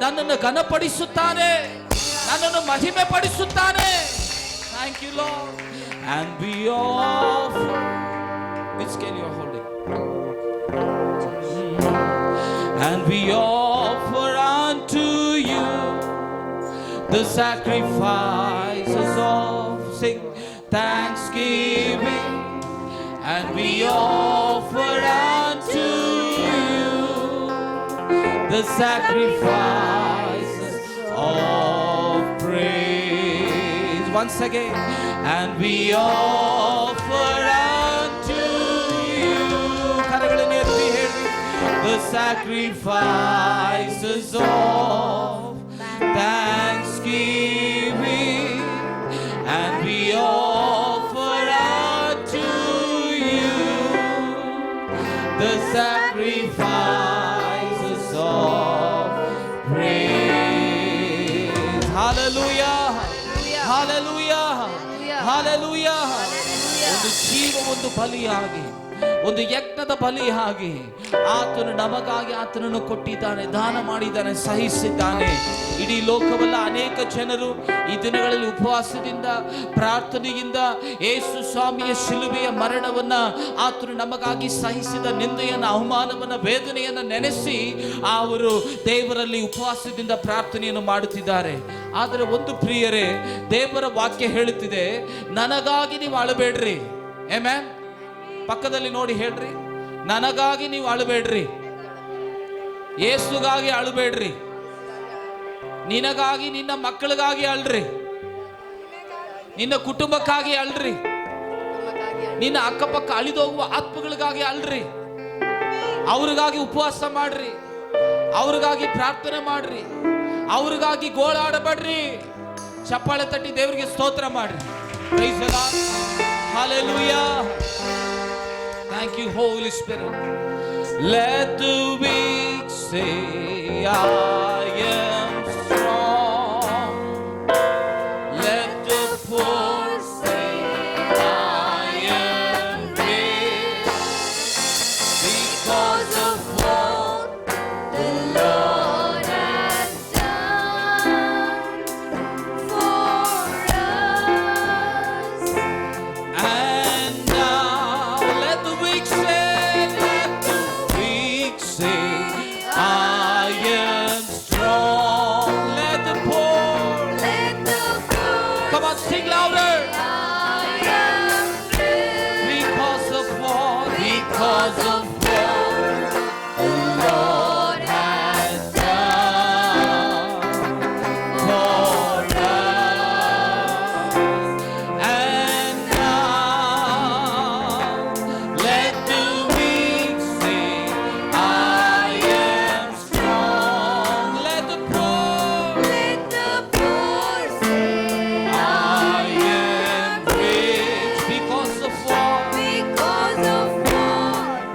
ನನ್ನನ್ನು ಘನಪಡಿಸುತ್ತಾನೆ, ನನ್ನನ್ನು ಮಹಿಮೆ ಪಡಿಸುತ್ತಾನೆ. Thank you Lord. And we offer, which scale you are holding? And we offer unto you the sacrifices of, sing, thanksgiving. And we offer unto you the sacrifices of praise. Once again. And we offer unto you, ಕರಗಳನ್ನು ಎತ್ತಿ ಹೇಳಿ, the sacrifices of thanksgiving. And we offer unto you the sacrifices of praise. Hallelujah, hallelujah, hallelujah. ಒಂದು ಜೀವ, ಒಂದು ಬಲಿಯಾಗಿ, ಒಂದು ಯಜ್ಞದ ಬಲಿಯಾಗಿ ಆತನು ನಮಗಾಗಿ ಆತನನ್ನು ಕೊಟ್ಟಿದ್ದಾನೆ, ದಾನ ಮಾಡಿದ್ದಾನೆ, ಸಹಿಸಿದ್ದಾನೆ. ಇಡೀ ಲೋಕವಲ್ಲ, ಅನೇಕ ಜನರು ಈ ದಿನಗಳಲ್ಲಿ ಉಪವಾಸದಿಂದ, ಪ್ರಾರ್ಥನೆಯಿಂದ ಯೇಸು ಸ್ವಾಮಿಯ ಶಿಲುಬೆಯ ಮರಣವನ್ನ, ಆತನು ನಮಗಾಗಿ ಸಹಿಸಿದ ನಿಂದೆಯನ್ನ, ಅವಮಾನವನ್ನ, ವೇದನೆಯನ್ನ ನೆನೆಸಿ ಅವರು ದೇವರಲ್ಲಿ ಉಪವಾಸದಿಂದ ಪ್ರಾರ್ಥನೆಯನ್ನು ಮಾಡುತ್ತಿದ್ದಾರೆ. ಆದರೆ ಒಂದು ಪ್ರಿಯರೇ, ದೇವರ ವಾಕ್ಯ ಹೇಳುತ್ತಿದೆ, ನನಗಾಗಿ ನೀವು ಅಳಬೇಡ್ರಿ. ಆಮೆನ್. ಪಕ್ಕದಲ್ಲಿ ನೋಡಿ ಹೇಳ್ರಿ, ನನಗಾಗಿ ನೀವು ಅಳಬೇಡ್ರಿ, ಯೇಸುಗಾಗಿ ಅಳಬೇಡ್ರಿ, ನಿನಗಾಗಿ, ನಿನ್ನ ಮಕ್ಕಳಿಗಾಗಿ ಅಳ್ರಿ, ನಿನ್ನ ಕುಟುಂಬಕ್ಕಾಗಿ ಅಳ್ರಿ, ನಿನ್ನ ಅಕ್ಕಪಕ್ಕ ಅಳಿದೋಗುವ ಆತ್ಮಗಳಿಗಾಗಿ ಅಳ್ರಿ, ಅವ್ರಿಗಾಗಿ ಉಪವಾಸ ಮಾಡ್ರಿ, ಅವ್ರಿಗಾಗಿ ಪ್ರಾರ್ಥನೆ ಮಾಡ್ರಿ, ಅವ್ರಿಗಾಗಿ ಗೋಳಾಡಬೇಡ್ರಿ. ಚಪ್ಪಾಳೆ ತಟ್ಟಿ ದೇವರಿಗೆ ಸ್ತೋತ್ರ ಮಾಡ್ರಿ. Praise the Lord. Hallelujah. Thank you, Holy Spirit. Let the weak say, I am strong. Let the poor say, I am rich, because of what the Lord has done for us. And now let the weak say, I am strong. Let the poor, come on, sing louder. I am rich, because of what? Because of what the Lord has done for us. And now let the weak say, I am strong. Let the poor say, I am rich, because of what? Because of what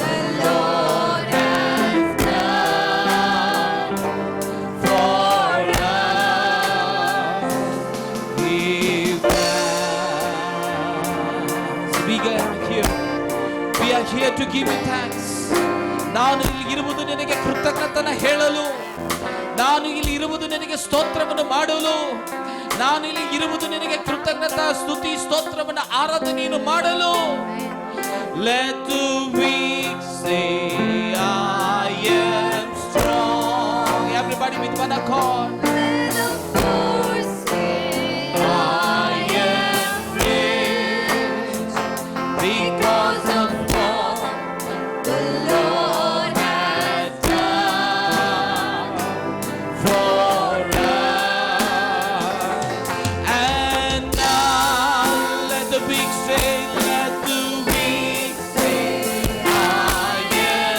the Lord has done for us. We are here to give you thanks. ನಾನು ಇಲ್ಲಿ ಇರುವುದು ನಿನಗೆ ಕೃತಜ್ಞತನ ಹೇಳಲು, ನಾನು ಇಲ್ಲಿ ಇರುವುದು ನಿನಗೆ ಸ್ತೋತ್ರವನ್ನು ಮಾಡಲು, ನಾನು ಇಲ್ಲಿ ಇರುವುದು ನಿನಗೆ ಕೃತಜ್ಞತಾ ಸ್ತುತಿ ಸ್ತೋತ್ರವನ್ನು ಆರಾಧನೆಯನ್ನು ಮಾಡಲು. Let the weak say, I am strong. Everybody with one accord. I am rich, because of what the Lord has done for us. And now let the weak say, let the weak say, I am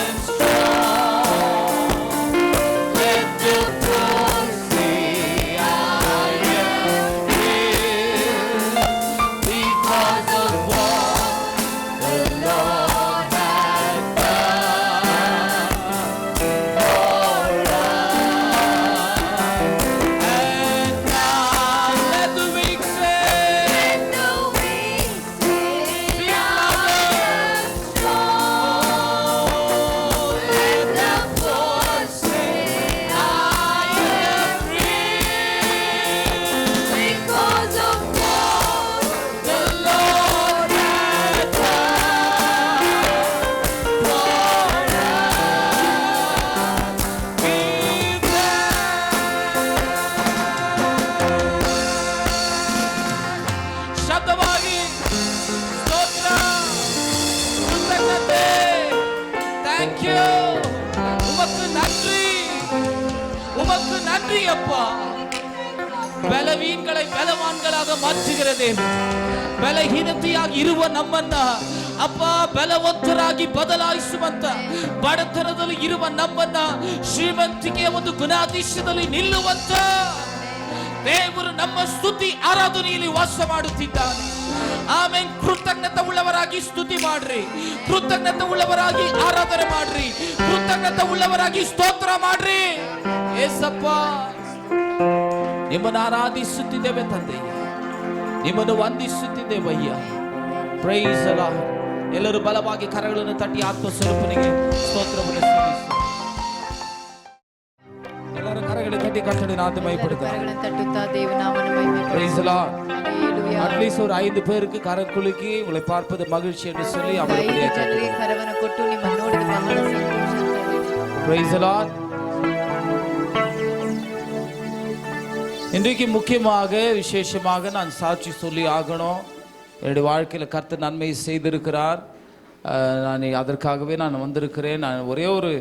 நன்றி அப்பா. பலவீன்களை பலவான்களாக மாற்றுகிற தேவன், ಬಲಹೀನತೆಯಾಗಿ ಇರುವ ನಮ್ಮನ್ನ ಅಪ್ಪ ಬಲವಂತರಾಗಿ ಬದಲಾಯಿಸುವಂತ, ಬಡತನದಲ್ಲಿ ಇರುವ ನಮ್ಮನ್ನ ಶ್ರೀಮಂತಿಕೆಯ ಒಂದು ಗುಣಾಧೀಶದಲ್ಲಿ ನಿಲ್ಲುವಂತ ದೇವರು ನಮ್ಮ ಸ್ತುತಿ ಆರಾಧನೆಯಲ್ಲಿ ವಾಸ ಮಾಡುತ್ತಿದ್ದಾನೆ. ಆಮೆನ್. ಕೃತಜ್ಞತೆ ಉಳ್ಳವರಾಗಿ ಸ್ತುತಿ ಮಾಡ್ರಿ, ಕೃತಜ್ಞತೆ ಉಳ್ಳವರಾಗಿ ಆರಾಧನೆ ಮಾಡ್ರಿ, ಕೃತಜ್ಞತೆ ಉಳ್ಳವರಾಗಿ ಸ್ತೋತ್ರ ಮಾಡ್ರಿ. ಏಸಪ್ಪ, ನಿಮ್ಮನ್ನು ಆರಾಧಿಸುತ್ತಿದ್ದೇವೆ ತಂದೆ, ನಿಮ್ಮನ್ನು ವಂದಿಸುತ್ತಿದ್ದೇವಯ್ಯ. Price the lord. ಎಲ್ಲರೂ ಬಲವಾಗಿ ಕರಗಳನ್ನು ತಟ್ಟಿ ಆತ್ಮಸ್ವರೂಪನಿಗೆ ಸ್ತೋತ್ರವನ್ನು ಸಲ್ಲಿಸಿ. ಎಲ್ಲರೂ ಕರಗಳನ್ನು ತಟ್ಟಿ ಕರ್ತನಿಗೆ ಆರಾಧನೆ ಮಹಿಮೆಪಡುತ್ತಾರೆ. கரங்களை தட்டுத்தா தேவநாமனை மகிமைப்படுத்துவோம். Praise the Lord. Hallelujah. At least ஒரு 5 பேருக்கு கரம் குலுக்கி உங்களை பார்ப்பது மகிழ்ச்சி என்று சொல்லி அவர்களுடைய ಜನರಿಗೆ ಕರವನ್ನು ಕೊಟ್ಟು ನಿಮ್ಮನ್ನು ನೋಡಿದ ಬಹಳ ಸಂತೋಷ ಅಂತ ಹೇಳಿ. Praise the Lord. இன்றைக்கு முக்கியமாக விசேஷமாக நான் சாட்சி சொல்லி ஆகணும். என்னுடைய வாழ்க்கையில் கர்த்தர் நன்மை செய்திருக்கிறார். நான் அதற்காகவே நான் வந்திருக்கிறேன். நான் ஒரே ஒரு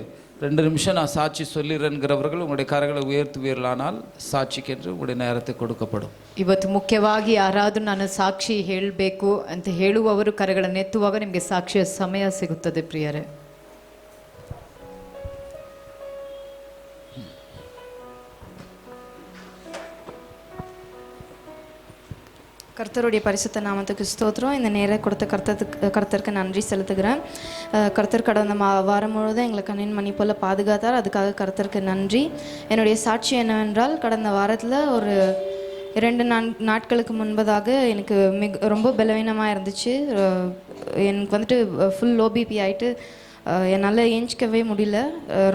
2 நிமிஷம் நான் சாட்சி சொல்லிடுறேங்கிறவர்கள் உங்களுடைய கரங்களை உயர்த்துவீர்களானால் சாட்சிக்கென்று உங்களுடைய நேரத்தை கொடுக்கப்படும். ಇವತ್ತು ಮುಖ್ಯವಾಗಿ ಯಾರಾದರೂ ನಾನು ಸಾಕ್ಷಿ ಹೇಳಬೇಕು ಅಂತ ಹೇಳುವವರು ಕರಗಳನ್ನು ಎತ್ತುವಾಗ ನಿಮಗೆ ಸಾಕ್ಷಿಯ ಸಮಯ ಸಿಗುತ್ತದೆ ಪ್ರಿಯರೇ. கர்த்தருடைய பரிசுத்த நாமத்துக்கு ஸ்தோத்திரம். இந்த நேரம் கொடுத்த கர்த்தருக்கு நன்றி செலுத்துகிறேன். கர்த்தர் கடந்த வாரம் முழுவதும் எங்களை கண்ணின் மணி போல் பாதுகாத்தார். அதுக்காக கர்த்தருக்கு நன்றி. என்னுடைய சாட்சி என்னவென்றால், கடந்த வாரத்தில் ஒரு 2 நாட்களுக்கு முன்பதாக எனக்கு ரொம்ப பலவீனமாக இருந்துச்சு. எனக்கு வந்துட்டு ஃபுல் லோ பிபி ஆகிட்டு என்னால் ஏஞ்சிக்கவே முடியல.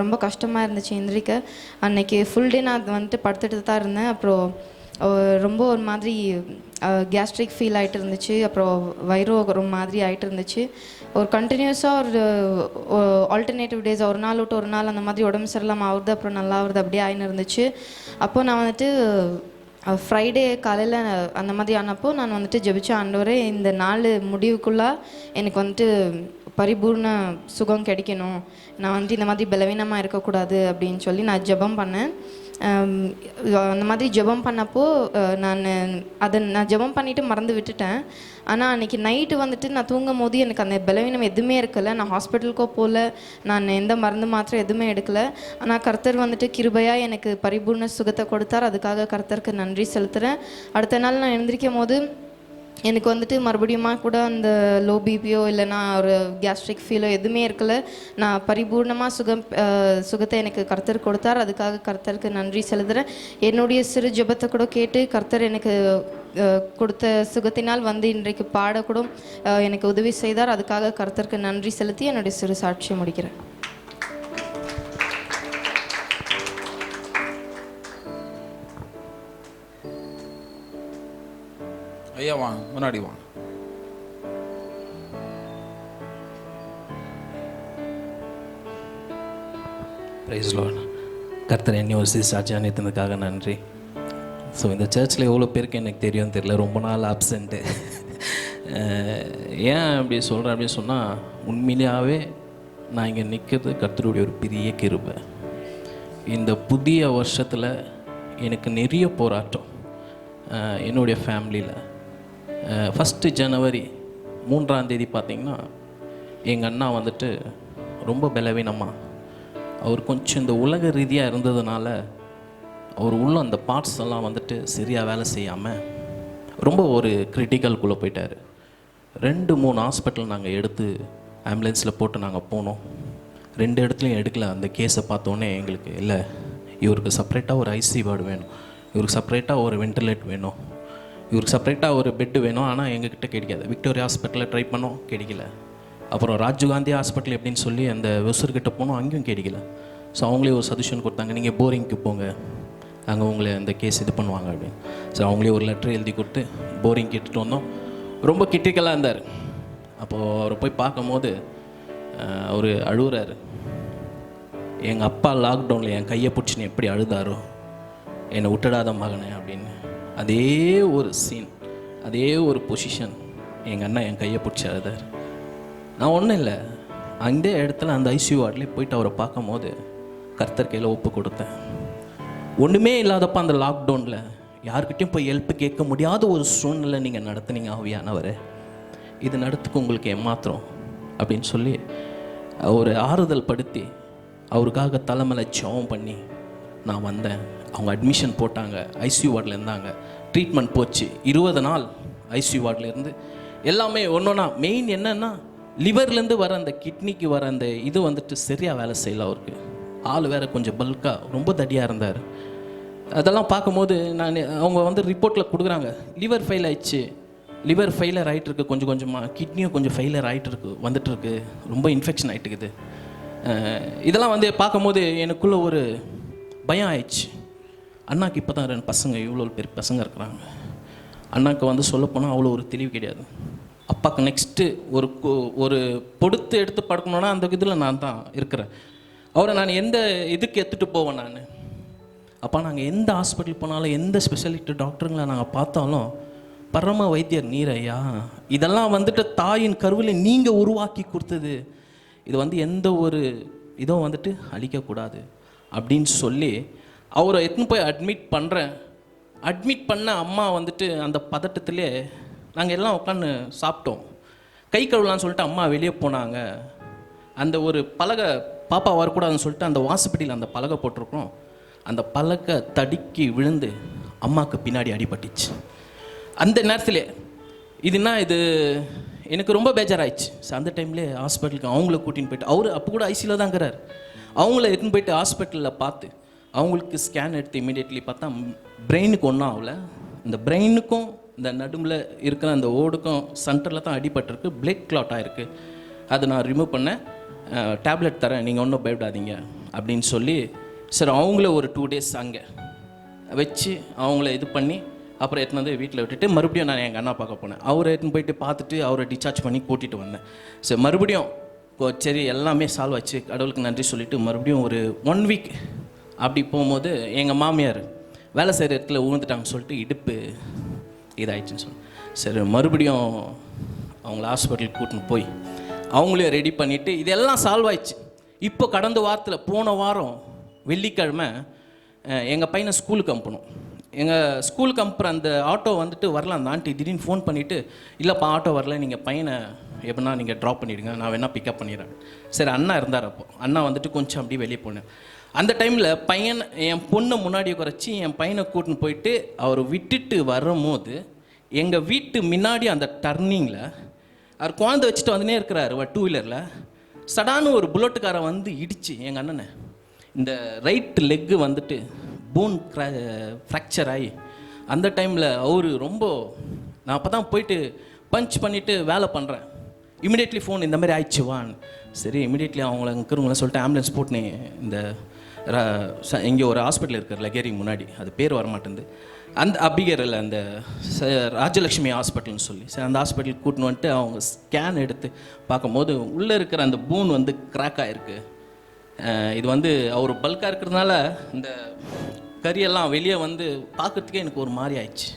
ரொம்ப கஷ்டமாக இருந்துச்சு எந்திரிக்க. அன்னைக்கு ஃபுல் டே நான் வந்துட்டு படுத்துட்டு தான் இருந்தேன். அப்புறம் ரொம்ப ஒரு மாதிரி கேஸ்ட்ரிக் ஃபீல் ஆகிட்டு இருந்துச்சு. அப்புறம் வயிறு ஒரு மாதிரி ஆகிட்டு இருந்துச்சு. ஒரு கண்டினியூஸாக ஒரு ஆல்டர்னேட்டிவ் டேஸ், ஒரு நாள் விட்டு ஒரு நாள் அந்த மாதிரி உடம்பு சரியில்லாமல் ஆகுது, அப்புறம் நல்லா ஆகுது, அப்படியே ஆகின்னு இருந்துச்சு. அப்போது நான் வந்துட்டு ஃப்ரைடே காலையில் அந்த மாதிரி ஆனப்போ நான் வந்துட்டு ஜெபிச்ச, ஆண்டவரே இந்த நாள் முடிவுக்குள்ளே எனக்கு வந்துட்டு பரிபூர்ண சுகம் கிடைக்கணும், நான் வந்துட்டு இந்த மாதிரி பலவீனமாக இருக்கக்கூடாது அப்படின்னு சொல்லி நான் ஜெபம் பண்ணேன். அந்த மாதிரி ஜெபம் பண்ணப்போ நான் ஜெபம் பண்ணிவிட்டு மறந்து விட்டுட்டேன். ஆனால் அன்றைக்கி நைட்டு வந்துட்டு நான் தூங்கும் போது எனக்கு அந்த பலவீனம் எதுவுமே இருக்கலை. நான் ஹாஸ்பிட்டலுக்கோ போகல, நான் எந்த மருந்து மாத்திரம் எதுவுமே எடுக்கலை. ஆனால் கர்த்தர் வந்துட்டு கிருபையாக எனக்கு பரிபூர்ண சுகத்தை கொடுத்தார். அதுக்காக கர்த்தருக்கு நன்றி செலுத்துகிறேன். அடுத்த நாள் நான் எழுந்திரிக்கும் போது எனக்கு வந்துட்டு மறுபடியும் கூட அந்த லோ பிபியோ இல்லைனா ஒரு கேஸ்ட்ரிக் ஃபீலோ எதுவுமே இருக்கல. நான் பரிபூர்ணமாக சுகத்தை எனக்கு கர்த்தர் கொடுத்தார். அதுக்காக கர்த்தருக்கு நன்றி செலுத்துகிறேன். என்னுடைய சிறு ஜெபத்தை கூட கேட்டு கர்த்தர் எனக்கு கொடுத்த சுகத்தினால் வந்து இன்றைக்கு பாடக்கூட எனக்கு உதவி செய்தார். அதுக்காக கர்த்தருக்கு நன்றி செலுத்தி என்னுடைய சிறு சாட்சியை முடிக்கிறேன். ஐயா வாங்க, முன்னாடி வாங்க. Praise Lord. கர்த்தர் என்னை ஒரு சாட்சி அனுப்பினதுக்காக நன்றி. ஸோ இந்த சர்ச்சில் எவ்வளோ பேருக்கு எனக்கு தெரியும் தெரியல, ரொம்ப நாள் ஆப்சண்ட்டு. ஏன் அப்படி சொல்கிறேன் அப்படின்னு சொன்னால், உண்மையிலேயே நான் இங்கே நிற்கிறது கர்த்தருடைய ஒரு பெரிய கிருபை. இந்த புதிய வருஷத்தில் எனக்கு நிறைய போராட்டம் என்னுடைய ஃபேமிலியில். 1 ஜனவரி 3ஆம் தேதி பார்த்திங்கன்னா எங்கள் அண்ணா வந்துட்டு ரொம்ப பலவீனமாக, அவர் கொஞ்சம் இந்த உலக ரீதியாக இருந்ததுனால அவர் உள்ள அந்த பார்ட்ஸ் எல்லாம் வந்துட்டு சரியாக வேலை செய்யாமல் ரொம்ப ஒரு கிரிட்டிக்கல்குள்ளே போயிட்டார். 2-3 ஹாஸ்பிட்டல் நாங்கள் எடுத்து ஆம்புலன்ஸில் போட்டு நாங்கள் போனோம். 2 இடத்துலையும் எடுக்கல. அந்த கேஸை பார்த்தோன்னே எங்களுக்கு இல்லை, இவருக்கு செப்பரேட்டாக ஒரு ஐசி வார்டு வேணும், இவருக்கு செப்பரேட்டாக ஒரு வென்டிலேட் வேணும், இவருக்கு செப்பரேட்டாக ஒரு பெட்டு வேணும். ஆனால் எங்ககிட்ட கிடைக்காது. விக்டோரியா ஹாஸ்பிட்டலில் ட்ரை பண்ணோம், கிடைக்கல. அப்புறம் ராஜீவ்காந்தி ஹாஸ்பிட்டல் எப்படின்னு சொல்லி அந்த வெசூர்கிட்ட போனோம், அங்கேயும் கிடைக்கல. ஸோ அவங்களே ஒரு சஜஷன் கொடுத்தாங்க, நீங்கள் போரிங்க்கு போங்க, அங்கே உங்களை அந்த கேஸ் இது பண்ணுவாங்க அப்படின்னு. ஸோ அவங்களே ஒரு லெட்டர் எழுதி கொடுத்து போரிங் கேட்டுட்டு வந்தோம். ரொம்ப கிரிட்டிக்கலாக இருந்தார். அப்போது அவரை போய் பார்க்கும்போது அவர் அழுகுறாரு. எங்கள் அப்பா லாக்டவுனில் என் கையை பிடிச்சின்னு எப்படி அழுதாரோ, என்னை விட்டுடாத மகனே அப்படின்னு. அதே ஒரு சீன், அதே ஒரு பொசிஷன், எங்கள் அண்ணா என் கையை பிடிச்சி அழுதார். நான் ஒன்றும் இல்லை, அந்த இடத்துல அந்த ஐசியூ வார்ட்லேயே போயிட்டு அவரை பார்க்கும் போது கர்த்தர் கையில் ஒப்பு கொடுத்தேன். ஒன்றுமே இல்லாதப்ப அந்த லாக்டவுனில் யார்கிட்டையும் போய் ஹெல்ப் கேட்க முடியாத ஒரு சூழ்நிலை நீங்கள் நடத்துனீங்க ஆவியானவரே, இது நடத்துக்கு உங்களுக்கு ஏமாத்திரம் அப்படின்னு சொல்லி ஒரு ஆறுதல் படுத்தி அவருக்காக தலைமையில ஜெபம் பண்ணி நான் வந்தேன். அவங்க அட்மிஷன் போட்டாங்க, ஐசியூ வார்டில் இருந்தாங்க, ட்ரீட்மெண்ட் போச்சு. 20 நாள் ஐசியூ வார்டில் இருந்து எல்லாமே ஒன்றா. மெயின் என்னென்னா லிவர்லேருந்து வர அந்த கிட்னிக்கு வர அந்த இது வந்துட்டு சரியாக வேலை செய்யல. அவருக்கு ஆள் வேறு கொஞ்சம் பல்காக ரொம்ப தடியாக இருந்தார். அதெல்லாம் பார்க்கும்போது அவங்க வந்து ரிப்போர்ட்டில் கொடுக்குறாங்க, லிவர் ஃபெயில் ஆயிடுச்சு, லிவர் ஃபெயிலர் ஆகிட்டு இருக்கு, கொஞ்சம் கொஞ்சமாக கிட்னியும் கொஞ்சம் ஃபெயிலர் ஆகிட்டு இருக்கு, வந்துட்டுருக்கு, ரொம்ப இன்ஃபெக்ஷன் ஆகிட்டு இருக்குது. இதெல்லாம் வந்து பார்க்கும்போது எனக்குள்ளே ஒரு பயம் ஆயிடுச்சு. அண்ணாக்கு இப்போ தான் 2 பசங்க, இவ்வளோ பெரிய பசங்க இருக்கிறாங்க. அண்ணாக்கு வந்து சொல்லப்போனால் அவ்வளோ ஒரு தெளிவு கிடையாது. அப்பாவுக்கு நெக்ஸ்ட்டு ஒரு பொடுத்து எடுத்து படுக்கணுன்னா அந்த இதில் நான் தான் இருக்கிறேன். அவரை நான் எந்த இதுக்கு எடுத்துகிட்டு போவேன் நான். அப்போ நாங்கள் எந்த ஹாஸ்பிட்டல் போனாலும் எந்த ஸ்பெஷாலிட்டி டாக்டருங்களை நாங்கள் பார்த்தாலும் பரம வைத்தியர் நீர் ஐயா, இதெல்லாம் வந்துட்டு தாயின் கருவில் நீங்கள் உருவாக்கி கொடுத்தது, இது வந்து எந்த ஒரு இதுவும் வந்துட்டு அழிக்கக்கூடாது அப்படின்னு சொல்லி அவரை எடுத்துன்னு போய் அட்மிட் பண்ணுறேன். அட்மிட் பண்ண அம்மா வந்துட்டு அந்த பதட்டத்திலே நாங்கள் எல்லாம் உட்காந்து சாப்பிட்டோம். கை கழுவலான்னு சொல்லிட்டு அம்மா வெளியே போனாங்க. அந்த ஒரு பலகை பாப்பா வரக்கூடாதுன்னு சொல்லிட்டு அந்த வாசப்படியில் அந்த பலகை போட்டிருக்கோம். அந்த பலகை தடுக்கி விழுந்து அம்மாவுக்கு பின்னாடி அடிபட்டுச்சு. அந்த நேரத்தில் இதுனா இது எனக்கு ரொம்ப பேஜாராயிடுச்சு. அந்த டைம்லேயே ஹாஸ்பிட்டலுக்கு அவங்கள கூட்டின்னு போயிட்டு, அவர் அப்போ கூட ஐசியில் தான் இருக்கிறார், அவங்கள எடுத்துன்னு போயிட்டு ஹாஸ்பிட்டலில் பார்த்து அவங்களுக்கு ஸ்கேன் எடுத்து இமீடியட்லி பார்த்தா பிரெயினுக்கு ஒன்றும் ஆகலை. இந்த பிரெயினுக்கும் இந்த நடுவில் இருக்கிற அந்த ஓடுக்கும் சென்டரில் தான் அடிபட்டிருக்கு, பிளட் கிளாட் ஆகிருக்கு. அதை நான் ரிமூவ் பண்ணேன், டேப்லெட் தரேன், நீங்கள் ஒன்றும் பயப்படாதீங்க அப்படின்னு சொல்லி சரி அவங்கள ஒரு 2 days அங்கே வச்சு அவங்கள இது பண்ணி அப்புறம் எடுத்துன்னு வந்து வீட்டில் விட்டுட்டு மறுபடியும் நான் எங்கள் அண்ணா பார்க்க போனேன். அவரை எடுத்துன்னு போயிட்டு பார்த்துட்டு அவரை டிஸ்சார்ஜ் பண்ணி கூட்டிகிட்டு வந்தேன். சரி மறுபடியும் சரி எல்லாமே சால்வ் ஆச்சு, கடவுளுக்கு நன்றி சொல்லிவிட்டு மறுபடியும் ஒரு 1 week அப்படி போகும்போது எங்கள் மாமியார் வேலை செய்கிற இடத்துல ஊழ்ந்துட்டாங்கன்னு சொல்லிட்டு இடுப்பு இதாகிடுச்சின்னு சொல்லி சரி மறுபடியும் அவங்கள ஹாஸ்பிட்டலுக்கு கூட்டின்னு போய் அவங்களே ரெடி பண்ணிவிட்டு இதெல்லாம் சால்வ் ஆயிடுச்சு. இப்போ கடந்த வாரத்தில் போன வாரம் வெள்ளிக்கிழமை எங்கள் பையனை ஸ்கூலுக்கு அனுப்பணும். எங்கள் ஸ்கூலுக்கு அனுப்புகிற அந்த ஆட்டோ வந்துட்டு வரல. அந்த ஆண்டி திடீர்னு ஃபோன் பண்ணிவிட்டு இல்லைப்பா ஆட்டோ வரல, நீங்கள் பையனை எப்படின்னா நீங்கள் ட்ராப் பண்ணிவிடுங்க, நான் வேணால் பிக்கப் பண்ணிடுறேன். சரி அண்ணா இருந்தார், அப்போ அண்ணா வந்துட்டு கொஞ்சம் அப்படியே வெளியே போனேன். அந்த டைமில் பையன் என் பொண்ணை முன்னாடி குறைச்சி என் பையனை கூட்டின்னு போயிட்டு அவர் விட்டுட்டு வரும்போது எங்கள் வீட்டு முன்னாடி அந்த டர்னிங்கில் அவர் குழந்தை வச்சுட்டு வந்துனே இருக்கிறார் 2 வீலரில். சடான்னு ஒரு புல்லட்டுக்காரை வந்து இடித்து எங்கள் அண்ணனை இந்த ரைட் லெக்கு வந்துட்டு போன் ஃப்ராக்சர் ஆகி அந்த டைமில் அவர் ரொம்ப நான் அப்போ தான் போயிட்டு பஞ்ச் பண்ணிவிட்டு வேலை பண்ணுறேன். இமிடியேட்லி ஃபோன் இந்த மாதிரி ஆயிடுச்சு வான்னு. சரி இமிடியேட்லி அவங்கள இருக்கிறவங்கள சொல்லிட்டு ஆம்புலன்ஸ் போட்டுனே இந்த இங்கே ஒரு ஹாஸ்பிட்டல் இருக்கிற லகேரி முன்னாடி, அது பேர் வரமாட்டேங்குது, அந்த அபிகரில் அந்த ராஜலக்ஷ்மி ஹாஸ்பிட்டல்னு சொல்லி சரி அந்த ஹாஸ்பிட்டலுக்கு கூட்டின்னு வந்துட்டு அவங்க ஸ்கேன் எடுத்து பார்க்கும்போது உள்ளே இருக்கிற அந்த போன் வந்து கிராக் ஆகிருக்கு. இது வந்து அவர் பல்காக இருக்கிறதுனால இந்த கரியெல்லாம் வெளியே வந்து பார்க்குறதுக்கே எனக்கு ஒரு மாதிரி ஆயிடுச்சு.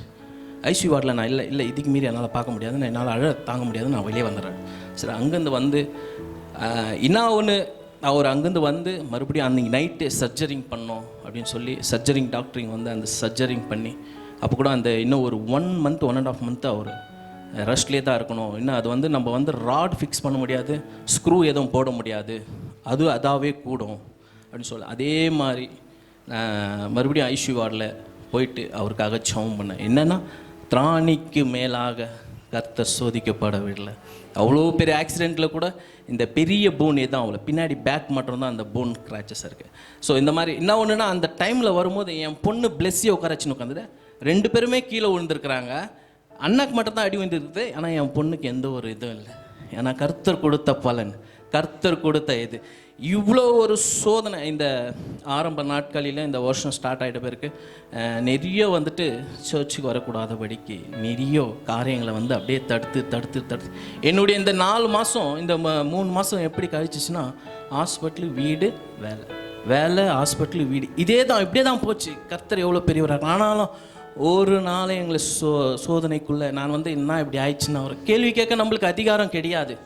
ஐசியூ வார்டில் நான் இல்லை இதுக்கு மீறி என்னால் பார்க்க முடியாது, நான் என்னால் அழ தாங்க முடியாது, நான் வெளியே வந்துடுறேன். சரி அங்கேருந்து வந்து இன்னும் ஒன்று அவர் அங்கேருந்து வந்து மறுபடியும் அன்றைக்கி நைட்டு சர்ஜரிங் பண்ணோம் அப்படின்னு சொல்லி சர்ஜரிங் டாக்டரிங் வந்து அந்த சர்ஜரிங் பண்ணி அப்போ கூட அந்த இன்னும் ஒரு 1 month 1.5 month அவர் ரெஸ்ட்லேயே தான் இருக்கணும். இன்னும் அது வந்து நம்ம வந்து ராட் ஃபிக்ஸ் பண்ண முடியாது, ஸ்க்ரூ எதுவும் போட முடியாது, அது அதாவே கூடும் அப்படின்னு சொல்ல அதே மாதிரி மறுபடியும் ஐசியூ வார்டில் போயிட்டு அவருக்காக ஜெபம் பண்ணேன். என்னென்னா திராணிக்கு மேலாக கர்த்தர் சோதிக்கப்படவில்லை. அவ்வளோ பெரிய ஆக்சிடெண்ட்டில் கூட இந்த பெரிய போன் தான் அவ்வளோ பின்னாடி பேக் மட்டும்தான் அந்த போன் கிராச்சஸ் இருக்குது. ஸோ இந்த மாதிரி என்ன ஒன்றுனா அந்த டைமில் வரும்போது என் பொண்ணு பிளெஸ்ஸியை உட்காரச்சின்னு உட்காந்துட்டு 2 பேருமே கீழே விழுந்துருக்குறாங்க. அண்ணாக்கு மட்டும்தான் அடி விழுந்துருக்குது, ஆனால் என் பொண்ணுக்கு எந்த ஒரு இதுவும் இல்லை. ஏன்னா கர்த்தர் கொடுத்த பலன், கர்த்தர் கொடுத்த இது. இவ்வளோ ஒரு சோதனை இந்த ஆரம்ப நாட்களில் இந்த வருஷம் ஸ்டார்ட் ஆகிட்ட பிறகு நிறைய வந்துட்டு சர்ச்சுக்கு வரக்கூடாதபடிக்கு நிறைய காரியங்களை வந்து அப்படியே தடுத்து என்னுடைய இந்த 4 மாதம் இந்த 3 மாதம் எப்படி கழிச்சிச்சுன்னா ஹாஸ்பிட்டலு வீடு வேலை ஹாஸ்பிட்டலு வீடு இதே தான் இப்படியே தான் போச்சு. கர்த்தர் எவ்வளோ பெரியவராக. ஆனாலும் ஒரு நாள் எங்களை சோதனைக்குள்ளே நான் வந்து என்ன இப்படி ஆயிடுச்சுன்னா ஒரு கேள்வி கேட்க நம்மளுக்கு அதிகாரம் கிடையாது.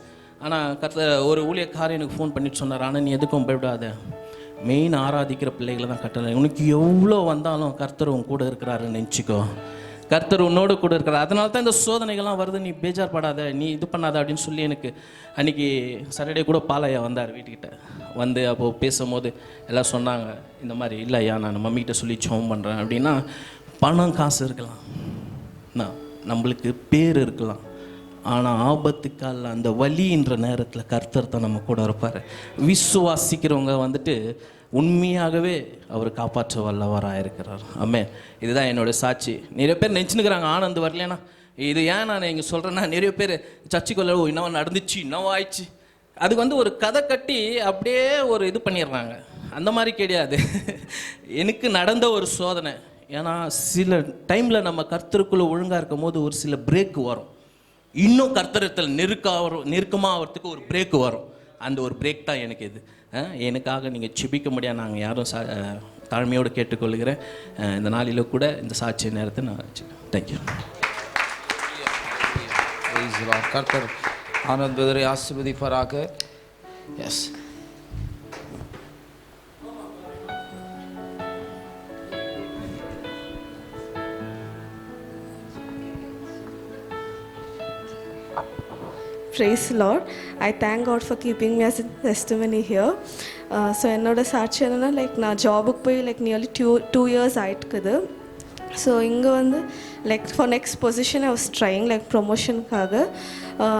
ஆனால் ஒரு ஊழியக்காரர் எனக்கு ஃபோன் பண்ணிட்டு சொன்னார், ஆனால் நீ எதுக்கும் பயப்படாத, மெயின் ஆராதிக்கிற பிள்ளைகளை தான் கட்டளை. உனக்கு எவ்வளோ வந்தாலும் கர்த்தர் உன் கூட இருக்கிறாருன்னு நினச்சிக்கோ. கர்த்தர் உன்னோடு கூட இருக்கிறார். அதனால தான் இந்த சோதனைகள்லாம் வருது, நீ பேஜார் படாத, நீ இது பண்ணாத அப்படின்னு சொல்லி எனக்கு அன்றைக்கி சாட்டர்டே கூட பாலையா வந்தார் வீட்டுக்கிட்ட வந்து. அப்போது பேசும்போது எல்லாம் சொன்னாங்க, இந்த மாதிரி இல்லை ஐயா நான் மம்மிக்கிட்ட சொல்லி ஜெபம் பண்ணுறேன் அப்படின்னா. பணம் காசு இருக்கலாம், நம்மளுக்கு பேர் இருக்கலாம், ஆனால் ஆபத்துக்கால அந்த வலின்ற நேரத்தில் கர்த்தர் தான் நம்ம கூட இருப்பார். விசுவாசிக்கிறவங்க வந்துட்டு உண்மையாகவே அவர் காப்பாற்ற வல்லவராக இருக்கிறார். ஆமே, இதுதான் என்னோடய சாட்சி. நிறைய பேர் நினச்சினுக்கிறாங்க ஆனந்த் வரலனா. இது ஏன் நான் இங்கே சொல்கிறேன்னா, நிறைய பேர் சர்ச்சுக்குள்ள இன்னும் நடந்துச்சு, இன்னும் ஆயிடுச்சு, அதுக்கு ஒரு கதை கட்டி அப்படியே ஒரு இது பண்ணிடுறாங்க. அந்த மாதிரி கிடையாது. எனக்கு நடந்த ஒரு சோதனை. ஏன்னா சில டைமில் நம்ம கர்த்தருக்குள்ளே ஒழுங்காக இருக்கும் போது ஒரு சில பிரேக் வரும். இன்னும் கர்த்தரத்தில் நெருக்கமாக ஆகிறதுக்கு ஒரு பிரேக் வரும். அந்த ஒரு பிரேக் தான் எனக்கு இது. எனக்காக நீங்கள் செபிக்க முடியாது, நாங்கள் யாரும் தாழ்மையோடு கேட்டுக்கொள்கிறேன். இந்த நாளில் கூட இந்த சாட்சி நேரத்தை நான் வச்சுக்கிறேன். தேங்க்யூ. கர்த்தர் ஆனந்த் பிரதரை ஆசீர்வதிப்பாராக. Yes, Praise the Lord. I thank God for keeping me as a testimony here. So என்னோட சாட்சி என்னன்னா, லைக் நான் ஜாபுக்கு போய் லைக் நியர்லி 2 years ஆகிட்டுக்குது. ஸோ இங்கே like for next position I was trying like ப்ரொமோஷனுக்காக.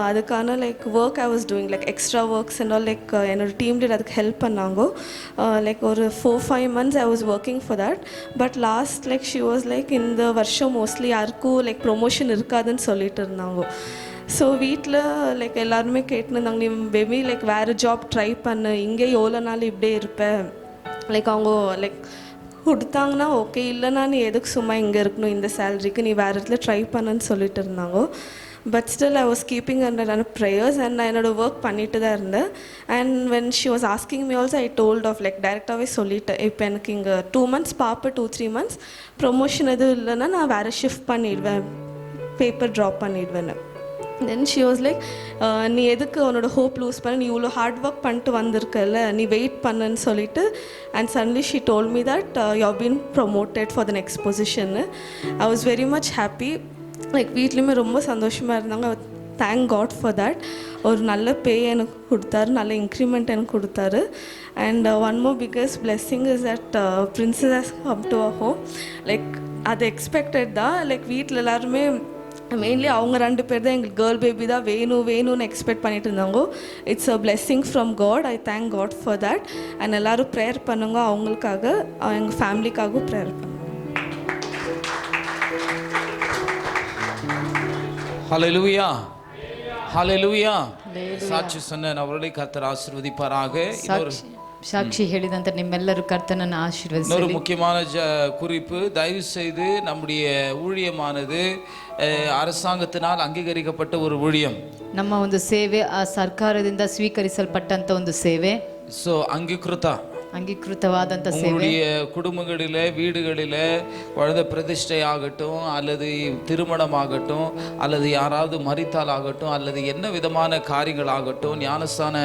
அதுக்கான like work I was doing like extra works and all. Like என்னோடய டீம் லீடர் அதுக்கு ஹெல்ப் பண்ணாங்க. லைக் ஒரு 4-5 months I was working for that. But last like she was like இந்த வருஷம் mostly யாருக்கும் like promotion இருக்காதுன்னு சொல்லிட்டு இருந்தாங்க. ஸோ வீட்டில் லைக் எல்லாருமே கேட்டுருந்தாங்க, நீ பேபி லைக் வேறு ஜாப் ட்ரை பண்ணு, இங்கே எவ்வளோ நாள் இப்படியே இருப்பேன். லைக் அவங்க லைக் கொடுத்தாங்கன்னா ஓகே, இல்லைனா நீ எதுக்கு சும்மா இங்கே இருக்கணும் இந்த சேலரிக்கு, நீ வேறு இடத்துல ட்ரை பண்ணுன்னு சொல்லிட்டு இருந்தாங்க. But still I was keeping under prayers and நான் என்னோடய ஒர்க் பண்ணிட்டு தான் இருந்தேன். And when she was asking me also I told of like டைரெக்டாகவே சொல்லிட்டேன், இப்போ எனக்கு இங்கே 2 months பார்ப்பேன், 2-3 months ப்ரொமோஷன் எதுவும் இல்லைன்னா நான் வேறு ஷிஃப்ட் பண்ணிடுவேன், பேப்பர் ட்ராப் பண்ணிடுவேன்னு. தென் ஷி வாஸ் லைக், நீ எதுக்கு உன்னோட ஹோப் லூஸ் பண்ண, நீ இவ்வளோ ஹார்ட் ஒர்க் பண்ணிட்டு வந்திருக்கல, நீ வெயிட் பண்ணுன்னு சொல்லிட்டு. And suddenly she told me that you have been promoted for the next பொசிஷன்னு. I was very much happy. Like வீட்லேயுமே ரொம்ப சந்தோஷமாக இருந்தாங்க. Thank God for that. ஒரு நல்ல பே எனக்கு கொடுத்தாரு, நல்ல இன்க்ரிமெண்ட் எனக்கு கொடுத்தாரு. And one more biggest blessing is that princess has come to a home. Like அது எக்ஸ்பெக்டட் தான். லைக் வீட்டில் எல்லாருமே மெயின்லி அவங்க 2 பேர் தான் எங்களுக்கு கேர்ள் பேபி தான் வேணும்னு எக்ஸ்பெக்ட் பண்ணிட்டு இருந்தாங்க. It's a blessing from God. I thank God for that. And எல்லோரும் ப்ரேயர் பண்ணுங்க, அவங்களுக்காக எங்கள் ஃபேமிலிக்காகவும் ப்ரேயர் பண்ணுங்க. ஹல்லேலூயா, ஹல்லேலூயா. சாட்சி சொன்ன அவர்களை கர்த்தர் ஆசீர்வதிப்பாராக. சாட்சி ಹೇಳಿದಂತ ನಿಮ್ಮೆಲ್ಲರೂ ಕರ್ತನನ್ನು ಆಶೀರ್ವದಿಸಲಿ. இன்னொரு முக்கியமான குறிப்பு, தயவு செய்து நம்முடைய ஊழியமானது அரசாங்கத்தினால் அங்கீகரிக்கப்பட்ட ஒரு ஊழியம். ನಮ್ಮ ಒಂದು ಸೇವೆ ಆ ಸರ್ಕಾರದಿಂದ ಸ್ವೀಕರಿಸಲ್ಪಟ್ಟಂತ ಒಂದು ಸೇವೆ. ಸೊ அங்கீகிருத்தவாದಂಥ சேவை. உங்களுடைய குடும்பங்களில், வீடுகளில் குழந்தை பிரதிஷ்டை ஆகட்டும், அல்லது திருமணம் ஆகட்டும், அல்லது யாராவது மரித்தால் ஆகட்டும், அல்லது என்ன விதமான காரியங்கள் ஆகட்டும், ஞானஸ்தான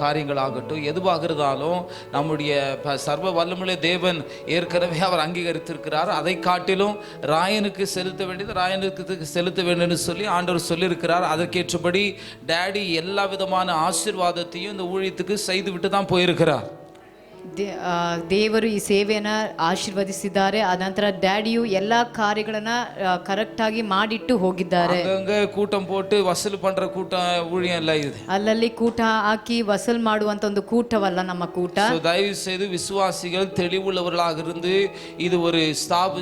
காரியங்கள் ஆகட்டும், எதுவாக இருந்தாலும் நம்முடைய சர்வ வல்லமுள்ள தேவன் ஏற்கனவே அவர் அங்கீகரித்திருக்கிறார். அதை காட்டிலும் ராயனுக்கு செலுத்த வேண்டியது ராயனுக்கு செலுத்த வேண்டும் சொல்லி ஆண்டவர் சொல்லியிருக்கிறார். அதற்கேற்றபடி டேடி எல்லா விதமான ஆசீர்வாதத்தையும் இந்த ஊழியத்துக்கு செய்துவிட்டு தான் போயிருக்கிறார். ದೇವರು ಈ ಸೇವೆಯನ್ನು ಆಶೀರ್ವದಿಸಿದ್ದಾರೆ. ಅನಂತರ ಡ್ಯಾಡಿಯು ಎಲ್ಲ ಕಾರ್ಯಗಳನ್ನ ಕರೆಕ್ಟ್ ಆಗಿ ಮಾಡಿಟ್ಟು ಹೋಗಿದ್ದಾರೆ. ಕೂಟಂ போட்டு ವಸೂಲ್ பண்ற கூட்டம் ஊழியம் இல்ல இது. ಅಲ್ಲಲ್ಲಿ ಕೂಟ ಹಾಕಿ ವಸೂಲ್ ಮಾಡುವಂತ ಒಂದು ಕೂಟವಲ್ಲ ನಮ್ಮ ಕೂಟ. தயவு செய்து விசுவாசிகள் தெளிவுள்ளவர்களாக இருந்து இது ஒரு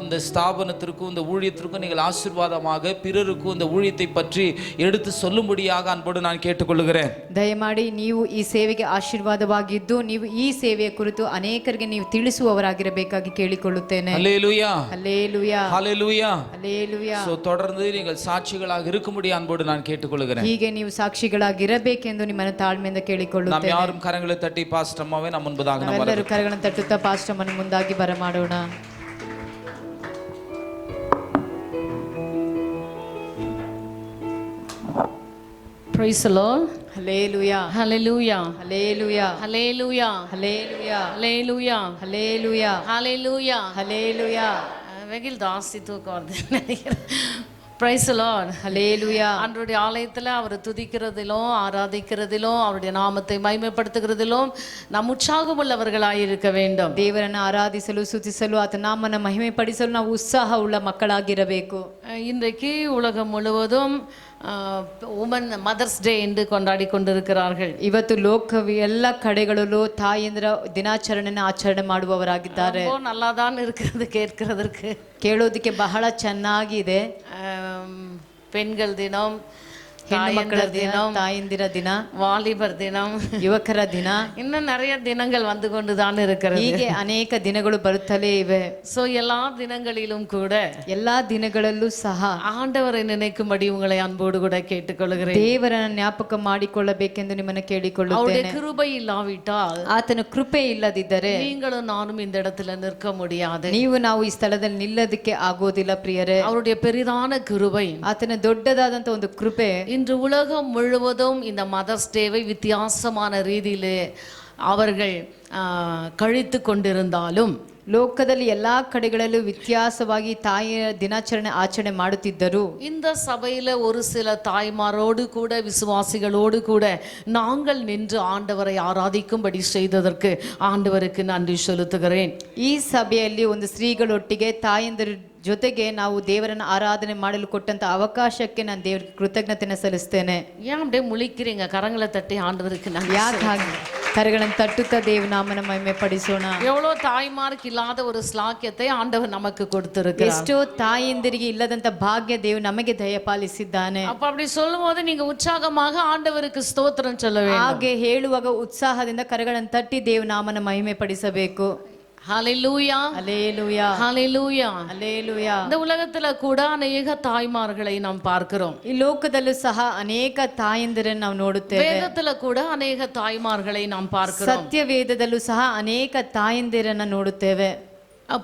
இந்த ஸ்தாபனத்திற்கும் இந்த ஊழியத்திற்கும் நீங்கள் ஆசீர்வாதமாக பிறருக்கும் இந்த ஊழியத்தை பற்றி எடுத்து சொல்லும்படியாக அன்போடு நான் கேட்டுக்கொள்கிறேன். ದಯಮಾಡಿ ನೀವು ಈ ಸೇವೆಗೆ ಆಶೀರ್ವಾದವಾಗಿದ್ದು ನೀವು ಈ ಸೇವೆಯ ಕುರಿತು ಅನೇಕರಿಗೆ ನೀವು ತಿಳಿಸುವವರಾಗಿರಬೇಕಾಗಿ ಕೇಳಿಕೊಳ್ಳುತ್ತೇನೆ. அல்லேலூயா, அல்லேலூயா, அல்லேலூயா, அல்லேலூயா. சோ தொடர்ந்து நீங்கள் சாட்சிகளாக இருக்கும்படி அன்போடு நான் கேட்டுக்கொள்கிறேன். ಹೀಗೆ ನೀವು ಸಾಕ್ಷಿಗಳಾಗಿರಬೇಕೆಂದು ನಿಮ್ಮನ್ನು ತಾಳ್ಮೆಯಿಂದ ಕೇಳಿಕೊಳ್ಳುತ್ತೇನೆ. நாம் யாரும் கரங்களை தட்டி பாஸ்டர் அம்மாவே ನಮ್ಮ முன்பதாக ನಾವೆಲ್ಲರೂ ಕರಗಳನ್ನು ತಟ್ಟುತ್ತಾ ಪಾಸ್ಟರ್ ಅಮ್ಮನ ಮುಂದಾಗಿ ಬರಮಾಡೋಣ. Praise the Lord. Hallelujah, Hallelujah. Hallelujah, Hallelujah. Hallelujah, Hallelujah. Hallelujah, Hallelujah. Hallelujah, வெகில் ஜாஸ்தி தூக்கம் வருது நினைக்கிறேன். Praise the Lord. ಹಲ್ಲೇಲೂಯಾ. ஆண்டவருடைய ஆலயத்தில் அவரை துதிக்கிறதிலும் ஆராதிக்கிறதிலும் அவருடைய நாமத்தை மகிமைப்படுத்துகிறதிலும் நாம் உற்சாகமுள்ளவர்களாய் இருக்க வேண்டும். ದೇವರನ್ನು ಆರಾಧಿಸಲು ಸ್ತುತಿಸಲು ಆತನ ನಾಮನ ಮಹಿಮೆ ಪಡಿಸಲು ನಾವು ಉತ್ಸಾಹ ಉಳ್ಳ ಮಕ್ಕಳಾಗಿರಬೇಕು. இன்றைக்கு உலகம் முழுவதும் உமன் மதர்ஸ் டே என்று கொண்டாடி கொண்டிருக்கிறார்கள். ಇವತ್ತು ಲೋಕವಿ ಎಲ್ಲ ಕಡೆಗಳಲ್ಲೂ ತಾಯಂದಿರ ದಿನಾಚರಣೆನ ಆಚರಣೆ ಮಾಡುವವರಾಗಿದ್ದಾರೆ. நல்லா தான் இருக்கிறது கேட்கிறதற்கு. ಕೇಳೋದಕ್ಕೆ ಬಹಳ ಚೆನ್ನಾಗಿದೆ. பெண்கள் தினம், ಹೆಣ್ಣು ಮಕ್ಕಳ ದಿನ, ತಾಯಂದಿರ ದಿನ, வாலிபர் தினம், ಯುವಕರ ದಿನ, இன்னும் நிறைய தினங்கள் வந்து கொண்டுதான் இருக்கிறது. ಹೀಗೆ ಅನೇಕ ದಿನಗಳು ಬರುತ್ತಲೇ ಇವೆ. சோ எல்லா தினங்களிலும் கூட ಎಲ್ಲಾ ದಿನಗಳಲ್ಲೂ ಸಹ ஆண்டவரை நினைக்கும்படி உங்களை அன்போடு கூட கேட்டுக்கொள்கிறேன். ದೇವರನ್ನ ಜ್ಞಾಪಕ ಮಾಡಿಕೊಳ್ಳಬೇಕೆಂದು ನಿಮ್ಮನ್ನು அவருடைய ಕೇಳಿಕೊಳ್ಳುತ್ತೇನೆ. கிருபை இல்லாவிட்டால் ಆತನ ಕೃಪೆ ಇಲ್ಲದಿದ್ದರೆ நீங்களும் நானும் இந்த இடத்துல நிற்க முடியாது. ನಾವು ಈ ಸ್ಥಳದಲ್ಲಿ ನಿಲ್ಲೋದಕ್ಕೆ ಆಗೋದಿಲ್ಲ ಪ್ರಿಯರೇ. அவருடைய பெரிதான கிருபை ಆತನ ದೊಡ್ಡದಾದಂತ ಒಂದು ಕೃಪೆ இன்று உலகம் முழுவதும் இந்த மதர்ஸ் டேவை வித்தியாசமான ரீதியிலே அவர்கள் கழித்து கொண்டிருந்தாலும் ಲೋಕದಲ್ಲಿ ಎಲ್ಲಾ ಕಡೆಗಳಲ್ಲೂ ವ್ಯತ್ಯಾಸವಾಗಿ ತಾಯಿಯ ದಿನಾಚರಣೆ ಆಚರಣೆ ಮಾಡುತ್ತಿದ್ದರು. இந்த சபையில ஒரு சில தாய்மாரோடு கூட விசுவாசிகளோடு கூட நாங்கள் நின்று ஆண்டவரை ஆராதிக்கும்படி செய்ததற்கு ஆண்டவருக்கு நன்றி செலுத்துகிறேன். ಈ ಸಭೆಯಲ್ಲಿ ಒಂದು ಸ್ತ್ರೀಗಳೊಟ್ಟಿಗೆ ತಾಯಂದಿರ ಜೊತೆಗೆ ನಾವು ದೇವರನ್ನ ಆರಾಧನೆ ಮಾಡಲು ಕೊಟ್ಟಂತ ಅವಕಾಶಕ್ಕೆ ನಾನು ದೇವರಿಗೆ ಕೃತಜ್ಞತೆಯನ್ನು ಸಲ್ಲಿಸ್ತೇನೆ. ஏன் அப்படியே முழிக்கிறீங்க? கரங்களை தட்டி ஆண்டவருக்கு நன்றி. ಯಾಕೆ ಹಾಗೆ ಕರಗಳನ್ನು ತಟ್ಟುತ್ತಾ ದೇವನಾಮನ ಮಹಿಮೆ ಪಡಿಸೋಣ. எவ்வளோ தாய்மாருக்கு இல்லாத ஒரு ஸ்லாக்கியத்தை ஆண்டவர் நமக்கு கொடுத்திருக்கிறார். ಎಷ್ಟೋ ತಾಯಂದಿರಿಗೆ ಇಲ್ಲದಂತ ಭಾಗ್ಯ ದೇವರು ನಮಗೆ ದಯಪಾಲಿಸಿದ್ದಾನೆ. அப்ப அப்படி சொல்லும்போது நீங்க உற்சாகமாக ஆண்டவருக்கு ஸ்தோத்திரம் சொல்ல வேண்டும். ಹಾಗೆ ಹೇಳುವಾಗ ಉತ್ಸಾಹದಿಂದ ಕರಗಳನ್ನು ತಟ್ಟಿ ದೇವನಾಮನ ಮಹಿಮೆ ಪಡಿಸಬೇಕು. ஹல்லேலூயா, ಹಲ್ಲೇಲೂಯಾ, ஹல்லேலூயா, ಹಲ್ಲೇಲೂಯಾ. இந்த உலகத்துல கூட அநேக தாய்மார்களை நாம் பார்க்கிறோம். ಈ ಲೋಕದಲ್ಲೂ ಸಹ ಅನೇಕ ತಾಯಂದಿರನ್ನು ನಾವು ನೋಡುತ್ತೇವೆ. வேதத்துல கூட அநேக தாய்மார்களை நாம் பார்க்கிறோம். ಸತ್ಯ ವೇದದಲ್ಲೂ ಸಹ ಅನೇಕ ತಾಯಂದಿರನ್ನ ನೋಡುತ್ತೇವೆ.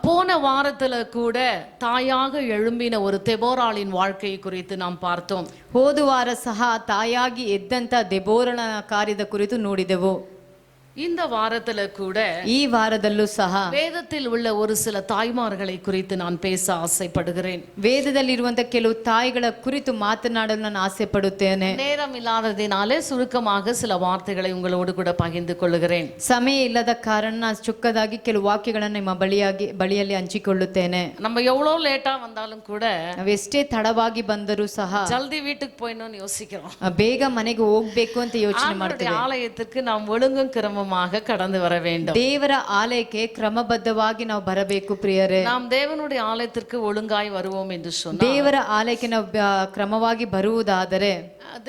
போன வாரத்துல கூட தாயாக எழும்பின ஒரு தெபோராளின் வாழ்க்கை குறித்து நாம் பார்த்தோம். ಹೋದ ವಾರ ಸಹ ತಾಯಾಗಿ ಎದ್ದಂತ ದೆಬೋರನ ಕಾರ್ಯದ ಕುರಿತು ನೋಡಿದೆವು. இந்த வாரத்துல கூட ಈ ವಾರದಲ್ಲೂ ಸಹ வேதத்தில் உள்ள ஒரு சில தாய்மார்களை குறித்து நான் பேச ஆசைப்படுகிறேன். ವೇದದಲ್ಲಿರುವಂತ ಕೆಲವು ತಾಯಿಗಳ ಕುರಿತು ಮಾತನಾಡಲು ನಾನು ಆಸೆ ಪಡುತ್ತೇನೆ. நேரம் இல்லாததினாலே சுருக்கமாக சில வார்த்தைகளை உங்களோடு கூட பகிர்ந்து கொள்கிறேன். ಸಮಯ ಇಲ್ಲದ ಕಾರಣ ನಾನು ಚುಕ್ಕದಾಗಿ ಕೆಲವು ವಾಕ್ಯಗಳನ್ನು ನಿಮ್ಮ ಬಳಿಯಲ್ಲಿ ಹಂಚಿಕೊಳ್ಳುತ್ತೇನೆ. நம்ம எவ்வளோ லேட்டா வந்தாலும் கூட ನಾವೆಷ್ಟೇ ತಡವಾಗಿ ಬಂದರೂ ಸಹ ஜல்தி வீட்டுக்கு போயிடணும்னு யோசிக்கிறோம். ಬೇಗ ಮನೆಗೆ ಹೋಗ್ಬೇಕು ಅಂತ ಯೋಚನೆ ಮಾಡ್ತೇವೆ. ஆலயத்திற்கு நாம் ஒழுங்கும் கிரமமாக கடந்து வர வேண்டும். ದೇವರ ಆಲಯಕ್ಕೆ ಕ್ರಮಬದ್ಧವಾಗಿ ನಾವು ಬರಬೇಕು ಪ್ರಿಯರೇ. நாம் தேவனுடைய ஆலயத்திற்கு ஒழுங்காய் வருவோம் என்று சொன்னால் ದೇವರ ಆಲಯಕ್ಕೆ ನಾವು ಕ್ರಮವಾಗಿ ಬರುವುದಾದರೆ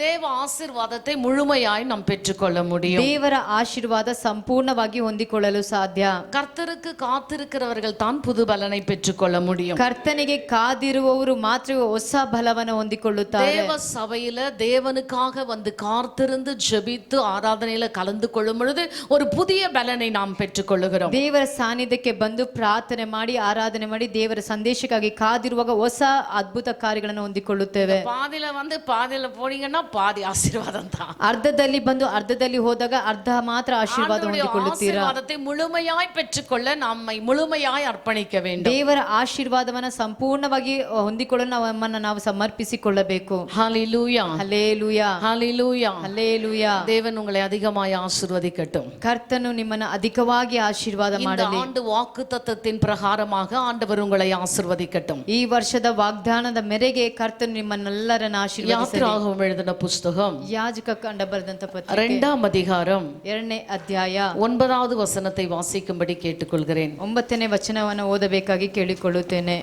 தேவ ஆசீர்வாதத்தை முழுமையாய் நாம் பெற்றுக்கொள்ள முடியும். ದೇವರ ಆಶೀರ್ವಾದ ಸಂಪೂರ್ಣವಾಗಿ ಹೊಂದಿಕೊಳ್ಳಲು ಸಾಧ್ಯ. கர்த்தருக்கு காத்திருக்கிறவர்கள் தான் புது பலனை பெற்றுக்கொள்ள முடியும். ಕರ್ತನಿಗೆ ಕಾದಿರುವವರು ಮಾತ್ರ ಹೊಸ ಬಲವನ್ನು ಹೊಂದಿಕೊಳ್ಳುತ್ತಾರೆ. தேவ சபையில தேவனுக்காக வந்து காத்திருந்து ஜெபித்து ஆராதனையில கலந்து கொள்ளும் பொழுது ஒரு புதிய பலனை நாம் பெற்றுக்கொள்ளுகிறோம். ದೇವರ ಸಾನ್ನಿಧ್ಯಕ್ಕೆ ಬಂದು ಪ್ರಾರ್ಥನೆ ಮಾಡಿ ಆರಾಧನೆ ಮಾಡಿ ದೇವರ ಸಂದೇಶಕ್ಕಾಗಿ ಕಾದಿರುವಾಗ ಹೊಸ ಅದ್ಭುತ ಕಾರ್ಯಗಳನ್ನು ಹೊಂದಿಕೊಳ್ಳುತ್ತೇವೆ. பாதியில வந்து பாதியில போனீங்கன்னா பாதி ஆசீர்வாதம் தான். ಅರ್ಧದಲ್ಲಿ ಬಂದು ಅರ್ಧದಲ್ಲಿ ಹೋದಾಗ ಅರ್ಧ ಮಾತ್ರ ಆಶೀರ್ವಾದ ಹೊಂದಿಕೊಳ್ಳುತ್ತೀರಾ. ஆசீர்வாதத்தை முழுமையாய் பெற்றுக்கொள்ள நம்மை முழுமையாய் அர்ப்பணிக்க வேண்டும். ದೇವರ ಆಶೀರ್ವಾದವನ್ನ ಸಂಪೂರ್ಣವಾಗಿ ಹೊಂದಿಕೊಳ್ಳಲು ನಮ್ಮನ್ನು ನಾವು ಸಮರ್ಪಿಸಿಕೊಳ್ಳಬೇಕು. ஹல்லேலூயா, ಹಲ್ಲೇಲೂಯಾ, ஹல்லேலூயா, ಹಲ್ಲೇಲೂಯಾ. தேவன் உங்களை அதிகமாய் ஆசீர்வதிக்கட்டும். ಕರ್ತನು ನಿಮ್ಮನ್ನು ಅಧಿಕವಾಗಿ ಆಶೀರ್ವಾದ இந்த ಮಾಡಲಿ. ஆண்டு வாக்குத்தத்தத்தின் பிரகாரமாக ஆண்டவர் உங்களை ஆசீர்வதிக்கட்டும். ಈ ವರ್ಷದ ವಾಗ್ದಾನದ ಮೇರೆಗೆ ಕರ್ತನು ನಿಮ್ಮನ್ನೆಲ್ಲರನ್ನ ಆಶೀರ್ವದಿಸಲಿ. யாத்திராகமம் எழுதின புஸ்தகம் ಯಾಜಕ ಕಂಡ ಬರೆದಂತ ಪತ್ರಿಕೆ 2ஆம் அதிகாரம் 2ನೇ ಅಧ್ಯಾಯ 9வது வசனத்தை வாசிக்கும்படி கேட்டுக்கொள்கிறேன். 9ನೇ ವಚನವನ್ನು ಓದಬೇಕಾಗಿ ಕೇಳಿಕೊಳ್ಳುತ್ತೇನೆ.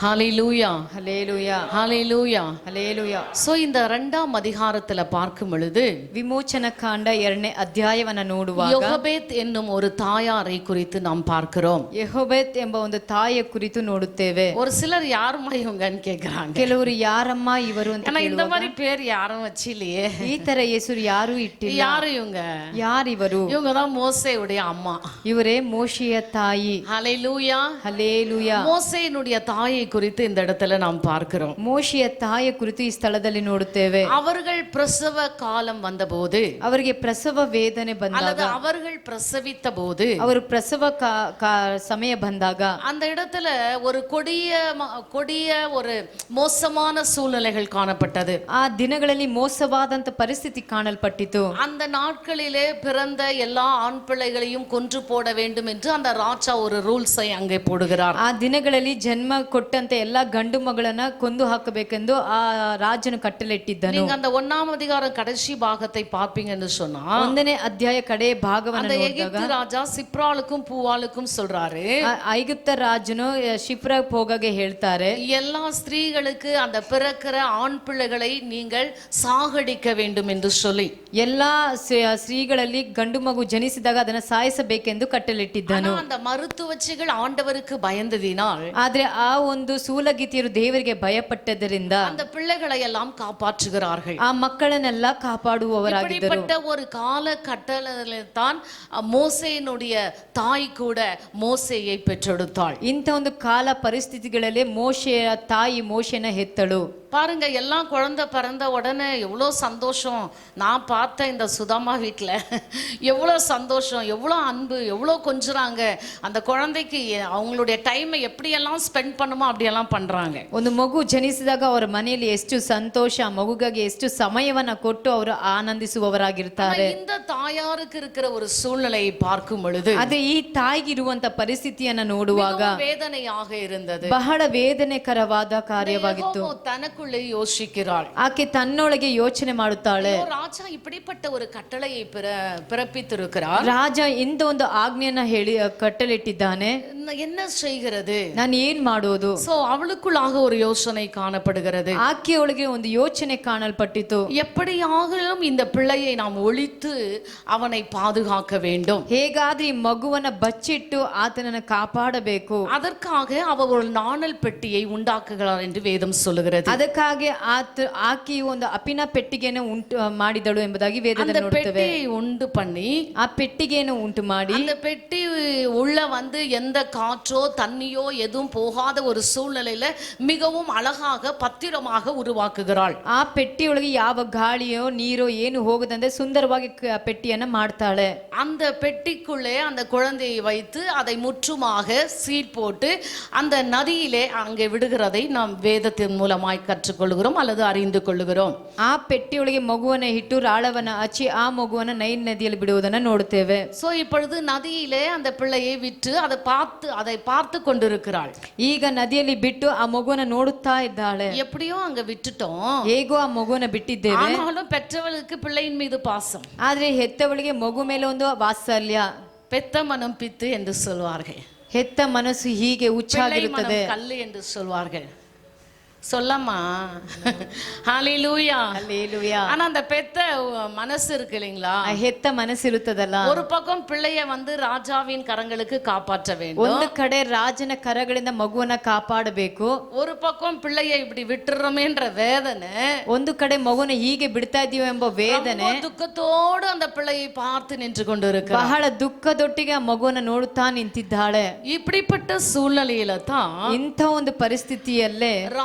ஹalleluya ಹಲ್ಲೇಲೂಯಾ ஹalleluya. ಹಲ್ಲೇಲೂಯಾ. ஸோ இந்த 2ஆம் அதிகாரத்துல பார்க்கும் பொழுது ವಿಮೋಚನ ಕಾಂಡ 2ನೇ ಅಧ್ಯಾಯವನ್ನ ನೋಡುವಾಗ யோகபேத் என்னும் ஒரு தாயாரை குறித்து நாம் பார்க்கிறோம். ಯೆಹೋಬೇತ್ ಎಂಬ ಒಂದು ತಾಯಿಯ ಕುರಿತು ನೋಡುತ್ತೇವೆ. ஒரு சிலர் யாருமா இவங்கன்னு கேக்குறாங்க. ಕೆಲವರು ಯಾರಮ್ಮ ಇವರು ಅಂತ ஆனா இந்த ಕೇಳುವಾಗ மாதிரி பேர் யாரும் வச்சிலையே. ಈ ತರ ಹೆಸರು ಯಾರು ಇಟ್ಟಿಲ್ಲ. யாரு இவங்க? ಯಾರಿವರು? இவங்க தான் மோசேயுடைய அம்மா. ಇವರೇ ಮೋಶೆಯ ತಾಯಿ. ஹalleluya. ಹಲ್ಲೇಲೂಯಾ. மோசேயினுடைய தாயை குறித்து இந்த இடத்துல நாம் பார்க்கிறோம். ಮೋಶೆಯ ತಾಯಿಯ ಕುರಿತು ಈ ಸ್ಥಳದಲ್ಲಿ ನೋಡುತ್ತೇವೆ. அவர்கள் பிரசவ காலம் வந்தபோது ಅವರಿಗೆ ಪ್ರಸವ ವೇದನೆ ಬಂದಾಗ அல்லது அவர்கள் பிரசவித்த போது ಅವರು ಪ್ರಸವ ಸಮಯ ಬಂದಾಗ அந்த இடத்துல ஒரு கொடிய ஒரு மோசமான சூழ்நிலைகள் காணப்பட்டது. ಆ ದಿನಗಳಲ್ಲಿ ಮೋಸವಾದಂತ ಪರಿಸ್ಥಿತಿ ಕಾಣಲ್ಪಟ್ಟಿತು. அந்த நாட்களிலே பிறந்த எல்லா ஆண் பிள்ளைகளையும் கொன்று போட வேண்டும் என்று அந்த ராஜா ஒரு ரூல்ஸை அங்கே போடுகிறார். ಆ ದಿನಗಳಲ್ಲಿ ಜನ್ಮ ಕೊಟ್ಟಂತೆ ಎಲ್ಲಾ ಗಂಡು ಮಗಳನ್ನ ಕೊಂದು ಹಾಕಬೇಕೆಂದು ಆ ರಾಜನು ಕಟ್ಟಲೆಟ್ಟಿದ್ದನು. நீங்க அந்த 1ஆம் அதிகாரம் கடைசி பாகத்தை பார்ப்பீங்கன்னு சொன்னா 1ನೇ ಅಧ್ಯಾಯ ಕಡೆ ಭಾಗವನ್ನು அந்த ನೋಡಿದಾಗ எகிப்து ராஜா சிப்ராளுக்கும் பூவாளுக்கும் சொல்றாரு, ಐಗುಪ್ತ ರಾಜನು ಶಿಪ್ರ ಹೋಗಗೆ ಹೇಳ್ತಾರೆ, எல்லா ஸ்திரீகளுக்கு அந்த பிறக்கிற ஆண் பிள்ளைகளை நீங்கள் சாகடிக்க வேண்டும் என்று சொல்லி ಎಲ್ಲಾ ಸ್ತ್ರೀಗಳಲ್ಲಿ ಗಂಡು ಮಗು ಜನಿಸಿದಾಗ ಅದನ್ನ ಸಾಯಿಸಬೇಕೆಂದು ಕಟ್ಟಲೆಟ್ಟಿದ್ದನು. அந்த மருத்துவச்சிகள் ஆண்டவருக்கு பயந்ததினால் ಆದ್ರೆ ಆ ಒಂದು ಸೂಲಗಿತಿಯರು ದೇವರಿಗೆ ಭಯಪಟ್ಟದರಿಂದ அந்த பிள்ளைகளை எல்லாம் காப்பாற்றுகிறார்கள். ಆ ಮಕ್ಕಳನ್ನೆಲ್ಲ ಕಾಪಾಡುವವರಾಗಿದ್ದರು. இப்படிப்பட்ட ஒரு காலகட்டத்தில் தான் மோசேயினுடைய தாய் கூட மோசேயை பெற்றெடுத்தாள். ಇಂಥ ಒಂದು ಕಾಲ ಪರಿಸ್ಥಿತಿಗಳಲ್ಲಿ ಮೋಶೆಯ ತಾಯಿ ಮೋಶೆನ ಹೆತ್ತಳು. பாருங்க, எல்லாம் குழந்தை பிறந்த உடனே எவ்வளோ சந்தோஷம். நான் பார்த்தேன் இந்த சுதாமா வீட்டில் எவ்வளோ சந்தோஷம், எவ்வளோ அன்பு, எவ்வளோ கொஞ்சுறாங்க. அந்த குழந்தைக்கு அவங்களுடைய டைமை எப்படியெல்லாம் ஸ்பெண்ட் பண்ணுமோ அப்படியெல்லாம் பண்ணுறாங்க. ಒಂದು ಮಗು ಜನಿಸಿದಾಗ ಅವರ ಮನೆಯಲ್ಲಿ ಎಷ್ಟು ಸಂತೋಷ, ಮಗುಗಾಗಿ ಎಷ್ಟು ಸಮಯವನ್ನ ಕೊಟ್ಟು ಅವರು ಆನಂದಿಸುವವರಾಗಿರ್ತಾರೆ. இந்த தாயாருக்கு இருக்கிற ஒரு சூழ்நிலையை பார்க்கும் பொழுது ಅದೇ ಈ ತಾಯಿಗಿರುವಂತ ಪರಿಸ್ಥಿತಿಯನ್ನ ನೋಡುವಾಗ வேதனையாக இருந்தது. ಬಹಳ ವೇದನೆಕರವಾದ ಕಾರ್ಯವಾಗಿತ್ತು. தனக்குள்ளே யோசிக்கிறாள். ಆಕೆ ತನ್ನೊಳಗೆ ಯೋಚನೆ ಮಾಡುತ್ತಾಳೆ, ராஜா இப்படிப்பட்ட ஒரு கட்டளையை பிறப்பித்திருக்கிறார். ರಾಜ ಇಂಥ ಒಂದು ಆಜ್ಞೆಯನ್ನ ಹೇಳಿ ಕಟ್ಟಲಿಟ್ಟಿದ್ದಾನೆ, என்ன செய்கிறது, ನಾನು ಏನ್ ಮಾಡೋದು? சோ அவளுக்குள்ளாக ஒரு யோசனை காணப்படுகிறது. ಆಕೆಯೊಳಗೆ ಒಂದು ಯೋಚನೆ ಕಾಣಲ್ಪಟ್ಟಿತು. எப்படியாகிலும் இந்த பிள்ளையை நாம் ஒழித்து அவனை பாதுகாக்க வேண்டும். ಹೇಗಾದ್ರೂ ಈ ಮಗುವನ್ನ ಬಚ್ಚಿಟ್ಟು ಆತನನ್ನ ಕಾಪಾಡಬೇಕು. அதற்காக அவர் ஒரு நாணல் பெட்டியை உண்டாக்குகிறார் என்று வேதம் சொல்லுகிறது. ಅದಕ್ಕಾಗಿ ಆಕೆಯು ಒಂದು ಅಪಿನ ಪೆಟ್ಟಿಗೆಯನ್ನು ಉಂಟು ಮಾಡಿದಳು ಎಂಬುದಾಗಿ ವೇದದಲ್ಲಿ ನೋಡುತ್ತೇವೆ. பெட்டியை உண்டு பண்ணி ಆ ಪೆಟ್ಟಿಗೆಯನ್ನು ಉಂಟು ಮಾಡಿ அந்த பெட்டி உள்ள வந்து எந்த காற்றோ தண்ணியோ எதுவும் போகாத ஒரு சூழ்நிலையில மிகவும் அழகாக பத்திரமாக உருவாக்குகிறாள். ಆ ಪೆಟ್ಟಿಯೊಳಗೆ ಯಾವ ಗಾಳಿಯೋ ನೀರೋ ಏನು ಹೋಗದಂತೆ ಸುಂದರವಾಗಿ ಪೆಟ್ಟಿಯನ್ನ ಮಾಡ್ತಾಳೆ. அந்த பெட்டிக்குள்ளே அந்த குழந்தையை வைத்து அதை முற்றுமாக சீட் போட்டு அந்த நதியிலே அங்கே விடுகிறதை நாம் வேதத்தின் மூலமாய் கற்றுக்கொள்கிறோம் அல்லது அறிந்து கொள்ளுகிறோம். ಆ ಪೆಟ್ಟಿಯೊಳಗೆ ಮಗುವನ್ನ ಇಟ್ಟು ರಾಳವನ್ನ ಹಚ್ಚಿ ಆ ಮಗುವನ್ನ ನೈಲ್ ನದಿಯಲ್ಲಿ ಬಿಡುವುದನ್ನ ನೋಡುತ್ತೇವೆ. சோ இப்பொழுது நதியிலே அந்த பிள்ளையை விட்டு அதை பார்த்து கொண்டிருக்கிறாள். ಈಗ ನದಿಯಲ್ಲಿ ಬಿಟ್ಟು ಆ ಮಗುವನ್ನ ನೋಡುತ್ತಾ ಇದ್ದಾಳೆ. எப்படியோ அங்க விட்டுட்டோம், ಹೇಗೋ ಆ ಮಗುವನ್ನ ಬಿಟ್ಟಿದ್ದೇವೆ. ஆனாலும் பெற்றவளுக்கு பிள்ளையின் மீது பாசம். ಆದ್ರೆ ಹೆತ್ತವಳಿಗೆ ಮಗು ಮೇಲೆ ಒಂದು ವಾತ್ಸಲ್ಯ. பெத்த மனம் பித்து என்று சொல்வார்கள், ಹೆತ್ತ ಮನಸ್ಸು ಹೀಗೆ ಹುಚ್ಚಾಗಿರುತ್ತದೆ. கல்லு என்று சொல்வார்கள். சொல்லம்மா ஹalleluya. ಹಲ್ಲೇಲೂಯಾ. ஆனா அந்த பெத்த மனசு இருக்கு இல்லைங்களா, ಆ ಹೆತ್ತ ಮನಸ್ಸಿರುತ್ತದಲ್ಲ, ஒரு பக்கம் பிள்ளைய வந்து ராஜாவின் கரங்களுக்கு காப்பாற்ற வேண்டும், ಒಂದು ಕಡೆ ರಾಜನ ಕರಗಳಿಂದ ಮಗುವನ್ನ ಕಾಪಾಡಬೇಕು, ஒரு பக்கம் பிள்ளைய இப்படி விட்டுறோமேன்ற வேதனை, ಒಂದು ಕಡೆ ಮಗುನ ಹೀಗೆ ಬಿಡ್ತಾ ಇದೀವಿ ಎಂಬ ವೇದನೆ. துக்கத்தோடு அந்த பிள்ளையை பார்த்து நின்று கொண்டிருக்கிறார். ಬಹಳ ದುಃಖದೊಟ್ಟಿಗೆ ಆ ಮಗುವನ್ನ ನೋಡುತ್ತಾ ನಿಂತಿದ್ದಾಳೆ. இப்படிப்பட்ட சூழ்நிலையில தான் ಇಂಥ ಒಂದು ಪರಿಸ್ಥಿತಿಯಲ್ಲೇ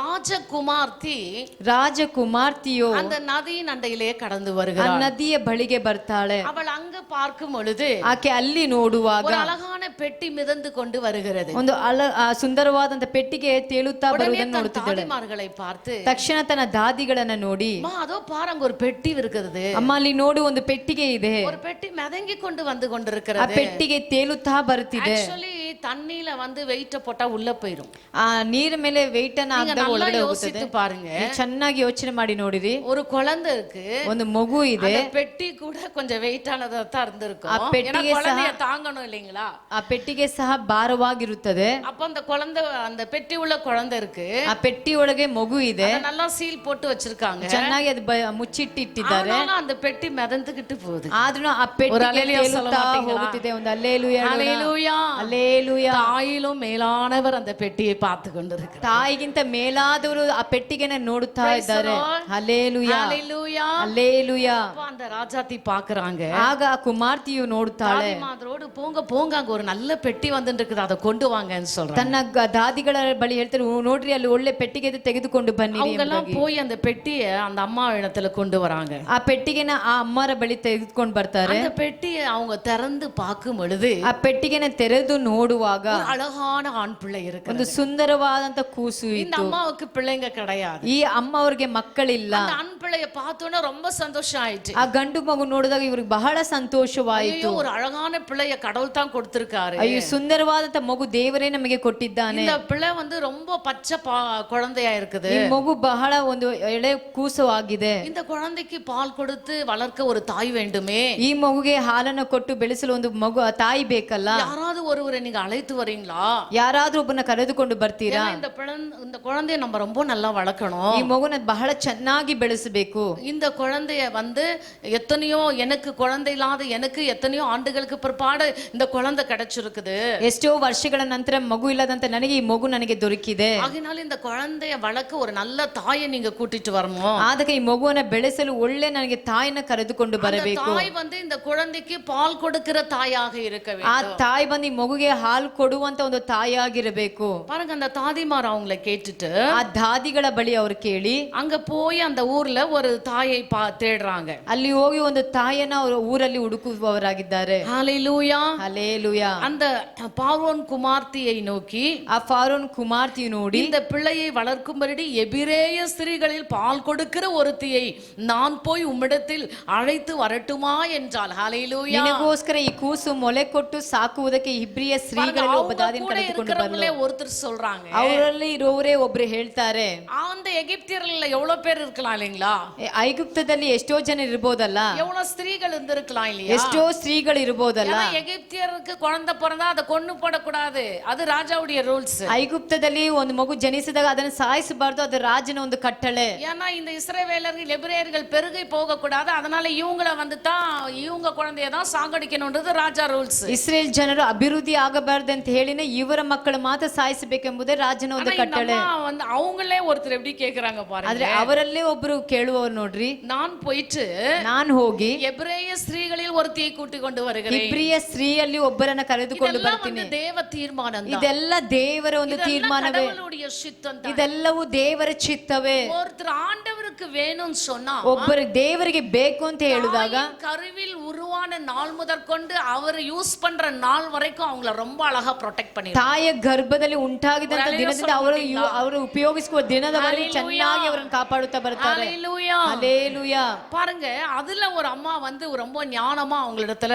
ರಾಜಕುಮಾರ್ತಿಯು அந்த நதியின் அண்டையிலே கடந்து ಆ வருகிறாள். ನದಿಯ ಬಳಿಗೆ ಬರ್ತಾಳೆ. அவள் அங்க பார்க்கும் பொழுது ಆಕೆ ಅಲ್ಲಿ ನೋಡುವಾಗ ஒரு அழகான பெட்டி மிதந்து கொண்டு வருகிறது. ಒಂದು ಸುಂದರವಾದಂತ ಪೆಟ್ಟಿಗೆ ತೇಲುತ್ತಾ ಬರುವುದನ್ನು ನೋಡುತ್ತಿದ್ದಾಳೆ. தாதிமார்களை பார்த்து ತಕ್ಷಣ ತನ್ನ ದಾದಿಗಳನ್ನ ನೋಡಿ, அம்மா அதோ பாருங்க ஒரு பெட்டி இருக்குது, ಅಮ್ಮ ಅಲ್ಲಿ ನೋಡು ಒಂದು ಪೆಟ್ಟಿಗೆ ಇದೆ. ஒரு பெட்டி மிதங்கி கொண்டு வந்து ಆ கொண்டிருக்கிறது. ಪೆಟ್ಟಿಗೆ ತೇಲುತ್ತಾ ಬರುತ್ತಿದೆ. Actually தண்ணியில வந்து வெயிட்ட போட்டா உள்ள போயிரும். ಆ ನೀರ ಮೇಲೆ ವೆಯ್ಟ್ ಅನ್ನ நீங்க ಹಾಕಿದಾಗ நல்லா ಒಳಗಡೆ யோசித்து ಹೋಗುತ್ತದೆ. பாருங்க. ನೀವು ಚೆನ್ನಾಗಿ ಯೋಚನೆ ಮಾಡಿ ನೋಡಿರಿ. ஒரு குழந்தை இருக்கு, ಒಂದು ಮಗು ಇದೆ. அந்த பெட்டி கூட கொஞ்சம் வெயிட்டானதா தான் இருந்திருக்கும். ಆ ಪೆಟ್ಟಿಗೆ குழந்தைய தாங்கணும் இல்லைங்களா? ಆ ಪೆಟ್ಟಿಗೆ ಸಹ ಭಾರವಾಗಿರುತ್ತದೆ. அப்ப அந்த குழந்தை, அந்த பெட்டி உள்ள குழந்தை இருக்கு, ಆ ಪೆಟ್ಟಿ ಒಳಗೆ ಮಗು ಇದೆ. அத நல்லா சீல் போட்டு வச்சிருக்காங்க. ಚೆನ್ನಾಗಿ ಅದು ಮುಚ್ಚಿಟ್ಟಿದ್ದಾರೆ. ஆனாலும் அந்த பெட்டி மிதந்துகிட்டு போகுது. ಆದ್ರೂ ಆ ಪೆಟ್ಟಿಗೆ ತೇಲುತ್ತಾ ಹೋಗುತ್ತಿದೆ. ಒಂದು அல்லேலூயா ஹalleluya. அல்லேலூயா. தாயிலும் மேலானவர் அந்த பெட்டியை பார்த்து கொண்டிருக்கிறார். ತಾಯಿಗಿಂತ ಮೇಲಾದವರು ಆ ಪೆಟ್ಟಿಗೆನ ನೋಡುತ್ತಾ ಇದ್ದಾರೆ. ஹalleluya. Hallelujah hallelujah. அப்ப அந்த ராஜாத்தி பாக்குறாங்க. ಆಗ ಆ ಕುಮಾರ್ತಿಯು ನೋಡುತ್ತಾಳೆ. தாதிமாரோடு போங்க போங்க, அங்க ஒரு நல்ல பெட்டி வந்துட்டு இருக்குது, அதை கொண்டு வாங்கன்னு சொல்றாங்க. ತನ್ನ ದಾದಿಗಳ ಬಳಿ ಹೇಳ್ತಾರೆ, ನೋಡ್ರಿ ಅಲ್ಲಿ ಒಳ್ಳೆ ಪೆಟ್ಟಿಗೆ ಇದೆ, ತೆಗೆದುಕೊಂಡು ಬನ್ನಿರಿ அவங்க எல்லாம் ಎಂಬುದಾಗಿ. போய் அந்த பெட்டியை அந்த அம்மா இடத்துல கொண்டு வராங்க. ಆ ಪೆಟ್ಟಿಗೆನ ಆ ಅಮ್ಮರ ಬಳಿ ತೆಗೆದುಕೊಂಡು ಬರ್ತಾರೆ. அந்த பெட்டியை அவங்க திறந்து பார்க்கும் பொழுது ಆ ಪೆಟ್ಟಿಗೆನ ತೆರೆದು ನೋಡುವಾಗ ஒரு அழகான ஆண் பிள்ளை இருக்கு. ಒಂದು ಸುಂದರವಾದಂತ ಕೂಸು இந்த ಇತ್ತು. அம்மாவுக்கு பிள்ளைங்க கிடையாது. ಈ ಅಮ್ಮ ಅವ್ರಿಗೆ ಮಕ್ಕಳಿಲ್ಲ. அந்த ஆண் பிள்ளைய பார்த்தோன்னே ரொம்ப சந்தோஷம் ஆயிடுச்சு. ಆ ಗಂಡು ಮಗು ನೋಡಿದಾಗ ಇವ್ರಿಗೆ ಬಹಳ ಸಂತೋಷವಾಯಿತು. ஐயோ, ஒரு அழகான பிள்ளைய கடவுள் தான் கொடுத்திருக்காரு. ಅಯ್ಯೋ, ಸುಂದರವಾದಂತ ಮಗು ದೇವರೇ ನಮಗೆ ಕೊಟ್ಟಿದ್ದಾನೆ. இந்த பிள்ளை வந்து ரொம்ப பச்சை குழந்தையா இருக்குது. ಈ ಮಗು ಬಹಳ ಒಂದು ಎಳೆ ಕೂಸು ಆಗಿದೆ. இந்த குழந்தைக்கு பால் கொடுத்து வளர்க்க ஒரு தாய் வேண்டுமே. ಈ ಮಗುಗೆ ಹಾಲನ್ನು ಕೊಟ್ಟು ಬೆಳೆಸಲು ಒಂದು ಮಗು ತಾಯಿ ಬೇಕಲ್ಲ. யாராவது ஒருவரை நீங்க அழைத்து வரீங்களா? ಯಾರಾದ್ರೂ ಒಬ್ಬನ ಕರೆದುಕೊಂಡು ಬರ್ತೀರಾ? இந்த குழந்தைய நம்ம ரொம்ப நல்லா வளர்க்கணும். ಈ ಮಗುನ ಬಹಳ ಚೆನ್ನಾಗಿ ಬೆಳೆಸಬೇಕು. இந்த குழந்தைய வந்து எத்தனையோ, எனக்கு குழந்தை இல்லாத எனக்கு எத்தனையோ ஆண்டுகளுக்கு பிற்பாடு இந்த குழந்தை கிடைச்சிருக்குது. ಎಷ್ಟೋ ವರ್ಷಗಳ ನಂತರ ಮಗು ಇಲ್ಲದಂತ ನನಗೆ ಈ ಮಗು ನನಗೆ ದೊರಕಿದೆ. அதனால இந்த குழந்தைய வளர்க்க ஒரு நல்ல தாயை நீங்க கூட்டிட்டு வரணும். ಆದಾಗ ಈ ಮಗುವನ್ನ ಬೆಳೆಸಲು ಒಳ್ಳೆ ನನಗೆ ತಾಯಿನ ಕರೆದುಕೊಂಡು ಬರಬೇಕು. தாய் வந்து இந்த குழந்தைக்கு பால் கொடுக்கிற தாயாக இருக்க ಆ வேண்டும். ತಾಯಿ ಬಂದು ಈ ಮಗುಗೆ ಹಾಲು ಕೊಡುವಂತ ಒಂದು ತಾಯಿಯಾಗಿರಬೇಕು. பாருங்க, அந்த தாதிமார் அவங்கள கேட்டுட்டு ಆ ದಾದಿಗಳ ಬಳಿ ಅವರು ಕೇಳಿ அங்க போய் அந்த ஊர்ல ஒரு தாயை தேடுறாங்க. ಅಲ್ಲಿ ಹೋಗಿ ಒಂದು ತಾಯಿಯನ್ನ ಅವರು ಊರಲ್ಲಿ ಹುಡುಕುವವರಾಗಿದ್ದಾರೆ. ஹalleluya. ಹಲ್ಲೇಲೂಯಾ. அந்த பார்வோன் குமார்த்தியை நோக்கி ಆ ಫಾರೋನ್ ಕುಮಾರ್ತಿ ನೋಡಿ, இந்த பிள்ளையை வளர்க்கும்படி எபிரேய ஸ்திரீகளில் பால் கொடுக்கிற ஒருத்தியை நான் போய் உம்மிடத்தில் அழைத்து வரட்டுமா என்றால். ஹalleluya. ನಿನಗೋಸ್ಕರ ಈ ಕೂಸು ಮೊಲೆ ಕೊಟ್ಟು ಸಾಕುವುದಕ್ಕೆ ಇಬ್ರಿಯ ಸ್ತ್ರೀಗಳಲ್ಲಿ ಒಬ್ಬ ದಾದಿನ ಕರೆದುಕೊಂಡು ಬರಲು. ஒருத்தர் சொல்றாங்க, ಅವರಲ್ಲಿ ಇರೋರೇ ಒಬ್ರು ಹೇಳ್ತಾರೆ, அந்த எகிப்தியர்ல எவ்வளவு பேர் இருக்கலாம் இல்லைங்களா? ಐಗುಪ್ತದಲ್ಲಿ ಎಷ್ಟೋ ಜನ ಇರ್ಬೋದಲ್ಲ, எவ்வளவு ஸ்திரீகள் இருந்திருக்கலாம் இல்லையா? ಎಷ್ಟೋ ಸ್ತ್ರೀಗಳು ಇರ್ಬೋದಲ್ಲ. ஏன்னா எகிப்தியருக்கு குழந்தை பிறந்தா அதை கொன்னு போடக்கூடாது, அது ராஜாவுடைய ரூல்ஸ். ಐಗುಪ್ತದಲ್ಲಿ ಒಂದು ಮಗು ಜನಿಸಿದಾಗ ಅದನ್ನು ಸಾಯಿಸಬಾರ್ದು, ಅದು ರಾಜನ ಒಂದು ಕಟ್ಟಳೆ. ஏன்னா இந்த இஸ்ரவேலர்கள் எபிரேயர்கள் பெருகை போக கூடாது, அதனால இவங்களை வந்து தான் இவங்க குழந்தைய தான் சாகடிக்கணும்ன்றது ராஜா ரூல்ஸ். ಇಸ್ರೇಲ್ ಜನರು ಅಭಿವೃದ್ಧಿ ಆಗಬಾರ್ದು ಅಂತ ಹೇಳಿನೇ ಇವರ ಮಕ್ಕಳು ಮಾತ್ರ ಸಾಯಿಸಬೇಕೆಂಬುದೇ ರಾಜನ ಒಂದು ಕಟ್ಟಳೆ. வந்து அவங்களே ஒருத்தர் எப்படி கேக்குறாங்க பாருங்க. ಆದ್ರೆ ಅವರಲ್ಲೇ ಒಬ್ರು ಕೇಳುವವರು ನೋಡ್ರಿ, நான் போயிட்டு ನಾನು ಹೋಗಿ எபிரேய ஸ்திரீகளில் ஒருத்தியை கூட்டிக் கொண்டு வருகிறேன். ಇಬ್ರಿಯ ಸ್ತ್ರೀಯಲ್ಲಿ ಒಬ್ಬರನ್ನ ಕರೆದುಕೊಂಡು ಬರ್ತೀನಿ. தேவ தீர்மானம் தான். ಇದೆಲ್ಲ ದೇವರ ಒಂದು ತೀರ್ಮಾನವೇ. கடவுளுடைய சித்தம் தான். ಇದೆಲ್ಲವೂ ದೇವರ ಚಿತ್ತವೇ. ஒருத்தர் ஆண்டவருக்கு வேணும்னு சொன்னா, ಒಬ್ಬರು ದೇವರಿಗೆ ಬೇಕು ಅಂತ ಹೇಳಿದಾಗ கருவில் உருவான நாள் முதற்கொண்டு அவர் யூஸ் பண்ற நாள் வரைக்கும் அவங்கள ரொம்ப அழகா ப்ரொடெக்ட் பண்ணி, ತಾಯಿಯ ಗರ್ಭದಲ್ಲಿ ಉಂಟಾಗಿದಂತ ದಿನದಿಂದ ಅವರು ಉಪಯೋಗಿಸುವ ದಿನದವರೆಗೆ ಚೆನ್ನಾಗಿ ಅವರನ್ನು ಕಾಪಾಡುತ್ತಾ ಬರ್ತಾರೆ. ಹಲ್ಲೇಲೂಯಾ. பாருங்க, அதுல ஒரு அம்மா வந்து ரொம்ப ஞானமா அவங்களிடத்துல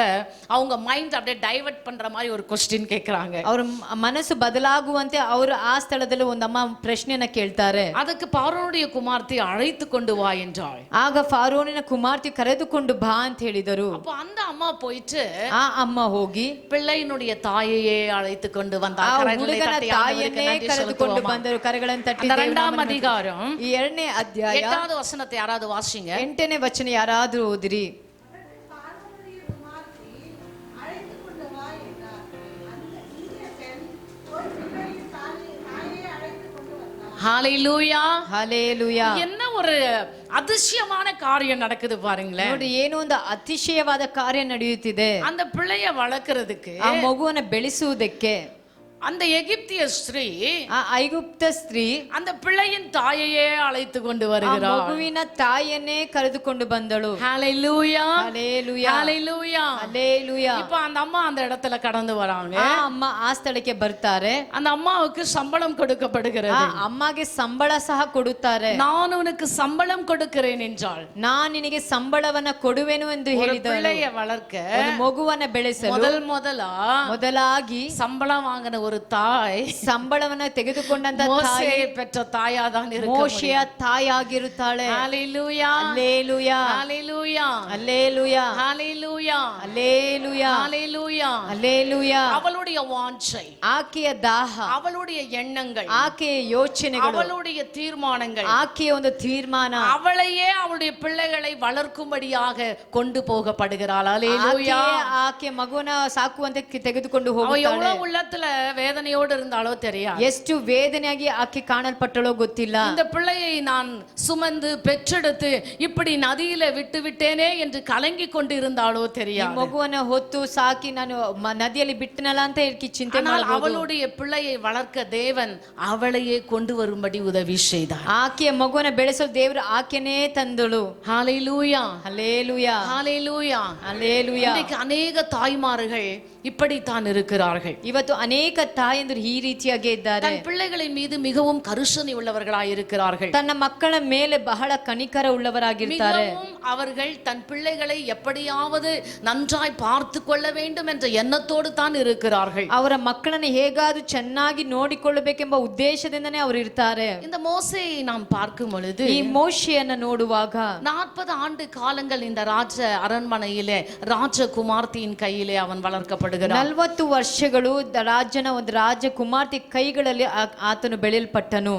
அவங்க மைண்ட் அப்படியே டைவர்ட் பண்ற மாதிரி ஒரு क्वेश्चन கேக்குறாங்க. ಅವರ ಮನಸ್ಸು ಬದಲಾಗುವಂತೆ ಅವರು ಆ ಸ್ಥಳದಲ್ಲಿ ಒಂದು ಅಮ್ಮ ಪ್ರಶ್ನೆಯನ್ನ ಕೇಳ್ತಾರೆ. ಅದಕ್ಕೆ பார்வோனுடைய குமார்த்தி அழைத்து கொண்டு வா என்றாள். ಆಗ ಫಾರೋನಿನ ಕುಮಾರ್ತಿ ಕರೆದುಕೊಂಡು ಬಾ ಅಂತ ಹೇಳಿದರು. அப்ப அந்த ಅಮ್ಮ போயிட்டு ಆ ಅಮ್ಮ ಹೋಗಿ பிள்ளையினுடைய தாயையே அழைத்து கொண்டு வந்தார். ಆ ಹುಡುಗನ ತಾಯಿಯನ್ನೇ ಕರೆದುಕೊಂಡು ಬಂದರು. ಕರಗಳನ್ನು ತಟ್ಟಿ இரண்டாம் அதிகாரம் ಈ 2ನೇ ಅಧ್ಯಾಯ 8வது வசனத்தை யாராவது வாசிங்க. 8ನೇ ವಚನ ಯಾರಾದ್ರೂ ಓದಿರಿ. ஹalleluya. ಹಲ್ಲೇಲೂಯಾ. என்ன ஒரு அதிசயமான காரியம் நடக்குது பாருங்களேன். ನೋಡಿ, ಏನೋ ಒಂದು ಅತಿಶಯವಾದ ಕಾರ್ಯ ನಡೆಯುತ್ತಿದೆ. அந்த பிள்ளைய வளர்க்கிறதுக்கு ಆ ಮಗುವನ್ನ ಬೆಳೆಸುವುದಕ್ಕೆ அந்த எகிப்திய ஸ்திரீ ಆ ಐಗುಪ್ತ ಸ್ತ್ರೀ அந்த பிள்ளையின் தாயையே அழைத்து கொண்டு ಆ வருகிறாள். ಮಗುವಿನ ತಾಯಿಯನ್ನೇ ಕರೆದುಕೊಂಡು ಬಂದಳು. ஹalleluya ಹಲ್ಲೆಲೂಯಾ, ஹalleluya. ಹಲ್ಲೆಲೂಯಾ. இப்போ அந்த அம்மா அந்த இடத்துல கடந்து வராங்க. ಆ ಅಮ್ಮ ಆ ಸ್ಥಳಕ್ಕೆ ಬರ್ತಾರೆ. அந்த அம்மாவுக்கு சம்பளம் ಆ கொடுக்கப்படுகிறது. ಅಮ್ಮಗೆ ಸಂಬಳ ಸಹ ಕೊಡುತ್ತಾರೆ. நான் உனக்கு சம்பளம் கொடுக்கிறேன் என்றாள். ನಾನು ನಿನಗೆ ಸಂಬಳವನ್ನ ಕೊಡುವೆನು ಎಂದು ஒரு ಹೇಳಿದಳು. பிள்ளையை வளர்க்க ಒಂದು ಮಗುವನ್ನ ಬೆಳೆಸಲು முதலா ಮೊದಲಾಗಿ சம்பளம் வாங்கின ஒரு தாய் ಸಂಬಳವನ್ನ ತೆಗೆದುಕೊಂಡಂತ ತಾಯಿ மோசேயை பெற்ற தாயாதான் இருக்க ಮೋಶೆಯ ತಾಯಿಯಾಗಿರುತ್ತಾಳೆ. ஹalleluya ಹಲ್ಲೆಲೂಯಾ, ஹalleluya ಹಲ್ಲೆಲೂಯಾ, ஹalleluya ಹಲ್ಲೆಲೂಯಾ, ஹalleluya. ಹಲ್ಲೆಲೂಯಾ. அவளுடைய வாஞ்சை, ಆಕೆಯ ದಾಹ, அவளுடைய எண்ணங்கள், ಆಕೆಯ ಯೋಚನೆಗಳು, அவளுடைய தீர்மானங்கள், ಆಕೆಯ ಒಂದು ತೀರ್ಮಾನ, அவளையே அவளுடைய பிள்ளைகளை வளர்க்கும்படியாக கொண்டு போகப்படுகிறாள். ஹalleluya. ಆಕೆ ಮಗುವನ್ನ ಸಾಕುವಂತೆ ತೆಗೆದುಕೊಂಡು அவ ಹೋಗುತ್ತಾಳೆ. எவ்வளவு உள்ளத்துல வேதனையோடு இருந்தாலோ தெரியாது. ಎಷ್ಟು ವೇದನೆಯಾಗಿ ಆಕೆ ಕಾಣಲ್ಪಟ್ಟಳೋ ಗೊತ್ತಿಲ್ಲ. இந்த பிள்ளையை நான் சுமந்து பெற்றெடுத்து இப்படி நதியில விட்டு விட்டேனே என்று கலங்கி கொண்டு இருந்தாலோ ಈ தெரியாது. ಮಗುವನ್ನ ಹೊತ್ತು ಸಾಕಿ ನಾನು ನದಿಯಲ್ಲಿ ಬಿಟ್ಟನಲ್ಲ ಅಂತ ಹೇಳಿ ಚಿಂತೆ ஆனால் ಮಾಡಬಹುದು. அவளுடைய பிள்ளையை வளர்க்க தேவன் அவளையே கொண்டு வரும்படி உதவி செய்தார். ಆಕೆಯ ಮಗುವನ್ನ ಬೆಳೆಸಲು ದೇವರು ಆಕೆನೇ ತಂದಳು. ஹalleluya, ಹಲ್ಲೆಲೂಯಾ, ஹalleluya. ಹಲ್ಲೆಲೂಯಾ. இன்றைக்கு அநேக தாய்மார்கள் இப்படித்தான் இருக்கிறார்கள். ಇವತ್ತು ಅನೇಕ ತಾಯಂದಿರು ಈ ರೀತಿಯಾಗಿ ಇದ್ದಾರೆ. தன் பிள்ளைகளின் மீது மிகவும் கருஷனை உள்ளவர்களாய் இருக்கிறார்கள். ತನ್ನ ಮಕ್ಕಳ ಮೇಲೆ ಬಹಳ ಕನಿಕರ ಉಳ್ಳವರಾಗಿರ್ತಾರೆ. மிகவும் அவர்கள் தன் பிள்ளைகளை எப்படியாவது நன்றாய் பார்த்து கொள்ள வேண்டும் என்ற எண்ணத்தோடு தான் இருக்கிறார்கள். ಅವರ ಮಕ್ಕಳನ್ನು ಹೇಗಾದ್ರೂ ಚೆನ್ನಾಗಿ ನೋಡಿಕೊಳ್ಳಬೇಕೆಂಬ ಉದ್ದೇಶದಿಂದನೇ ಅವರು ಇರ್ತಾರೆ. இந்த மோசேயை நாம் பார்க்கும் பொழுது ಈ ಮೋಶೆಯನ್ನ ನೋಡುವಾಗ 40 ஆண்டு காலங்கள் இந்த ராஜ அரண்மனையிலே ராஜகுமார்த்தியின் கையிலே அவன் வளர்க்கப்படுகிறான். 40 ವರ್ಷಗಳು ರಾಜನ ಒಂದು ರಾಜಕುಮಾರ್ತಿ ಕೈಗಳಲ್ಲಿ ಆತನು ಬೆಳೆಯಲ್ಪಟ್ಟನು.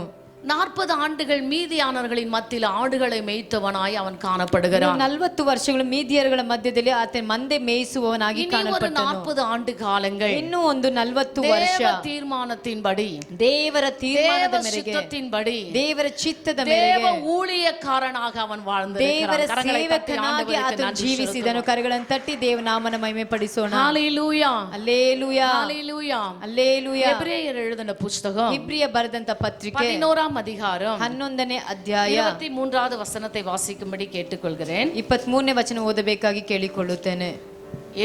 40 ஆண்டுகள் மீதியானவர்களின் மத்தியில் ஆடுகளை மேய்த்தவனாய் அவன் காணப்படுகிறான். 40 ವರ್ಷಗಳು ಮೀದಿಯರುಗಳ ಮಧ್ಯದಲ್ಲಿ ಆತ ಮಂದೆ ಮೇಯಿಸುವವನಾಗಿ இனி ஒரு ಕಾಣಲ್ಪಟ್ಟನು. 40 ஆண்டு காலங்கள் ಇನ್ನೂ ಒಂದು 40 ವರ್ಷ தேவ தீர்மானத்தின்படி, ದೇವರ ತೀರ್ಮಾನದ தேவ ಮೇರೆಗೆ, சித்தத்தின்படி, ದೇವರ ಚಿತ್ತದ தேவ ಮೇರೆಗೆ, ஊழியக்காரனாக அவன் ದೇವರ வாழ்ந்திருக்கிறான். கரங்களை தட்டி ಸೇವಕನಾಗಿ ஆண்டவருக்கு ಆತನು நன்றி ಜೀವಿಸಿದನು. செலுத்துவோம். ಕರಗಳನ್ನು ತಟ್ಟಿ ದೇವನಾಮನ ಮಹಿಮೆ ಪಡಿಸೋಣ. ஹalleluya, ಹಲ್ಲೆಲೂಯಾ, ஹalleluya. ಹಲ್ಲೆಲೂಯಾ. எபிரேயர் எழுதின புத்தகம் ಇಬ್ರಿಯ ಬರೆದಂತ ಪತ್ರಿಕೆ 11ஆம் அதிகாரம் 11ನೇ ಅಧ್ಯಾಯ 23வது வசனத்தை வாசிக்கும்படி கேட்டுக்கொள்கிறேன். 23ನೇ ವಚನ ಓದಬೇಕಾಗಿ ಕೇಳಿಕೊಳ್ಳುತ್ತೇನೆ.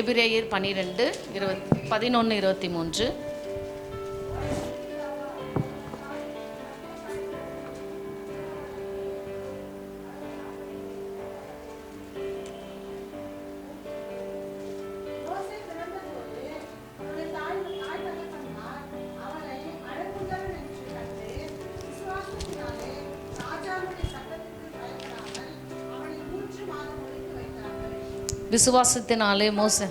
எபிரேயர் 11:23. விசுவாசத்தினாலே மோசே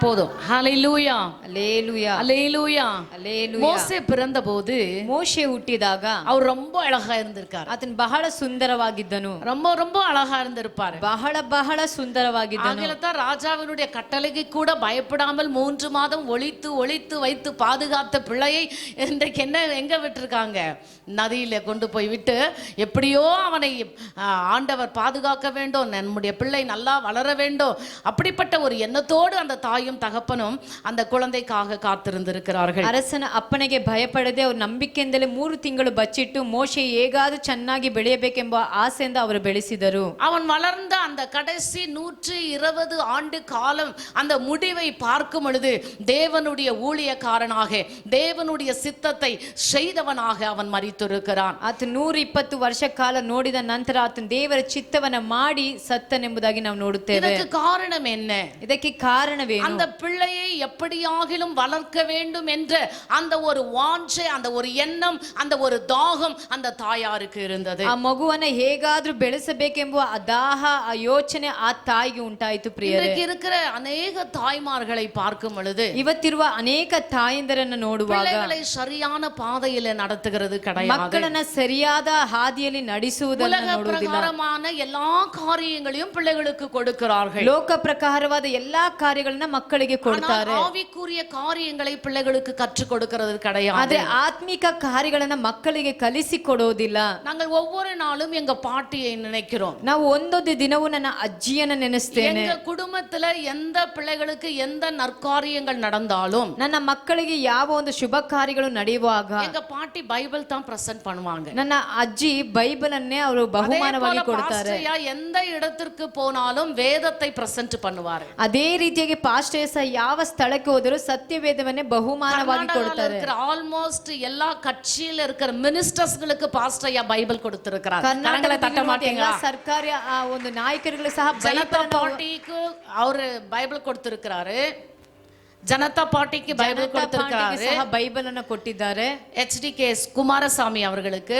போதும். ஹalleluya, ಹಲ್ಲೆಲೂಯಾ, ஹalleluya. ಹಲ್ಲೆಲೂಯಾ. மோசே பிறந்தபோது ಮೋಶೆ ಹುಟ್ಟಿದಾಗ அவர் ரொம்ப அழகா இருந்திருக்கார். ಆತನು ಬಹಳ ಸುಂದರವಾಗಿದ್ದನು. ரொம்ப ரொம்ப அழகா இருந்திருப்பாரு. ಬಹಳ ಬಹಳ ಸುಂದರವಾಗಿದ್ದನು. ஆகிலத்தான் ராஜாவினுடைய கட்டளைக்கு கூட பயப்படாமல் 3 மாதம் ஒளித்து ஒளித்து வைத்து பாதுகாத்த பிள்ளையை இன்றைக்கு எங்க விட்டுருக்காங்க? நதியில கொண்டு போய் விட்டு எப்படியோ அவனை ஆண்டவர் பாதுகாக்க வேண்டும், நம்முடைய பிள்ளை நல்லா வளர வேண்டும், அப்படிப்பட்ட ஒரு எண்ணத்தோடு அந்த தாயும் தகப்பனும் அந்த குழந்தைக்காக காத்திருந்திருக்கிறார்கள். ಅರಸನ ಅಪ್ಪನೆಗೆ ಭಯಪಡದೆ ಅವರು ನಂಬಿಕೆಯಿಂದಲೇ 3 ತಿಂಗಳು ಬಚ್ಚಿಟ್ಟು ಮೋಶೆ ಹೇಗಾದ್ರೂ ಚೆನ್ನಾಗಿ ಬೆಳೆಯಬೇಕೆಂಬ ಆಸೆಯಿಂದ ಅವರು ಬೆಳೆಸಿದರು. அவன் வளர்ந்த அந்த கடைசி 120 ஆண்டு காலம் அந்த முடிவை பார்க்கும் பொழுது தேவனுடைய ஊழியக்காரனாக தேவனுடைய சித்தத்தை செய்தவனாக அவன் மரித்திருக்கிறான். ಆತ 120 ವರ್ಷ ಕಾಲ ನೋಡಿದ ನಂತರ ಆತನ ದೇವರ ಚಿತ್ತವನ್ನ ಮಾಡಿ ಸತ್ತನೆಂಬುದಾಗಿ ನಾವು ನೋಡುತ್ತೇವೆ. ಇದಕ್ಕೆ ಕಾರಣம் என்ன? ಇದಕ್ಕೆ ಕಾರಣವೇನು? அந்த பிள்ளையை எப்படியாகிலும் வளர்க்க வேண்டும் என்ற அந்த ஒரு வாஞ்சை, அந்த ஒரு எண்ணம், அந்த ஒரு தாகம் அந்த தாயாருக்கு இருந்தது. ಆ ಮಗುವನ್ನ ಹೇಗಾದ್ರೂ ಬೆಳೆಸಬೇಕೆಂಬ ಆ ದಾಹ, ಆ ಯೋಚನೆ ಆ ತಾಯಿಗೆ ಉಂಟಾಯಿತು. ಪ್ರಿಯರೇ, இன்றைக்கு இருக்கிற அநேக தாய்மார்களை பார்க்கும் பொழுது ಇವತ್ತಿರುವ ಅನೇಕ ತಾಯಂದಿರನ್ನ ನೋಡುವಾಗ பிள்ளைகளை சரியான பாதையில நடத்துகிறது கிடையாது. ಮಕ್ಕಳನ್ನ ಸರಿಯಾದ ಹಾದಿಯಲ್ಲಿ ನಡೆಸುವುದನ್ನು உலக ನೋಡುವುದಿಲ್ಲ. பிரகாரமான எல்லா காரியங்களையும் பிள்ளைகளுக்கு கொடுக்கிறார்கள். ಲೋಕ ಪ್ರಕಾರವಾದ ಎಲ್ಲಾ ಕಾರ್ಯಗಳನ್ನ ಮಕ್ಕಳಿಗೆ ಕೊಡ್ತಾರೆ. ஆனால் ஆவிக்குரிய காரியங்களை பிள்ளைகளுக்கு கற்றுக் கொடுக்கிறது கிடையாது. ಆದ್ರೆ ಆತ್ಮಿಕ ಕಾರ್ಯಗಳನ್ನ ಮಕ್ಕಳಿಗೆ ಕಲಿಸಿ ಕೊಡೋದಿಲ್ಲ. நாங்கள் ஒவ்வொரு நாளும் எங்க பாட்டியை நினைக்கிறோம். ನಾವು ಒಂದೊಂದು ದಿನವೂ ನನ್ನ ಅಜ್ಜಿಯನ್ನ ನೆನೆಸ್ತೇನೆ. எங்க குடும்பத்துல எந்த பிள்ளைகளுக்கு எந்த நற்காரியங்கள் நடந்தாலும் ನನ್ನ ಮಕ್ಕಳಿಗೆ ಯಾವ ಒಂದು ಶುಭ ಕಾರ್ಯಗಳು ನಡೆಯುವಾಗ எங்க பாட்டி பைபிள் தான் பிரசன்ட் பண்ணுவாங்க. ನನ್ನ ಅಜ್ಜಿ ಬೈಬಲ್ ಅನ್ನೇ ಅವರು ಬಹುಮಾನವಾಗಿ ಕೊಡ್ತಾರೆ. எந்த இடத்திற்கு போனாலும் வேதத்தை பிரசன்ட் பண்ணுவாரு. ಅದೇ ರೀತಿಯಾಗಿ ಪಾಸ್ಟರ್ ಸಹ ಯಾವ ಸ್ಥಳಕ್ಕೆ ಹೋದರೂ ಸತ್ಯವೇದವನ್ನೇ ಬಹುಮಾನವಾಗಿ ಕೊಡ್ತಾರೆ. ஆல்மோஸ்ட் எல்லா கட்சியில இருக்கிற மினிஸ்டர்ஸ்களுக்கு பாஸ்டர் ஐயா பைபிள் கொடுத்திருக்கிறார். கரங்களை தட்ட மாட்டீங்களா? ಸರ್ಕಾರಿ ಆ ಒಂದು ನಾಯಕರುಗಳು ಸಹ ஜனதா பார்ட்டிக்கு ಅವರು ಬೈಬಲ್ ಕೊಡ್ತಿರುತ್ತಾರೆ. ಜನತಾ ಪಾರ್ಟಿக்கு பைபிள் கொடுத்திருக்காரு. ಬೈಬಲ್ ಅನ್ನು ಕೊಟ್ಟಿದ್ದಾರೆ. HDKS குமாரசாமி அவர்களுக்கு,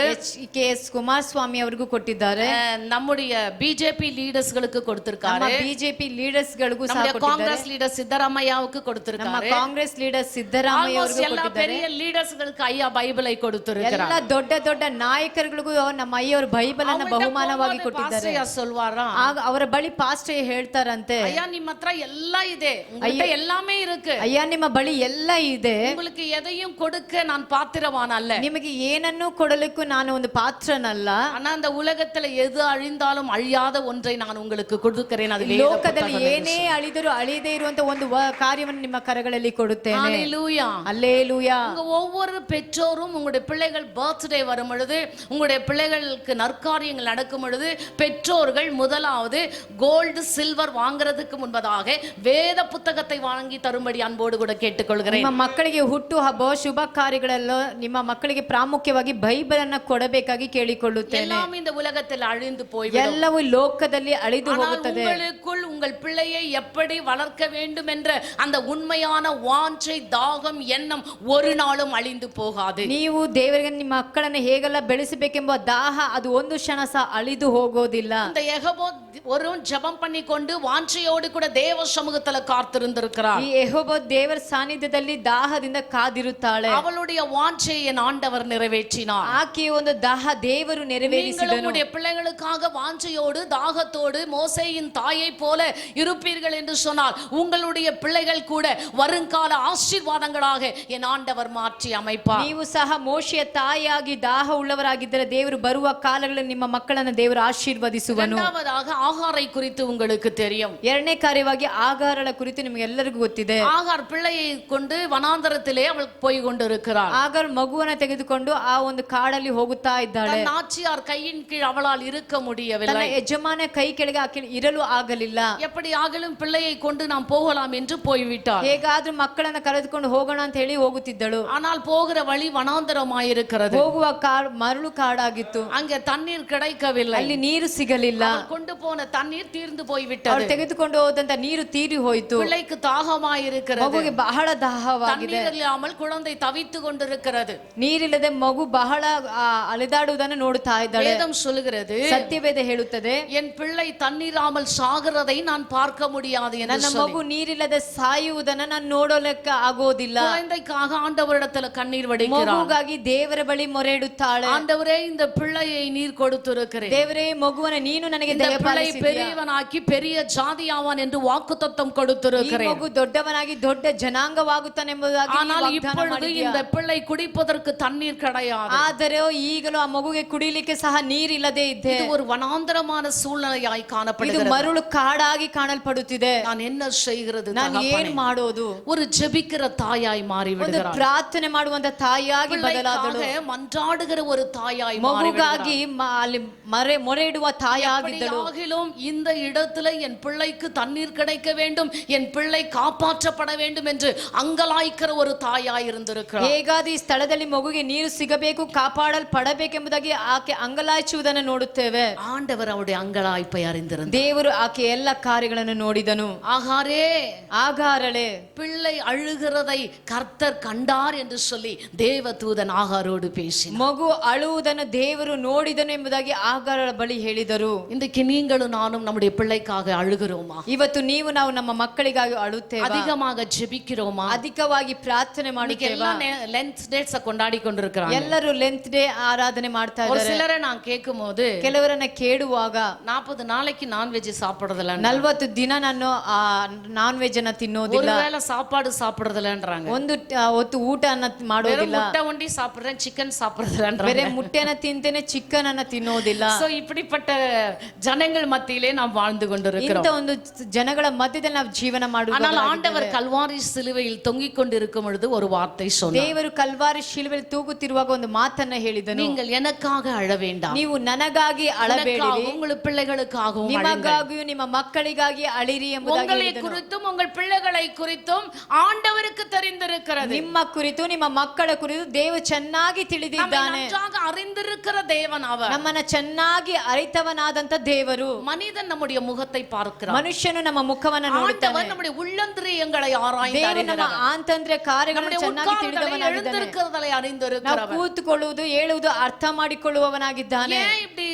KS ಕುಮಾರಸ್ವಾಮಿ ಅವರಿಗೂ ಕೊಟ್ಟಿದ್ದಾರೆ. நம்முடைய BJP ಲೀಡರ್ಸ್ಗಳಿಗೆ கொடுத்திருக்காரு. ಬಿಜೆಪಿ ಲೀಡರ್ಸ್ ಗಳಿಗೂ ಸಹ ಕೊಟ್ಟಿದ್ದಾರೆ. ಕಾಂಗ್ರೆಸ್ ಲೀಡರ್ ಸಿದ್ದರಾಮಯ್ಯவுக்கு கொடுத்திருக்காரு. ನಮ್ಮ ಕಾಂಗ್ರೆಸ್ ಲೀಡರ್ ಸಿದ್ದರಾಮಯ್ಯ ಅವರಿಗೂ ಎಲ್ಲ பெரிய ಲೀಡರ್ಸ್ಗಳಿಗೆ ஐயா ಬೈಬலை கொடுத்திருக்காரு. ಎಲ್ಲ ದೊಡ್ಡ ದೊಡ್ಡ ನಾಯಕರುಗಳಿಗೂ ನಮ್ಮ ಅಯ್ಯವರು ಬೈಬಲ್ ಅನ್ನು ಬಹುಮಾನವಾಗಿ ಕೊಟ್ಟಿದ್ದಾರೆ. சொல்வாரா? ಆಗ ಅವರ ಬಳಿ ಪಾಸ್ಟರ್ ಹೇಳ್ತಾರಂತೆ, ஐயா ನಿಮ್ಮ ಹತ್ರ ಎಲ್ಲ ಇದೆ, உங்ககிட்ட எல்லாமே இருக்கு. ಅಯ್ಯ ನಿಮ್ಮ ಬಳಿ ಎಲ್ಲ ಇದೆ, உங்களுக்கு எதையும் கொடுக்க நான் பாத்திரவான் அல்ல, ನಿಮಗೆ ಏನನ್ನೂ ಕೊಡಲಿಕ್ಕೂ ನಾನು ಒಂದು ಪಾತ್ರನಲ್ಲ. ஆனா அந்த உலகத்துல எது அழிந்தாலும் அழியாத ஒன்றை நான் உங்களுக்கு கொடுக்கிறேன். அது ಲೋಕದಲ್ಲಿ ಏನೇ ಅಳಿದರೂ ಅಳಿಯದೇ ಇರುವಂತ ಒಂದು ಕಾರ್ಯವನ್ನು ನಿಮ್ಮ ಕರಗಳಲ್ಲಿ ಕೊಡುತ್ತೇನೆ. ஹல்லேலூயா, அல்லேலூயா. உங்க ஒவ்வொரு பெற்றோரும் உங்களுடைய பிள்ளைகள் பர்த்டே வரும் பொழுது, உங்களுடைய பிள்ளைகளுக்கு நற்காரியங்கள் நடக்கும் பொழுது பெற்றோர்கள் முதலாவது கோல்டு சில்வர் வாங்குறதுக்கு முன்பதாக வேத புத்தகத்தை வாங்கி தரும்படி அன்போடு கூட கேட்டுக்கொள்கிறேன். ನಿಮ್ಮ ಮಕ್ಕಳಿಗೆ ಹುಟ್ಟು ಹಬ್ಬ ಶುಭ ಕಾರ್ಯಗಳಲ್ಲೋ ನಿಮ್ಮ ಮಕ್ಕಳಿಗೆ ಪ್ರಾಮುಖ್ಯವಾಗಿ ಬೈಬಲ್ ಅನ್ನು ಕೊಡಬೇಕಾಗಿ ಕೇಳಿಕೊಳ್ಳುತ್ತೇನೆ. எல்லாம் இந்த உலகத்தில் அழிந்து போய்விடும். ಎಲ್ಲವೂ ಲೋಕದಲ್ಲಿ ಅಳಿದು ಹೋಗುತ್ತದೆ. உங்களுக்குள் உங்கள் பிள்ளையை எப்படி வளர்க்க வேண்டும் என்ற அந்த உண்மையான வாஞ்சை, தாகம், எண்ணம் ஒரு நாளும் அழிந்து போகாது. ನೀವು ದೇವರಿಗೆ ನಿಮ್ಮ ಮಕ್ಕಳನ್ನು ಹೇಗೆಲ್ಲ ಬೆಳೆಸಬೇಕೆಂಬ ದಾಹ ಅದು ಒಂದು ಕ್ಷಣ ಸಹ ಅಳಿದು ಹೋಗೋದಿಲ್ಲ. இந்த யெகோவா ஒரு ஜெபம் பண்ணிக்கொண்டு வாஞ்சையோடு கூட தேவ சமூகத்துல காத்திருந்திருக்கிறார். ಈ ಯೆಹೋವ ದೇವರ ಸಾನ್ನಿಧ್ಯದಲ್ಲಿ ದಾಹದಿಂದ ಕಾದಿರುತ್ತಾಳೆ. அவளுடைய வாஞ்சையை என் ஆண்டவர் நிறைவேற்றினார். ಆಕೆಯ ಒಂದು ದಾಹ ದೇವರು ನೆರವೇರಿಸಿದನು. உங்களுடைய பிள்ளைகளுக்காக வாஞ்சையோடு தாகத்தோடு மோசேயின் தாயை போல இருப்பீர்கள் என்று சொன்னால் உங்களுடைய பிள்ளைகள் கூட வருங்கால ஆசீர்வாதங்களாக என் ஆண்டவர் மாற்றி அமைப்பார். ನೀವು ಸಹ ಮೋಶೆಯ ತಾಯಿಯಾಗಿ ದಾಹ ಉಳ್ಳವರಾಗಿದ್ದರೆ ದೇವರು ಬರುವ ಕಾಲಗಳಲ್ಲಿ ನಿಮ್ಮ ಮಕ್ಕಳನ್ನು ದೇವರು ಆಶೀರ್ವದಿಸುವನು. இரண்டாவதாக ஆகாரை குறித்து உங்களுக்கு தெரியும். ಎರಡನೇ ಕಾರ್ಯವಾಗಿ ಆಗಾರಳ ಕುರಿತು ನಿಮಗೆ ಎಲ್ಲರಿಗೂ ಗೊತ್ತಿದೆ. ஆகார் பிள்ளையை கொண்டு வனாந்தரத்திலே அவள் போய் கொண்டிருக்கிறாள். ಆಗಾರ್ ಮಗುವನ್ನ ತೆಗೆದುಕೊಂಡು ಆ ಒಂದು ಕಾಡಲ್ಲಿ ಹೋಗುತ್ತಾ ಇದ್ದಾಳೆ. தன் நாச்சியார் கையின் கீழ் அவளால் இருக்க முடியவில்லை. ತನ್ನ ಯಜಮಾನ ಕೈ ಕೆಳಗೆ ಆಕೆ ಇರಲು ಆಗಲಿಲ್ಲ. எப்படி ஆகலும் பிள்ளையை கொண்டு நாம் போகலாம் என்று போய்விட்டாள். ಹೇಗಾದ್ರೂ ಮಕ್ಕಳನ್ನ ಕರೆದುಕೊಂಡು ಹೋಗೋಣ ಅಂತ ಹೇಳಿ ಹೋಗುತ್ತಿದ್ದಳು. ஆனால் போகிற வழி வனாந்தரமாயிருக்கிறது. ಹೋಗುವ ಮರಳು ಕಾಡಾಗಿತ್ತು. அங்கே தண்ணீர் கிடைக்கவில்லை. ಅಲ್ಲಿ ನೀರು ಸಿಗಲಿಲ್ಲ. கொண்டு போன தண்ணீர் தீர்ந்து ಅವಳು போய்விட்டது. ತೆಗೆದುಕೊಂಡು ಹೋದಂತ ನೀರು ತೀರಿ ಹೋಯಿತು. பிள்ளைக்கு தாகமாயிருக்கிறது. ಮಗುಗೆ ಬಹಳ ದಾಹವಾಗಿದೆ. தண்ணீர் இல்லாமல் குழந்தை தவித்து கொண்டிருக்கிறது. ನೀರಿಲ್ಲದೆ ಮಗು ಬಹಳ ಅಲೆದಾಡುವುದನ್ನು ನೋಡುತ್ತಾ ಇದ್ದಾಳೆ. வேதம் சொல்லுகிறது, ಸತ್ಯವೇದ ಹೇಳುತ್ತದೆ, என் பிள்ளை தண்ணீராமல் சாகிறதை நான் பார்க்க முடியாது என்று ನನ್ನ ಮಗು ನೀರಿಲ್ಲದೆ ಸಾಯುವುದನ್ನ ನಾನು ನೋಡಲಿಕ್ಕೆ ಆಗೋದಿಲ್ಲ. குழந்தைக்காக ஆண்டவரிடத்துல கண்ணீர் வடிக்கிறாள். ಮಗುಗಾಗಿ ದೇವರ ಬಳಿ ಮೊರೆ ಇಡುತ್ತಾಳೆ. ஆண்டவரே இந்த பிள்ளையை நீர் கொடுத்திருக்கிறேன். ದೇವರೇ ಮಗುವನ್ನ ನೀನು ನನಗೆ இந்த பிள்ளை ದಯಪಾಲಿಸಿದ್ದೀಯ. பெரியவனாக்கி பெரிய ஜாதியாவான் என்று வாக்குத்தத்தம் ಈ கொடுத்திருக்கிறேன். ಮಗು ದೊಡ್ಡವನಾಗಿ ದೊಡ್ಡ ಜನಾಂಗವಾಗುತ್ತಾನೆಂಬುದಾಗಿ ஆனால் ವಾಗ್ದಾನ இப்பொழுது ಮಾಡಿದ್ದೀಯ. இந்த பிள்ளை குடிப்பதற்கு தண்ணீர் கிடையாது. ಆದರೆ ಈಗಲೂ ಆ ಮಗುಗೆ ಕುಡಿಲಿಕ್ಕೆ ಸಹ ನೀರಿಲ್ಲದೆ ಇದೆ. இது ஒரு வனாந்தரமான சூழ்நிலையாய் ಇದು காணப்படுகிறது. ಮರಳು ಕಾಡಾಗಿ ಕಾಣಲ್ಪಡುತ್ತಿದೆ. நான் என்ன செய்கிறது ನಾನು ಏನ್ தகப்பனே? ಮಾಡೋದು? ஒரு ஜெபிக்கிற தாயாய் மாறி ಒಂದು விடுகிறாள். ಪ್ರಾರ್ಥನೆ ಮಾಡುವಂತ ತಾಯಿಯಾಗಿ ಬದಲಾದಳು. பிள்ளைக்காக மன்றாடுகிற ஒரு தாயாய் மாறி ಮಗುಗಾಗಿ ಅಲ್ಲಿ ಮೊರೆ ಇಡುವ ತಾಯಿಯಾಗಿದ್ದಳು. எப்படியாகிலும் இந்த இடத்துல என் பிள்ளைக்கு தண்ணீர் கிடைக்க வேண்டும், என் பிள்ளை காப்பாற்றப்பட வேண்டும் என்று அங்கலாய்க்கிற ஒரு தாயாய் இருந்திருக்கிறாள். ಹೇಗಾದ ಈ ಸ್ಥಳದಲ್ಲಿ ಮಗುಗೆ ನೀರು ಸಿಗಬೇಕು, ಕಾಪಾಡಲ್ಪಡಬೇಕೆಂಬುದಾಗಿ ಆಕೆ ಅಂಗಲಾಯಿಸುವುದನ್ನು ನೋಡುತ್ತೇವೆ. ஆண்டவர் அவருடைய அங்கலாய்ப்பை அறிந்திருந்தார். ದೇವರು ಆಕೆ ಎಲ್ಲ ಕಾರ್ಯಗಳನ್ನು ನೋಡಿದನು. ஆகாரே, ಆಗಾರಳೆ, பிள்ளை அழுகிறதை கர்த்தர் கண்டார் என்று சொல்லி தேவதூதன் ஆகாரோடு பேசினார். ಮಗು ಅಳುವುದನ್ನು ದೇವರು ನೋಡಿದನು ಎಂಬುದಾಗಿ ಆಗಾರಳ ಬಳಿ ಹೇಳಿದರು. இன்றைக்கு நீங்களும் நீங்களும் நானும் நம்முடைய பிள்ளைக்காக அழுகிறோமா? ಇವತ್ತು ನೀವು ನಾವು ನಮ್ಮ ಮಕ್ಕಳಿಗಾಗಿ ಅಳುತ್ತೇವೆ, அதிகமாக ஜெபிக்கிறோமா? ಅಧಿಕವಾಗಿ ಪ್ರಾರ್ಥನೆ ಮಾಡುತ್ತೇವೆ. லென்த் டேட்ஸ் கொண்டாடி கொண்டிருக்கிறாங்க. ಎಲ್ಲರೂ ಲೆಂತ್ ಡೇ ಆರಾಧನೆ ಮಾಡ್ತಾ ஒரு ಇದ್ದಾರೆ. சிலரை நான் கேட்கும்போது ಕೆಲವರನ್ನ ಕೇಳುವಾಗ 40 நாளைக்கு நான்வெஜ் சாப்பிடுறதில்ல, 40 ದಿನ ನಾನು ನಾನ್ ವೆಜ್ ಅನ್ನ ತಿನ್ನೋದಿಲ್ಲ, ஒருவேளை சாப்பாடு சாப்பிடுறதில்லன்றாங்க, ಒಂದು ಹೊತ್ತು ಊಟ ಅನ್ನ ಮಾಡೋದಿಲ್ಲ, முட்டை ஒண்டி சாப்பிடுறேன், சிக்கன் ಬೇರೆ சாப்பிடுறதில்லன்றாங்க. ಮುಟ್ಟೆನ ತಿಂತೇನೆ, ಚಿಕನ್ ಅನ್ನ ತಿನ್ನೋದಿಲ್ಲ. சோ இப்படிப்பட்ட ஜனங்கள் மத்தியிலே நாம் வாழ்ந்து கொண்டிருக்கிறோம். ಇಂತ ಒಂದು ಜನಗಳ ಮಧ್ಯದಲ್ಲಿ ನಾವು ಜೀವನ ஆனால் ಮಾಡುವುದು. ஆண்டவர் கல்வாரி சிலுவையில் தொங்கிக் கொண்டிருக்கும் பொழுது ஒரு வார்த்தை சொன்னார். ದೇವರು ಕಲ್ವಾರಿ ಶಿಲುಬೆಯಲ್ಲಿ ತೂಗುತ್ತಿರುವಾಗ ಒಂದು ಮಾತನ್ನ ಹೇಳಿದನು, நீங்கள் எனக்காக அழ வேண்டாம், ನೀವು ನನಗಾಗಿ ಅಳಬೇಡಿರಿ, உங்கள் பிள்ளைகளுக்காகவும் ನಿಮಗಾಗಿಯೂ ನಿಮ್ಮ ಮಕ್ಕಳಿಗಾಗಿ ಅಳಿರಿ ಎಂಬುದಾಗಿ உங்களை ಹೇಳಿದನು. குறித்தும் உங்கள் பிள்ளைகளை குறித்தும் ஆண்டவருக்கு தெரிந்திருக்கிறது. ನಿಮ್ಮ ಕುರಿತು ನಿಮ್ಮ ಮಕ್ಕಳ ಕುರಿತು ದೇವರು ಚೆನ್ನಾಗಿ ತಿಳಿದಿದ್ದಾನೆ. நன்றாக அறிந்திருக்கிற தேவன் அவர். ನಮ್ಮನ್ನ ಚೆನ್ನಾಗಿ ಅರಿತವನಾದಂತ ದೇವರು. மனிதன் நம்முடைய முகத்தை பார்க்கிறான், ಮನುಷ್ಯನು ನಮ್ಮ ಮುಖವನ್ನು ನೋಡುತ್ತಾನೆ. ஆண்டவர் நம்முடைய உள்ளந்திரியங்களை ஆராய்ந்து ದೇವರು ನಮ್ಮ ಆಂತರ್ಯ ಕಾರ್ಯಗಳನ್ನು ಚೆನ್ನಾಗಿ ತಿಳಿದವನಾಗಿದ್ದಾನೆ. எழுந்திருக்கிறதை ನಾವು அறிந்திருக்கிறவர். ಕೂತುಕೊಳ್ಳುವುದು ಹೇಳುವುದು ಅರ್ಥ ಮಾಡಿಕೊಳ್ಳುವವನಾಗಿದ್ದಾನೆ. ஏன் இப்படி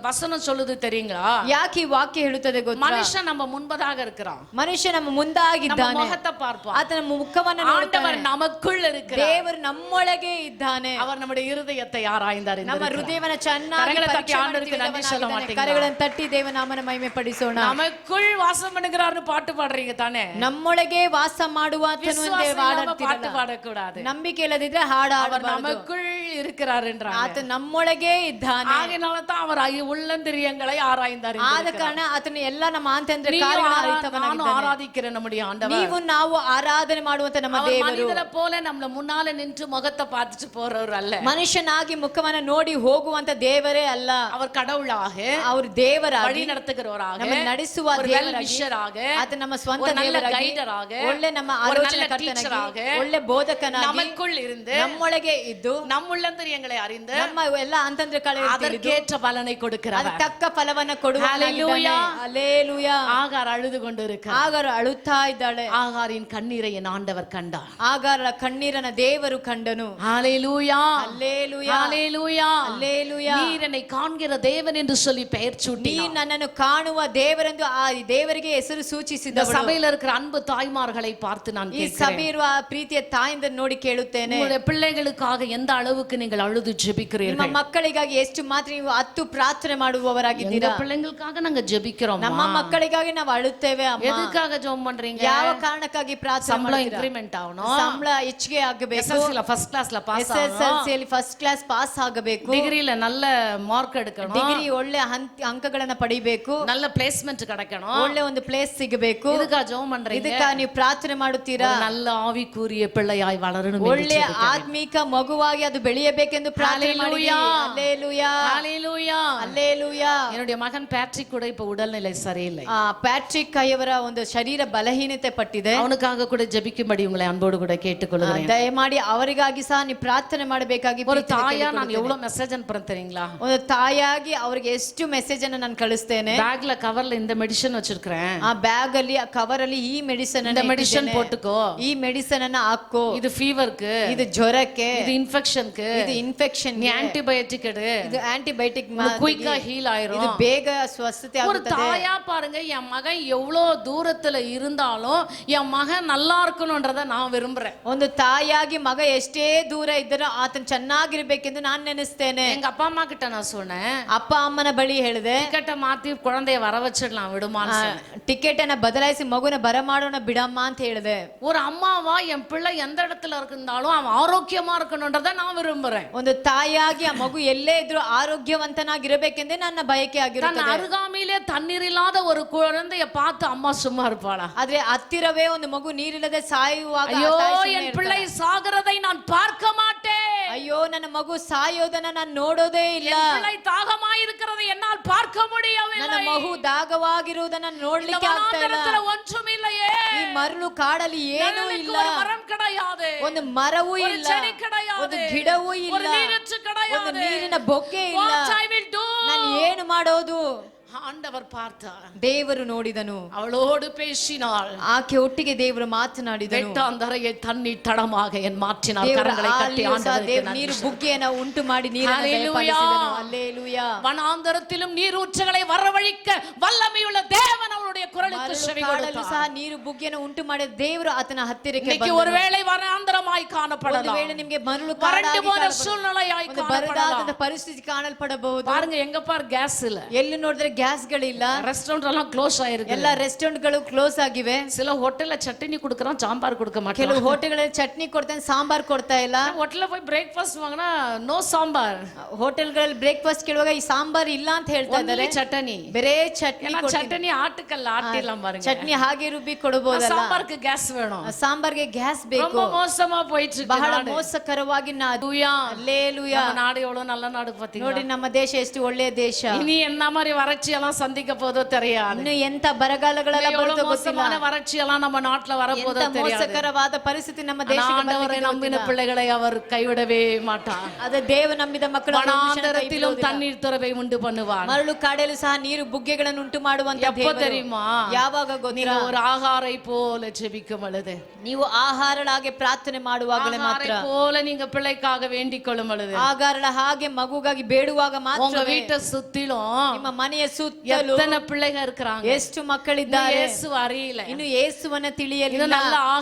வசனம் சொல்லுது தெரியுங்களா? ಯಾಕೆ ಈ ವಾಕ್ಯ ಹೇಳುತ್ತದೆ ಗೊತ್ತಾ? மனுஷன் நம்ம முன்பதாக இருக்கிறான், ಮನುಷ್ಯ ನಮ್ಮ நம்ம ಮುಂದಾಗಿದ್ದಾನೆ, முகத்தை பார்ப்பான். ಆತನ ಮುಖವನ್ನು ஆண்டவர் ನೋಡುತ್ತಾನೆ. நமக்குள் இருக்கிறார், ದೇವರು ನಮ್ಮೊಳಗೆ ಇದ್ದಾನೆ. அவர் நம்முடைய இருதயத்தை ஆராய்ந்தார். ನಮ್ಮ ಹೃದಯವನ್ನು ಚೆನ್ನಾಗಿ ಕರಗಳ ತಟ್ಟಿ ಪರೀಕ್ಷೆ ಆಂಡವರಿಗೆ ನನ್ನಿ சொல்ல ಮಾಡಿದ್ದಾನೆ. மாட்டீங்களா? ಕರಗಳನ್ನು ತಟ್ಟಿ ದೇವನಾಮನ ಮಹಿಮೆ ಪಡಿಸೋಣ. நமக்குள் வாசம் பண்ணுகிறார்னு பாட்டு பாடுறீங்க தானே? ನಮ್ಮೊಳಗೆ ವಾಸ ಮಾಡುವ ಆತನು ಎಂದೇ பாட்டு பாடக்கூடாது. ನಂಬಿಕೆ ಇಲ್ಲದಿದ್ರೆ ಹಾಡು அவர் ಹಾಡಬಾರದು. நமக்குள் இருக்கிறார் என்றார். ಆತ ನಮ್ಮೊಳಗೆ ಇದ್ದಾನೆ. ஆகையால தான் அவர் உள்ளந்திரியங்களை ஆராய்ந்தார். ಆದ ಕಾರಣ ಆತನ ಎಲ್ಲ ನಮ್ಮ ಆಂತರ್ಯ நீயும் ಕಾರ್ಯಗಳನ್ನು நான் ಅರಿತವನಾಗಿದ್ದಾನೆ. ஆராதிக்கிற நம்முடைய ஆண்டவர், ನೀವು ನಾವು ಆರಾಧನೆ ಮಾಡುವಂತ ನಮ್ಮ அவர் ದೇವರು மனிதரை போல நம்மள முன்னால நின்று முகத்தை பார்த்துட்டு போறவர் அல்ல. ಮನುಷ್ಯನಾಗಿ ಮುಖವನ್ನು ನೋಡಿ ಹೋಗುವಂತ ದೇವರೇ ಅಲ್ಲ. அவர் கடவுளாக, ಅವರು ದೇವರಾಗಿ வழಿ நடத்துகிறவராக, ನಮ್ಮನ್ನು ನಡೆಸುವ ஒரு ದೇವರಾಗಿ, வெல்விஷராக, ಆತ ನಮ್ಮ ಸ್ವಂತ ஒரு நல்ல ದೇವರಾಗಿ, ಗೈಡರಾಗ, ಒಳ್ಳೆ ನಮ್ಮ ஒரு நல்ல ಆಲೋಚನಕರ್ತನಾಗಿ, ಟೀಚರಾಗ, ಒಳ್ಳೆ ಬೋಧಕನಾಗಿ நமக்குள் இருந்து ನಮ್ಮೊಳಗೆ ಇದ್ದು நம் உள்ளந்திரியங்களை அறிந்து ನಮ್ಮ ಎಲ್ಲ ಅಂತಂದ್ರೆ அதற்கேற்ற பலனை கொடுக்கிறார். ತಕ್ಕ ಫಲವನ್ನ ಕೊಡುವ ஹalleluya. ಹಲ್ಲೆಲೂಯಾ. ஆகார் அழுது கொண்டிருக்கிறார். ಆಗಾರ ಅಳುತ್ತಾ ಇದ್ದಾಳೆ. ஆகாரின் கண்ணீரை என் ஆண்டவர் கண்டார். ಆಗಾರ ಕಣ್ಣೀರನ ದೇವರು ಕಂಡನು. ஹalleluya, ಹಲ್ಲೆಲೂಯಾ, ஹalleluya, ಹಲ್ಲೆಲೂಯಾ. நீர் என்னை காண்கிற தேவன் என்று சொல்லி பெயர் ನೀ சூட்டினார். ನನ್ನನ್ನು ಕಾಣುವ ದೇವರೆಂದು ಆ ದೇವರಿಗೆ ಹೆಸರು இந்த ಸೂಚಿಸಿದವಳು. சபையில இருக்கிற அன்பு தாய்மார்களை பார்த்து நான் ಈ கேட்கிறேன், ಸಭೆ ಇರುವ ಪ್ರೀತಿಯ ತಾಯಿಂದ ನೋಡಿ ಕೇಳುತ್ತೇನೆ, உங்களுடைய பிள்ளைகளுக்காக எந்த அளவுக்கு நீங்கள் அழுது ನಿಮ್ಮ ஜெபிக்கிறீர்கள்? ಮಕ್ಕಳಿಗಾಗಿ ಎಷ್ಟು ಮಾತ್ರ ನೀವು ಹತ್ತು ಪ್ರಾರ್ಥನೆ எங்க ಮಾಡುವವರಾಗಿದ್ದೀರಾ? பிள்ளைங்களுக்காக நாங்க ஜெபிக்கிறோம். ನಮ್ಮ ಮಕ್ಕಳಿಗಾಗಿ ನಾವು ಅಳುತ್ತೇವೆ ಅಮ್ಮ. எதுக்காக ஜெபம் பண்றீங்க? ಯಾವ ಕಾರಣಕ್ಕಾಗಿ ಪ್ರಾರ್ಥನೆ சம்பளம் ಮಾಡ್ತೀರಾ? இன்ಕ್ರಿಮೆಂಟ್ ஆகணும், ಸಂಬಳ ಹೆಚ್ಚಿಗೆ ಆಗಬೇಕು, SSLC ಫಸ್ಟ್ ಕ್ಲಾಸ್ல ಪಾಸ್ ஆகணும், SSLC ಫಸ್ಟ್ ಕ್ಲಾಸ್ ಪಾಸ್ ಆಗಬೇಕು, டிகிரில நல்ல மார்க் எடுக்கணும், ಡಿಗ್ರಿ ಒಳ್ಳೆ ಅಂಕಗಳನ್ನ ಪಡಿಬೇಕು, நல்ல பிளேஸ்மெண்ட் கிடைக்கணும். ಒಳ್ಳೆ ಒಂದು ಪ್ಲೇಸ್ ಸಿಗಬೇಕು. இதுக்காக ஜெபம் பண்றீங்க? ಇದಕ್ಕ ನೀವು ಪ್ರಾರ್ಥನೆ ಮಾಡುತ್ತೀರಾ? ஒரு நல்ல ஆவிக்குரிய பிள்ளையாய் வளரணும். ಒಳ್ಳೆ ಆತ್ಮಿಕ ಮಗುವಾಗಿ ಅದು ಬೆಳೆಯಬೇಕೆಂದು ಪ್ರಾರ್ಥನೆ ಮಾಡಿ. ಹಲ್ಲೆಲೂಯಾ, ஹalleluya, ಹಲ್ಲೆಲೂಯಾ. என்னுடைய மகன் பேட்ரிக் கூட இப்ப உடல்நிலை சரியில்லை, ಪ್ಯಾಟ್ರಿಕ್ ಅವರ ಒಂದು ಶರೀರ ಬಲಹೀನತೆ ಪಟ್ಟಿದೆ. அவனுக்காக கூட ஜெபிக்கும்படி உங்களை அன்போடு கூட கேட்டுக்கொள்கிறேன். ದಯಮಾಡಿ ಅವರಿಗಾಗಿ ಸಹ ನೀವು ಪ್ರಾರ್ಥನೆ ಮಾಡಬೇಕಾಗಿ ஒரு தாயா நான் எவ்வளவு மெசேஜ் அனுப்புறேன் தெரியுங்களா? ಒಂದು ತಾಯಾಗಿ ಅವರಿಗೆ ಎಷ್ಟು ಮೆಸೇಜ್ ಅನ್ನು ನಾನು ಕಳಿಸ್ತೇನೆ. பேக்ல கவர்ல இந்த மெடிசன் வச்சிருக்கேன், ಆ ಬ್ಯಾಗ್ ಅಲ್ಲಿ ಆ ಕವರ್ ಅಲ್ಲಿ ಈ ಮೆಡಿಸಿನ್ இந்த மெடிசன் போட்டுக்கோ, ಈ ಮೆಡಿಸಿನ್ ಅನ್ನ ಹಾಕೋ, இது ஃபீவருக்கு, ಇದು ಜ್ವರಕ್ಕೆ, இது இன்ஃபெக்ஷனுக்கு, ಇದು ಇನ್ಫೆಕ್ಷನ್, நீ ஆன்டிபயோட்டிக் எடு, ಇದು ಆಂಟಿಬಯೋಟಿಕ್, குயிக்கா ஹீல் ಇದು ஆயிரும். ಬೇಗ ಸ್ವಸ್ಥತೆ ஒரு ಆಗುತ್ತದೆ. தாயா பாருங்க, என் மகன் எவ்வளவு தூரத்துல இருந்தாலும் என் மகன் நல்லா இருக்கணும்ன்றத நான் விரும்புறேன். ಒಂದು ತಾಯಾಗಿ ಮಗ ಎಷ್ಟೇ ದೂರ ಇದ್ದರೂ ಆತನ ಚೆನ್ನಾಗಿರ್ಬೇಕೆಂದು ನಾನು ನೆನೆಸ್ತೇನೆ. எங்க அப்பா அம்மா கிட்ட நான் சொன்னேன், ಅಪ್ಪ ಅಮ್ಮನ ಬಳಿ ಹೇಳಿದೆ, டிக்கெட்டை மாத்தி குழந்தைய வர வச்சிடலாம் விடுமான்னு சொன்னேன். ಟಿಕೆಟ್ ಅನ್ನ ಬದಲಾಯಿಸಿ ಮಗುನ ಬರಮಾಡೋಣ ಬಿಡಮ್ಮ ಅಂತ ಹೇಳಿದೆ. ஒரு அம்மாவா என் பிள்ளை எந்த இடத்துல இருந்தாலும் அவன் ஆரோக்கியமா இருக்கணும்ன்றத நான் விரும்புறேன். ಒಂದು ತಾಯಾಗಿ ಆ ಮಗು ಎಲ್ಲೇ ಇದ್ರೂ ಆರೋಗ್ಯವಂತನಾಗಿರಬೇಕೆಂದೇ ನನ್ನ ಬಯಕೆ தன் ಆಗಿರುತ್ತದೆ. அருகாமையிலே தண்ணீர் இல்லாத ஒரு குழந்தைய பார்த்து அம்மா சும்மா இருப்பாளா? ಆದ್ರೆ ಹತ್ತಿರವೇ ಒಂದು ಮಗು ನೀರಿಲ್ಲದೆ ಸಾಯುವಾಗ ಆ ஐயோ, ತಾಯಿ ಸುಮ್ನೆ என் ಇರ್ತಾಳೆ. பிள்ளை சாகிறதை நான் பார்க்க மாட்டேன், ಅಯ್ಯೋ ನನ್ನ ಮಗು ಸಾಯೋದನ್ನ ನಾನು ನೋಡೋದೇ ಇಲ್ಲ, என் பிள்ளை தாகமாய் இருக்கிறதை என்னால் பார்க்க ನನ್ನ முடியவில்லை, ಮಗು ದಾಗವಾಗಿರುವುದನ್ನ ನೋಡ್ಲಿಕ್ಕೆ ಆಗ್ತಾ ಇಲ್ಲ. வனாந்தரத்துல ஒன்றும் இல்லையே, ಈ ಮರಳು ಕಾಡಲ್ಲಿ ಏನೂ நிழலுக்கு ಇಲ್ಲ, ஒரு மரம் கிடையாது, ಒಂದು ಮರವೂ ஒரு ಇಲ್ಲ, செடி கிடையாது, ಒಂದು ಗಿಡವೂ ஒரு ಇಲ್ಲ, நீரற்று ಒಂದು கிடையாது. ನೀರಿನ ಬೊಕ್ಕೆ ಇಲ್ಲ. What I will do? ನಾನು ಏನು ಮಾಡೋದು? ஆண்டவர் பார்த்தார், ದೇವರು ನೋಡಿದನು, அவளோடு பேசினாள். ಆಕೆ ಒಟ್ಟಿಗೆ ದೇವರು ಮಾತನಾಡಿದನು. வெட்டாந்தரையை தண்ணீர் தடமாக என் மாற்றினார். ದೇವರ கரங்களை தட்டி ಆಳಿಯು ಸಹ ஆண்டவருக்கு நன்றி ನೀರು சொல்லு. ಬುಗ್ಗೆಯನ್ನು ಉಂಟು ಮಾಡಿ ನೀರನ್ನು ஹல்லேலூயா. ದಯಪಾಲಿಸಿದನು. ಹಲ್ಲೆಲೂಯಾ. வனாந்தரத்திலும் நீரூற்றுகளை வரவழிக்க வல்லமையுள்ள தேவன் அவருடைய குரலுக்கு ಮರಳು செவி ಕಾಡಲು ಸಹ கொடுத்தார். ನೀರು ಬುಗ್ಗೆಯನ್ನು ಉಂಟು ಮಾಡಿದ ದೇವರು ಆತನ ಹತ್ತಿರಕ್ಕೆ இன்னைக்கு ಬಂದನು. ஒருவேளை வனாந்தரமாய் ಒಂದು காணப்படலாம், ವೇಳೆ ನಿಮಗೆ ಮರಳು வறண்டு ಕಾಡಾಗಿ போன ಕಾಣಬಹುದು. சூழ்நிலையாய் ಒಂದು காணப்படலாம். ಬರದಾದ ಪರಿಸ್ಥಿತಿ ಕಾಣಲ್ಪಡಬಹುದು. பாருங்க, எங்க பாரு கேஸ் இல்ல, ಎಲ್ಲಿ ನೋಡಿದ್ರೆ ಗ್ಯಾಸ್ಗಳಿಲ್ಲ, ரெஸ்டாரண்ட் எல்லாம் க்ளோஸ் ஆயிருக்கு. ಎಲ್ಲ ರೆಸ್ಟೋರೆಂಟ್ಗಳು ಕ್ಲೋಸ್ ಆಗಿವೆ. சில ஹோட்டல்ல சட்னி கொடுக்கறோம், சாம்பார் கொடுக்க மாட்டாங்க. ಕೆಲವು ಹೋಟೆಲ್ಗಳಲ್ಲಿ ಚಟ್ನಿ ಕೊಡ್ತಾನೆ, ಸಾಂಬಾರ್ ಕೊಡ್ತಾ ಇಲ್ಲ. ஹோட்டல்ல போய் பிரேக்ஃபாஸ்ட் வாங்கினா நோ சாம்பார், ಹೋಟೆಲ್ಗಳಲ್ಲಿ ಬ್ರೇಕ್ಫಾಸ್ಟ್ ಕೇಳುವಾಗ ಈ ಸಾಂಬಾರ್ ಇಲ್ಲ ಅಂತ ಹೇಳ್ತಾ ಇದ್ದಾರೆ, சட்டனி. ಬೇರೆ ಚಟ್ನಿ ஏன்னா ಕೊಡ್ತೀನಿ. சட்டனி ஆட்டுக்கல்ல ஆட்டிடலாம் பாருங்க. ಚಟ್ನಿ ಹಾಗೆ ರುಬ್ಬಿ ಕೊಡಬಹುದಲ್ಲ. சாம்பாருக்கு கேஸ் வேணும். ಸಾಂಬಾರ್ಗೆ ಗ್ಯಾಸ್ ரொம்ப ಬೇಕು. மோசமா போயிட்டு இருக்கு ಬಹಳ நாடு. ಮೋಸಕರವಾಗಿ ஹல்லேலூயா. ಹಲ್ಲೆಲೂಯಾ. நம்ம நாடு எவ்வளவு நல்ல நாடு பாத்தீங்களா? ನೋಡಿ ನಮ್ಮ ದೇಶ ಎಷ್ಟು ಒಳ್ಳೆಯ ದೇಶ. இனி என்ன மாதிரி வறட்சி எல்லாம் சந்திக்க போதோ தெரியாது. ಇನ್ನು ಎಂತ ಬರಗಾಲಗಳೆಲ್ಲ எவ்வளவு ಬರುತ್ತೋ ಗೊತ್ತಿಲ್ಲ. மோசமான வறட்சி எல்லாம் நம்ம நாட்டுல வரப்போதோ ಎಂತ தெரியாது. ಮೋಸಕರವಾದ ಪರಿಸ್ಥಿತಿ ನಮ್ಮ ஆனா ದೇಶಕ್ಕೆ ஆண்டவரை ಬರಲಿಕ್ಕೆ நம்பின ಗೊತ್ತಿಲ್ಲ. பிள்ளைகளை அவர் கைவிடவே மாட்டார். ಅದ ದೇವ ನಂಬಿದ ಮಕ್ಕಳು வனாந்தரத்திலும் தண்ணீர் துறவை உண்டு பண்ணுவார். ಮರಳು ಕಾಡಲು ಸಹ ನೀರು ಬುಗ್ಗೆಗಳನ್ನು ಉಂಟು ಮಾಡುವಂತ எப்போ ದೇವರು. தெரியுமா? ಯಾವಾಗ நீங்க ಗೊತ್ತಾ? ஒரு ஆகாரை போல ஜெபிக்கும் பொழுது, ನೀವು ಆಹಾರಳಾಗೆ ಪ್ರಾರ್ಥನೆ ಮಾಡುವಾಗಲೇ ಮಾತ್ರ, ஆகாரை போல நீங்க பிள்ளைக்காக வேண்டிக் கொள்ளும் பொழுது, ಆಹಾರಳ ಹಾಗೆ ಮಗುಗಾಗಿ ಬೇಡುವಾಗ உங்க ಮಾತ್ರ வீட்டை சுத்திலும் ನಿಮ್ಮ ಮನೆಯ ಸುತ್ತಲೂ எத்தனை பிள்ளைங்க இருக்கிறாங்க. ಎಷ್ಟು ಮಕ್ಕಳಿದ್ದಾರೆ. இயேசு அறியல. ಇನ್ನು ಯೇಸುವನ್ನ இது ತಿಳಿಯಲಿಲ್ಲ. நல்ல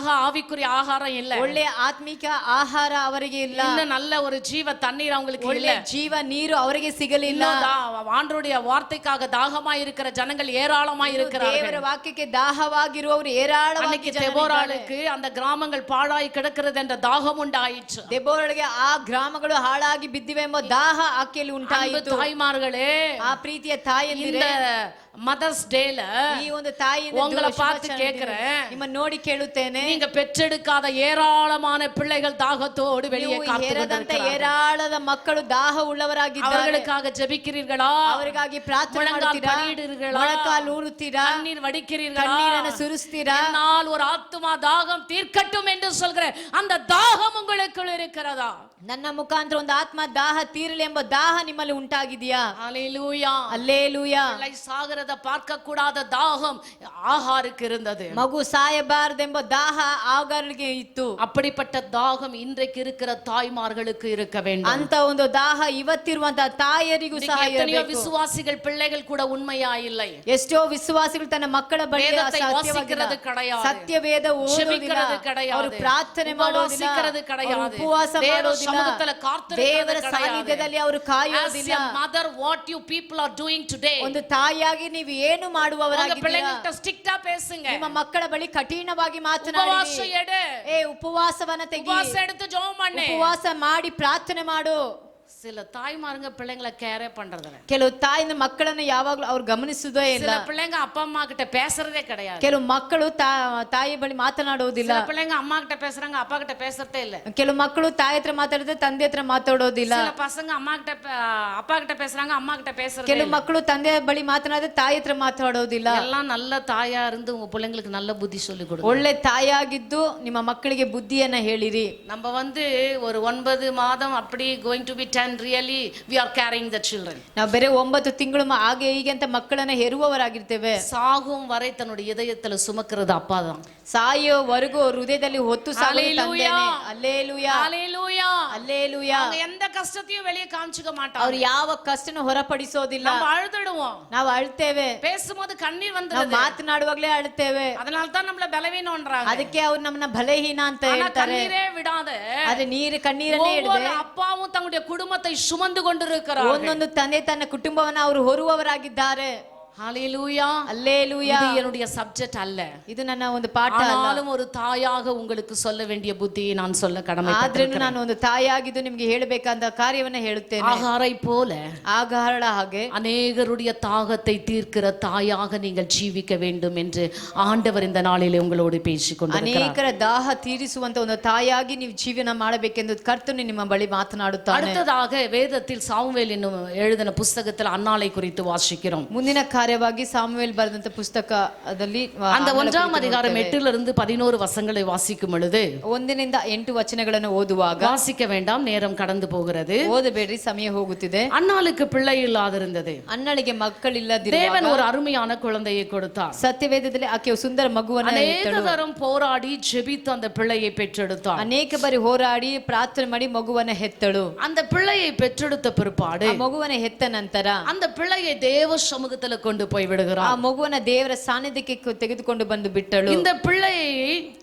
ஆவிக்குரிய ஆகாரம் இல்ல. ಒಳ್ಳೆ ಆತ್ಮಿಕ ಆಹಾರ ಅವರಿಗೆ ಇಲ್ಲ. இன்னும் நல்ல ஒரு ஜீவ தண்ணீர் அவங்களுக்கு இல்ல. ಒಳ್ಳೆ ಜೀವ ನೀರು ಅವರಿಗೆ ಸಿಗಲಿಲ್ಲ. ஆண்டவருடைய வார்த்தைக்காக தாகமா இருக்கிற ஜனங்கள் ஏராளமா ದೇವರ இருக்கிறார்கள். ವಾಕ್ಯಕ್ಕೆ ದಾಹವಾಗಿರುವವರು ಏರಾಳವಾಗಿ அன்னைக்கு தெபோராளுக்கு அந்த கிராமங்கள் பாழாய் கிடக்கிறது என்ற தாகம் உண்டாயிற்று. ದೆಬೋರಳಿಗೆ ಆ ಗ್ರಾಮಗಳು ಹಾಳಾಗಿ ಬಿದ್ದಿವೆ ಎಂಬ ದಾಹ ಆಕೆಯಲ್ಲಿ அன்பு ಉಂಟಾಯಿತು. தாய்மார்களே, ಆ ಪ್ರೀತಿಯ ತಾಯಂದಿರೇ, இந்த மதர்ஸ் டேல ಈ ಒಂದು ತಾಯಿಯ உங்களை பார்த்து கேக்குறேன், ನಿಮ್ಮ ನೋಡಿ ಕೇಳುತ್ತೇನೆ, நீங்க பெற்றெடுக்காத ஏராளமான பிள்ளைகள் தாகத்தோடு வெளியே ನೀವು காத்து ಹೇರದಂತ கொண்டிருக்கிறார்கள். ಏರಾಳದ ಮಕ್ಕಳು ದಾಹ ಉಳ್ಳವರಾಗಿದ್ದಾರೆ. அவர்களுக்காக ஜெபிக்கிறீர்களா? ಅವರಿಗಾಗಿ ಪ್ರಾರ್ಥನೆ முழங்கால் ಮಾಡುತ್ತೀರಾ? படியிடுகிறீர்களா? ಮೊಳಕಾಲು ಊರುತ್ತೀರಾ? கண்ணீர் வடிக்கிறீர்களா? ಕಣ್ಣೀರನ್ನು ಸುರಿಸ್ತೀರಾ? என்னால் ஒரு ஆத்துமா தாகம் தீர்க்கட்டும் என்று சொல்கிற அந்த தாகம் உங்களுக்குள் இருக்கிறதா? ನನ್ನ ಮುಖಾಂತರ ಒಂದು ಆತ್ಮ ದಾಹ ತೀರಲಿ ಎಂಬ ದಾಹ ನಿಮ್ಮಲ್ಲಿ ಉಂಟಾಗಿದೆಯಾ? ஹல்லேலூயா. ಹಲ್ಲೆಲೂಯಾ. பிள்ளை சாகிறத பார்க்க கூடாத தாகம் ஆகாருக்கு இருந்தது. ಮಗು ಸಾಯಬಾರದೆಂಬ ದಾಹ ಆಗಾರಳಿಗೆ ಇತ್ತು. அப்படிப்பட்ட தாகம் இன்றைக்கு இருக்கிற தாய்மார்களுக்கு இருக்க வேண்டும். ಅಂತ ಒಂದು ದಾಹ ಇವತ್ತಿರುವಂತಹ ತಾಯರಿಗೂ ಸಹ எத்தனையோ ಇರಬೇಕು. விசுவாசிகள் பிள்ளைகள் கூட உண்மையா இல்லை. ಎಷ್ಟೋ ವಿಶ್ವಾಸಿಗಳು ತನ್ನ ಮಕ್ಕಳ ಬಗ್ಗೆ வேதத்தை ಸತ್ಯವಾಗಿಲ್ಲ. வாசிக்கிறது கிடையாது. ಸತ್ಯವೇದ ಓದೋದಿಲ್ಲ. ஜெபிக்கிறது கிடையாது. ಅವರು ಪ್ರಾರ್ಥನೆ ಮಾಡೋದಿಲ್ಲ. உபவாசிக்கிறது கிடையாது. ಅವರು ಉಪವಾಸ தேவ ಮಾಡೋದಿಲ್ಲ. சமூகத்துல காத்திருக்கிறது ದೇವರ கிடையாது. ಸಾನ್ನಿಧ್ಯದಲ್ಲಿ ಅವರು As ಕಾಯೋದಿಲ್ಲ. a mother, what you people are doing today, ಒಂದು ತಾಯಿಯಾಗಿ ನೀವು ಏನು உங்க ಮಾಡುವವರಾಗಿದ್ದೀರಾ? பிள்ளைங்கள்ட்ட ஸ்ட்ரிக்ட்டா பேசுங்க. ನಿಮ್ಮ ಮಕ್ಕಳ ಬಳಿ ಕಠಿಣವಾಗಿ ಮಾತನಾಡಿ. உபவாசம் எடு. ಉಪವಾಸವನ್ನ ತೆಗಿ. உபவாசம் எடுத்து ஜெபம் பண்ணு. ಉಪವಾಸ ಮಾಡಿ ಪ್ರಾರ್ಥನೆ ಮಾಡು. சில தாய்மாருங்க பிள்ளைங்களை கேரே பண்றதில்ல. ಕೆಲವು ತಾಯಿನ ಮಕ್ಕಳನ್ನು ಯಾವಾಗಲೂ ಅವ್ರು ಗಮನಿಸುವುದೇ ಇಲ್ಲ. சில பிள்ளைங்க அப்பா அம்மா கிட்ட பேசுறதே கிடையாது. ಕೆಲವು ಮಕ್ಕಳು ತಾಯಿ ಬಳಿ ಮಾತನಾಡುವುದಿಲ್ಲ. சில பிள்ளைங்க அம்மா கிட்ட பேசுறாங்க, அப்பா கிட்ட பேசுறதே இல்ல. ಕೆಲವು ಮಕ್ಕಳು ತಾಯಿ ಹತ್ರ ಮಾತಾಡಿದ್ರೆ ತಂದೆ ಹತ್ರ ಮಾತಾಡೋದಿಲ್ಲ. சில பசங்க அம்மா கிட்ட அப்பா கிட்ட பேசுறாங்க, அம்மா கிட்ட பேசுறதே ಕೆಲವು இல்ல. ಮಕ್ಕಳು ತಂದೆ ಬಳಿ ಮಾತನಾಡಿದ್ರೆ ತಾಯಿ ಹತ್ರ ಮಾತಾಡೋದಿಲ್ಲ. எல்லாம் நல்ல தாயா இருந்து உங்க பிள்ளைங்களுக்கு நல்ல புத்தி சொல்லி கொடுங்க. ಒಳ್ಳೆ ತಾಯಿಯಾಗಿದ್ದು ನಿಮ್ಮ ಮಕ್ಕಳಿಗೆ ಬುದ್ಧಿಯನ್ನ ಹೇಳಿರಿ. நம்ம ஒரு 9 மாதம் அப்படி going to be 10 really we are carrying the children. ನಾವು ಬೇರೆ 9 ತಿಂಗಳು ಹಾಗೆ ಹೀಗೆ ಅಂತ ಮಕ್ಕಳನ್ನ ಹೆರುವವರಾಗಿರ್ತೇವೆ. சாகும் வரை தன்னுடைய இதயத்துல சுமக்கிறது அப்பா தான். ಸಾಯೋವರೆಗೂ ಹೃದಯದಲ್ಲಿ ಹೊತ್ತು ಸಾಗುವುದು ತಂದೆನೇ. ಹಲ್ಲೆಲೂಯಾ. ஹல்லேலூயா. ಹಲ್ಲೆಲೂಯಾ. அவங்க எந்த கஷ்டத்தையும் வெளியே காமிச்சுக்க மாட்டாங்க. ಅವ್ರು ಯಾವ ಕಷ್ಟನ ಹೊರಪಡಿಸೋದಿಲ್ಲ. நம்ம அழுதுடுவோம். ನಾವು ಅಳ್ತೇವೆ. பேசும்போது கண்ணீர் ನಾವು வந்துருது. ಮಾತನಾಡುವಾಗಲೇ ಅಳ್ತೇವೆ. அதனால தான் நம்மள பலவீனம்ன்றாங்க. ಅದಕ್ಕೆ ಅವ್ರು ನಮ್ಮನ್ನ ಬಲಹೀನ ಅಂತ ஆனா ಹೇಳ್ತಾರೆ. கண்ணீரே விடாத ಆದ್ರೆ ಕಣ್ಣೀರನ್ನೇ ஒவ்வொரு ಇಡದೆ அப்பாவும் தங்களுடைய குடும்பத்தை சுமந்து கொண்டிருக்கிறார்கள். ಒಂದೊಂದು ತಂದೆ ತನ್ನ ಕುಟುಂಬವನ್ನ ಅವರು ಹೊರುವವರಾಗಿದ್ದಾರೆ. ஹல்லேலூயா. அல்லேலூயா. இது என்னுடைய சப்ஜெக்ட் அல்ல. ಇದು ನನ್ನ ಒಂದು ಪಾಠ ಅಲ್ಲ. ஆனாலும் ஒரு தாயாக உங்களுக்கு சொல்ல வேண்டிய புத்தியை நான் சொல்ல ಆದ್ರೂ கடமைப்பட்டிருக்கிறேன். ನಾನು ಒಂದು ತಾಯಿಯಾಗಿದ್ದು ನಿಮಗೆ ಹೇಳಬೇಕಾದ ಕಾರ್ಯವನ್ನ ಹೇಳುತ್ತೇನೆ. ஆகாரை போல ಆಗಾರಳ ಹಾಗೆ அநேகருடைய தாகத்தை தீர்க்கிற தாயாக நீங்கள் ஜீவிக்க வேண்டும் என்று ஆண்டவர் இந்த நாளிலே உங்களோடு பேசிக்கொண்டிருக்கிறார். ಅನೇಕರ ದಾಹ ತೀರಿಸುವಂತ ಒಂದು ತಾಯಿಯಾಗಿ ನೀವು ಜೀವನ ಮಾಡಬೇಕೆಂದು ಕರ್ತನು ನಿಮ್ಮ ಬಳಿ ಮಾತನಾಡುತ್ತಾನೆ. அடுத்ததாக வேதத்தில் சாமுவேல் என்னும் எழுதின புஸ்தகத்தில் அன்னாளை குறித்து வாசிக்கிறோம். ಮುಂದಿನ ಕಾರ್ಯವಾಗಿ ಸಾಮುವೇಲ್ ಬರೆದಂತ ಪುಸ್ತಕದಲ್ಲಿ அந்த 1ஆம் அதிகாரம் 8லிருந்து 11 வசனங்களை வாசிக்கும் பொழுது 1ರಿಂದ 8 ವಚನಗಳನ್ನು ಓದುವಾಗ வாசிக்க வேண்டாம், நேரம் கடந்து போகிறது. ಓದಬೇಡ್ರಿ, ಸಮಯ ಹೋಗುತ್ತಿದೆ. அன்னாளுக்கு பிள்ளை இல்லாதிருந்தது. ಅಣ್ಣಳಿಗೆ ಮಕ್ಕಳಿಲ್ಲದಿರುವಾಗ தேவன் ஒரு அருமையான குழந்தையை கொடுத்தார். ಸತ್ಯವೇದದಲ್ಲಿ ಆಕೆ ಸುಂದರ ಮಗುವನ್ನು அநேக தரம் போராடி ஜெபித்து அந்த பிள்ளையை பெற்றெடுத்தார். ಅನೇಕ ಬಾರಿ ಹೋರಾಡಿ ಪ್ರಾರ್ಥನೆ ಮಾಡಿ ಮಗುವನ್ನ ಹೆತ್ತಳು. அந்த பிள்ளையை பெற்றெடுத்த பிற்பாடு ಆ ಮಗುವನ್ನ ಹೆತ್ತ ನಂತರ அந்த பிள்ளையை தேவ சமூகத்துல கொண்டு போய் ಆ விடுகிறார். ಮಗುವನ್ನ ದೇವರ ಸಾನ್ನಿಧ್ಯಕ್ಕೆ ತೆಗೆದುಕೊಂಡು ಬಂದು ಬಿಟ್ಟಳು.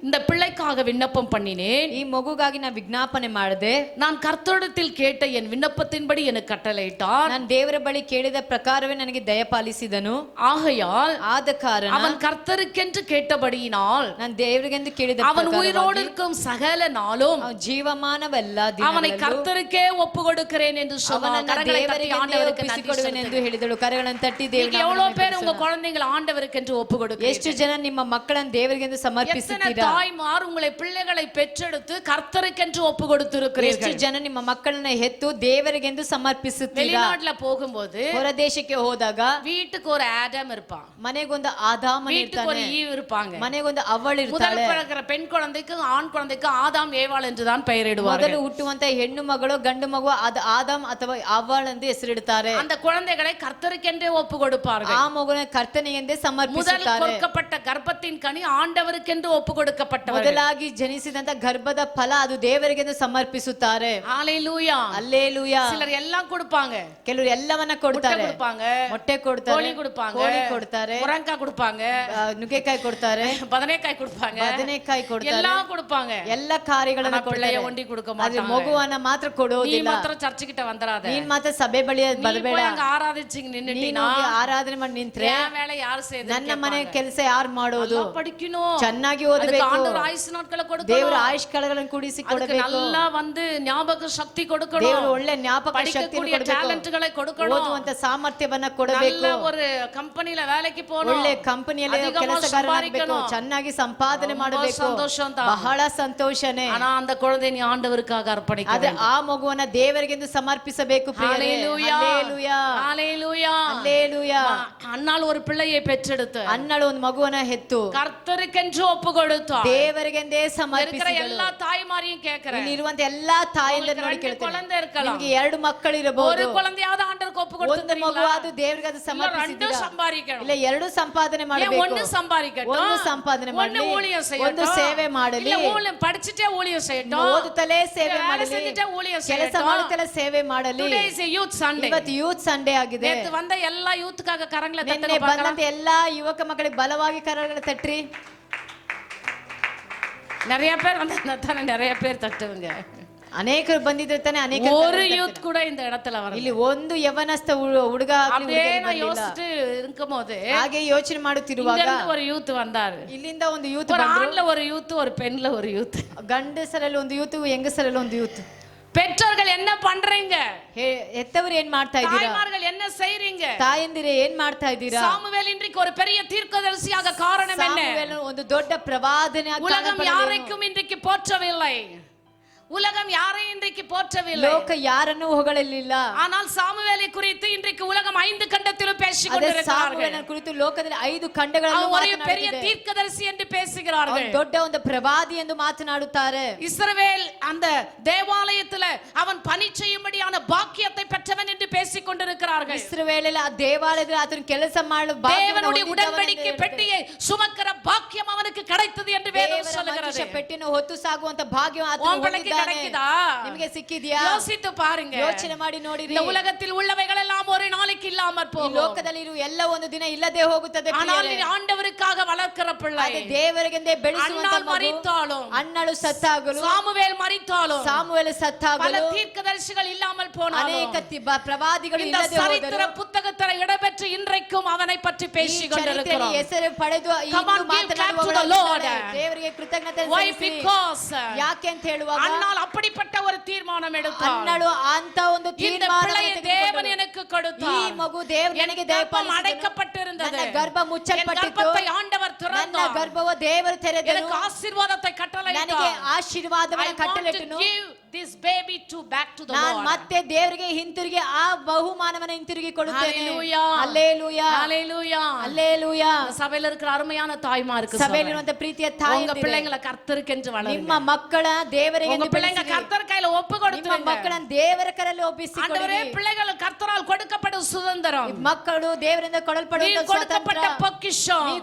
இந்த பிள்ளைக்காக விண்ணப்பம் பண்ணினேன். ಈ ಮಗುಗಾಗಿ ನಾನು ವಿಜ್ಞಾಪನೆ ಮಾಡಿದೆ. நான் கர்த்தரிடத்தில் கேட்ட என் விண்ணப்பத்தின்படி எனக்கு கட்டளையிட்டார். ನಾನು ದೇವರ ಬಳಿ ಕೇಳಿದ ಪ್ರಕಾರವೇ ನನಗೆ ದಯಪಾಲಿಸಿದನು. ஆகையால் ಆದ ಕಾರಣ அவன் கர்த்தருக்கென்று கேட்டபடியினால் ನಾನು ದೇವರಿಗೆಂದು ಕೇಳಿದ அவன் உயிரோடு இருக்கும் சகல நாளும் ಜೀವಮಾನವೆಲ್ಲ அவனை கர்த்தருக்கே ஒப்பு கொடுக்கிறேன் என்று சொன்னார். கரங்களை தட்டி ஆண்டவருக்கு நன்றி ಒಪ್ಪಿಸಿಕೊಡುವೆನೆಂದು ಹೇಳಿದಳು. ಕರಗಳನ್ನು ತಟ್ಟಿ நீங்க எவ்வளவு பேர் உங்க குழந்தைகளை ஆண்டவருக்கு என்று ஒப்பு கொடுக்கிறீங்க? ಎಷ್ಟು ಜನ ನಿಮ್ಮ ಮಕ್ಕಳನ್ನು ದೇವರಿಗೆಂದು ಸಮರ್ಪಿಸುತ್ತೀರಾ? தாய்மார் உங்களை பிள்ளைகளை பெற்றெடுத்து கர்த்தருக்கென்று ஒப்பு கொடுத்திருக்கிறீர்கள். ಎಷ್ಟು ಜನ ನಿಮ್ಮ ಮಕ್ಕಳನ್ನ ಹೆತ್ತು ದೇವರಿಗೆಂದು ಸಮರ್ಪಿಸುತ್ತೀರಾ? வெளிநாட்டுல போகும்போது ಹೊರ ದೇಶಕ್ಕೆ ಹೋದಾಗ வீட்டுக்கு ஒரு ஆடம் இருப்பான், ಮನೆಗೊಂದು ಆದಾಮನ வீட்டுக்கு ஒரு ಇರ್ತಾನೆ, ஈவ் இருப்பாங்க. ಮನೆಗೊಂದು ಅವಳು முதல் ಇರ್ತಾಳೆ. பிறக்கிற பெண் குழந்தைக்கு ஆண் குழந்தைக்கு ஆதாம் ஏவாள் என்றுதான் பெயரிடுவார்கள். ಮೊದಲು ಹುಟ್ಟುವಂತ ಹೆಣ್ಣು ಮಗಳು ಗಂಡು ಮಗು ಅದು ಆದಾಮ್ ಅಥವಾ ಅವಳ್ ಎಂದು ಹೆಸರಿಡುತ್ತಾರೆ. அந்த குழந்தைகளை கர்த்தருக்கென்றே ஒப்பு கொடுப்பார்கள். ಆ ಮಗುನ ಕರ್ತನಿಗೆಂದೇ முதல் ಸಮರ್ಪಿಸುತ್ತಾರೆ. கொடுக்கப்பட்ட கர்ப்பத்தின் கனி ஆண்டவருக்கென்று ஒப்பு கொடுக்கப்பட்டவர்கள். ಮೊದಲಾಗಿ ಜನಿಸಿದಂತ ಗರ್ಭದ ಫಲ ಅದು ದೇವರಿಗೆಂದು ಸಮರ್ಪಿಸುತ್ತಾರೆ. ஹalleluya, அல்லேಲೂಯಾ. சிலர் எல்லாம் கொடுப்பாங்க. ಕೆಲವರು ಎಲ್ಲವನ್ನ ಕೊಡ್ತಾರೆ. கொடுப்பாங்க, ಮೊಟ್ಟೆ ಕೊಡ್ತಾರೆ, கோழி கொடுப்பாங்க, ಕೋಳಿ ಕೊಡ್ತಾರೆ, முருங்கைக்காய் கொடுப்பாங்க, ನುಗ್ಗೆಕಾಯಿ ಕೊಡ್ತಾರೆ, ಬದನೆಕಾಯಿ கொடுப்பாங்க, ಬದನೆಕಾಯಿ ಕೊಡ್ತಾರೆ, எல்லாம் கொடுப்பாங்க. ಎಲ್ಲ ಕಾರ್ಯಗಳನ್ನು பிள்ளைய ஒண்டி கொடுக்க ಆದ್ರೆ மாட்டாங்க. ಮಗುವನ್ನ ಮಾತ್ರ நீ ಕೊಡೋದಿಲ್ಲ. ಮಾತ್ರ ಚರ್ಚ್ கிட்ட வந்துராத. ನೀನ್ ಮಾತ್ರ ಸಭೆ ಬಳಿ ಬರಬೇಡ. அங்க ஆராதிச்சிங்க ನೀನು நின்னுட்டீனா ಹೋಗಿ ಆರಾಧನೆ ಮಾಡಿ ನಿಂತ್ರೆ என் வேலை யார் செய்து? ನನ್ನ ಮನೆ ಕೆಲಸ ಯಾರು ಮಾಡೋದು? படிக்கணும், ಚೆನ್ನಾಗಿ அதுக்கு ಓದಬೇಕು. ஆண்டவர் ಆಯುಷ್ ನಾட்களை ದೇವರ கொடுக்கணும், ಆಯುಷ್ ಕಾಲಗಳನ್ನು ಕೂಡಿಸಿ அதுக்கு ಕೊಡಬೇಕು. நல்லா வந்து ஞாபக சக்தி கொடுக்கணும், ದೇವರು ಒಳ್ಳೆ ಜ್ಞಾಪಕ ಶಕ್ತಿ படிக்கக்கூடிய ಕೊಡಬೇಕು, ಟ್ಯಾಲೆಂಟ್களை கொடுக்கணும், ಓದುವಂತ ಸಾಮರ್ಥ್ಯವನ್ನ ಕೊಡಬೇಕು, நல்ல ஒரு கம்பெனில வேலைக்கு போகணும், ಒಳ್ಳೆ ಕಂಪನಿಯಲ್ಲಿ ಕೆಲಸಗಾರನಾಗಬೇಕು, ಚೆನ್ನಾಗಿ ಸಂಪಾದನೆ ಮಾಡಬೇಕು. ಸಂತೋಷம் தான். ಬಹಳ ಸಂತೋಷನೇ. ஆனா அந்த குழந்தை நீ ஆண்டவருக்காக அர்ப்பணிக்க ಆದ್ರೆ வேண்டும். ಆ ಮಗುವನ್ನ ದೇವರಿಗೆಂದು ಸಮರ್ಪಿಸಬೇಕು. ಪ್ರಿಯರೇ. ஹalleluya, ಹಲ್ಲೆಲೂಯಾ, ஹalleluya. ಹಲ್ಲೆಲೂಯಾ. அன்னாள் ஒரு பிள்ளையை பெற்றெடுத்து ಅನ್ನಳು ಒಂದು ಮಗುವನ್ನ ಹೆತ್ತು கர்த்தருக்கென்று ஒப்பு கொடுத்தார். ದೇವರಿಗೆಂದೇ இருக்கிற ಸಮರ್ಪಿಸಿದಳು. எல்லா தாய்மாரையும் கேக்குறேன், ಇಲ್ಲಿರುವಂತ ಎಲ್ಲಾ ತಾಯಂದಿರು ನೋಡಿ உங்களுக்கு ಕೇಳ್ತೇನೆ, குழந்தை இருக்கலாம், ನಿಮಗೆ 2 ಮಕ್ಕಳು ஒரு ಇರಬಹುದು, குழந்தையாவது ஆண்டவருக்கு ஒப்பு ಒಂದು கொடுத்துறீங்களா? ಮಗು ಅದು ದೇವರಿಗೆ ಅದು இல்ல ಸಮರ್ಪಿಸಿದ್ದೀರಾ? ரெண்டு சம்பாதிக்கணும், ಇಲ್ಲ 2 ಸಂಪಾದನೆ ஏன் ಮಾಡಬೇಕು. ஒண்ணு சம்பாதிக்கட்டும், ಒಂದು ಸಂಪಾದನೆ ஒண்ணு ಮಾಡಲಿ, ஊழியம் ಒಂದು செய்யட்டும், ಸೇವೆ ಮಾಡಲಿ, இல்ல ஊழியம் படிச்சிட்டே ஊழியம் செய்யட்டும், ಓದುತ್ತಲೇ ಸೇವೆ வேலை ಮಾಡಲಿ, செஞ்சுட்டே ஊழியம் ಕೆಲಸ செய்யட்டும். ಮಾಡುತ್ತಲೇ ಸೇವೆ ಮಾಡಲಿ. Today is a youth Sunday. ಇವತ್ತು ಯೂತ್ ಸಂಡೇ ಆಗಿದೆ. நேத்து வந்த எல்லா யூத்துக்காக கரங்களை ನಿನ್ನೆ தட்டுங்க பார்க்கலாம். ಬಂದಂತ ಎಲ್ಲಾ ಯುವಕ ಮಕ್ಕಳಿಗೆ ಬಲವಾಗಿ ಕರಗಳ ತಟ್ರಿ. நிறைய பேர் வந்தா நிறைய பேர் தட்டுவங்க. ಅನೇಕರು ಬಂದಿದ್ರೆ ತಾನೆ ಅನೇಕ ஒரு யூத் கூட இந்த இடத்துல வரல. ಇಲ್ಲಿ ಒಂದು ಯವನಸ್ಥ ಹುಡುಗ அப்படியே நான் யோசிச்சுட்டு இருக்கும்போது ಹಾಗೆ ಯೋಚನೆ ಮಾಡುತ್ತಿರುವಾಗ இங்க இருந்து ஒரு யூத் வந்தாரு. ಇಲ್ಲಿಂದ ಒಂದು ಯೂತ್ ஒரு ಬಂದ್ರು. ஆண்ல ஒரு யூத், ஒரு பெண்ல ஒரு யூத். ಗಂಡಸರಲ್ಲಿ ಒಂದು ಯೂತ್, ಹೆಂಗಸರಲ್ಲಿ ಒಂದು ಯೂತ್. பெற்றோர்கள் என்ன பண்றீங்க? ಹೆತ್ತವರು ಏನ್ ಮಾಡ್ತಾ ಇದ್ದೀರಾ? தாய்மார்கள் என்ன செய்றீங்க? ತಾಯಂದಿರೇ ಏನ್ ಮಾಡ್ತಾ ಇದ್ದೀರಾ? சாமுவேல் இன்றைக்கு ஒரு பெரிய தீர்க்கதரிசியாக காரணம் என்ன? ಸಾಮುವೇಲನು ಒಂದು ದೊಡ್ಡ ಪ್ರವಾದನೆ உலகம் யாரைக்கும் இன்றைக்கு போற்றவில்லை, உலகம் யாரையும் இன்றைக்கு போற்றவில்லை, ಲೋಕ ಯಾರನ್ನೂ ಹೊಗಳಲಿಲ್ಲ. ஆனால் சாமுவேலை குறித்து இன்றைக்கு உலகம் 5 கண்டத்திலும் பேசிக் ಅದೇ கொண்டிருக்கிறார்கள். ಸಾಮುವೇಲನ ಕುರಿತು ಲೋಕದಲ್ಲಿ 5 ಖಂಡಗಳಲ್ಲಿ அவர் ஒரு பெரிய ಮಾತನಾಡುತ್ತಿದೆ. தீர்க்கதரிசி என்று பேசுகிறார்கள். ಅವನು ದೊಡ್ಡ ಒಂದು ಪ್ರವಾದಿ ಎಂದು ಮಾತನಾಡುತ್ತಾರೆ. இஸ்ரவேல் அந்த தேவாலயத்துல அவன் பணி செய்யும்படியான பாக்கியத்தை பெற்றவன் என்று பேசிக் கொண்டிருக்கிறார்கள். ಇಸ್ರಾಯೇಲಲ್ಲಿ ಆ ದೇವಾಲಯದಲ್ಲಿ ಆತನು ಕೆಲಸ ಮಾಡಲು தேவனுடைய உடன்படிக்கை பெட்டியை சுமக்கிற பாக்கியம் அவனுக்கு கிடைத்தது என்று வேதம் சொல்லுகிறது. ಪೆಟ್ಟಿನ ಹೊತ್ತು ಸಾಗುವಂತ ಭಾಗ್ಯ ಆತನು ಹೊಂದಿದ್ದಾನೆ. கிடைக்குதா? ನಿಮಗೆ ಸಿಕ್ಕಿದ್ಯಾ? யோசித்து பாருங்க. ಯೋಚನೆ ಮಾಡಿ ನೋಡಿರಿ. இந்த உலகத்தில் உள்ளவைகள் எல்லாம் ஒரு நாளைக்கு இல்லாமற் ಈ போகும். ಲೋಕದಲ್ಲಿ ಇರುವ ಎಲ್ಲ ಒಂದು ದಿನ ಇಲ್ಲದೆ ಹೋಗುತ್ತದೆ. ஆனால் நீ ஆண்டவருக்காக வளர்க்கிற பிள்ளை. ಅದೇ ದೇವರಿಗೆಂದೇ ಬೆಳೆಸುವಂತ அன்னாள் ಮಗು. மரித்தாலும், ಅಣ್ಣಳು ಸತ್ತಾಗಲು, சாமுவேல் மரித்தாலும், ಸಾಮುವೇಲ பல ಸತ್ತಾಗಲು, தீர்க்கதரிசிகள் இல்லாமல் போனாலும், ಅನೇಕ ಪ್ರವಾದಿಗಳು இந்த ಇಲ್ಲದೆ சரித்திர ಹೋದರು. புத்தகத்தில் இடம்பெற்று இன்றைக்கும் அவனை பற்றி ಈ பேசிக் ಚರಿತ್ರೆಯಲ್ಲಿ கொண்டிருக்கிறோம். ಹೆಸರು ಪಡೆದು Come on, give clap to the Lord. ದೇವರಿಗೆ ಕೃತಜ್ಞತೆ Why? ಸಲ್ಲಿಸಿ. Because ಯಾಕೆ ಅಂತ ಹೇಳುವಾಗ அன்னாள் அப்படிப்பட்ட ஒரு தீர்மானம் எடுத்தாள். ಅಣ್ಣಳು ಅಂತ ಒಂದು இந்த ತೀರ್ಮಾನ பிள்ளையை தேவன் எனக்கு ಈ கொடுத்தார். ಮಗು ದೇವರು என் ನನಗೆ கர்ப்பம் ದಯಪಾಲಿಸಿದನು. அடைக்கப்பட்டிருந்தது. ನನ್ನ ಗರ್ಭ என் ಮುಚ್ಚಲ್ಪಟ್ಟಿತ್ತು. கர்ப்பத்தை ஆண்டவர் ನನ್ನ திறந்தார். ಗರ್ಭವ ದೇವರು ತೆರೆದನು, எனக்கு ஆசீர்வாதத்தை ನನಗೆ கட்டளையிட்டார். ಆಶೀರ್ವಾದವನ್ನು I want to ಕಟ್ಟಲೆಟ್ಟನು. give this baby to back to the ನಾನು Lord. ಮತ್ತೆ ದೇವರಿಗೆ ಹಿಂತಿರುಗಿ ಆ ಬಹುಮಾನವನ್ನು ಹಿಂತಿರುಗಿ ಕೊಡುತ್ತೇನೆ. Hallelujah. Hallelujah, Hallelujah. ಹಲ್ಲೆಲೂಯಾ. சபையில இருக்கிற அருமையான தாய்மாருக்கு ಸಭೆಯಲ್ಲಿರುವಂತ ಪ್ರೀತಿಯ உங்க ತಾಯಿ, பிள்ளைங்களை கர்த்தருக்கென்று ನಿಮ್ಮ வளருங்க. ಮಕ್ಕಳ ದೇವರಿಗೆ உங்க பிள்ளைங்க கர்த்தர் கையில ஒப்பு ನಿಮ್ಮ கொடுத்துருங்க. ಮಕ್ಕಳನ್ನು ದೇವರ ಕರಲ್ಲಿ ಒಪ್ಪಿಸಿಕೊಡಿ. ஆண்டவரே, பிள்ளைகள் கர்த்தரால் கொடுக்கப்படும் சுதந்திரம், ಮಕ್ಕಳು ದೇವರಿಂದ நீ ಕೊಡಲ್ಪಡುವಂತ கொடுக்கப்பட்ட ಸ್ವಾತಂತ್ರ್ಯ, பொக்கிஷம், ನೀ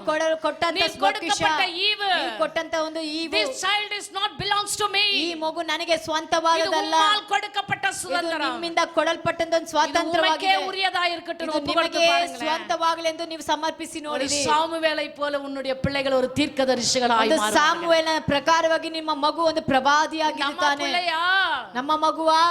ಕೊಟ್ಟಂತ ನೀ ಪೊಕ್ಕಿಷ, கொடுக்கப்பட்ட ஈவு. ನೀ ಕೊಟ್ಟಂತ ಒಂದು ಈವು. This child is not belongs to me. ಈ ಮಗು ನನಗೆ இது ಸ್ವಂತವಾದದಲ್ಲ, உம்மால் கொடுக்கப்பட்ட ಇದು சுதந்திரம். ನಿಮ್ಮಿಂದ ಕೊಡಲ್ಪಟ್ಟಂತ ಒಂದು இது ಸ್ವಾತಂತ್ರ್ಯವಾಗಿದೆ. உமக்கே உரியதா இருக்கட்டும். ಇದು ஒப்பு ನಿಮಗೆ கொடுத்து பாருங்களேன். ಸ್ವಂತವಾಗಲೆಂದು ನೀವು ಸಮರ್ಪಿಸಿ ஒரு ನೋಡಿರಿ. சாமுவேலை போல உன்னுடைய பிள்ளைகள் ஒரு தீர்க்கதரிசிகளாய் ಒಂದು மாறுவார்கள். ಸಾಮುವೇಲನ ಪ್ರಕಾರವಾಗಿ ನಿಮ್ಮ ಮಗು ಒಂದು நம்ம ಪ್ರವಾದಿಯಾಗಿರುತ್ತಾನೆ. பிள்ளையா, ನಮ್ಮ ಮಗುವಾ,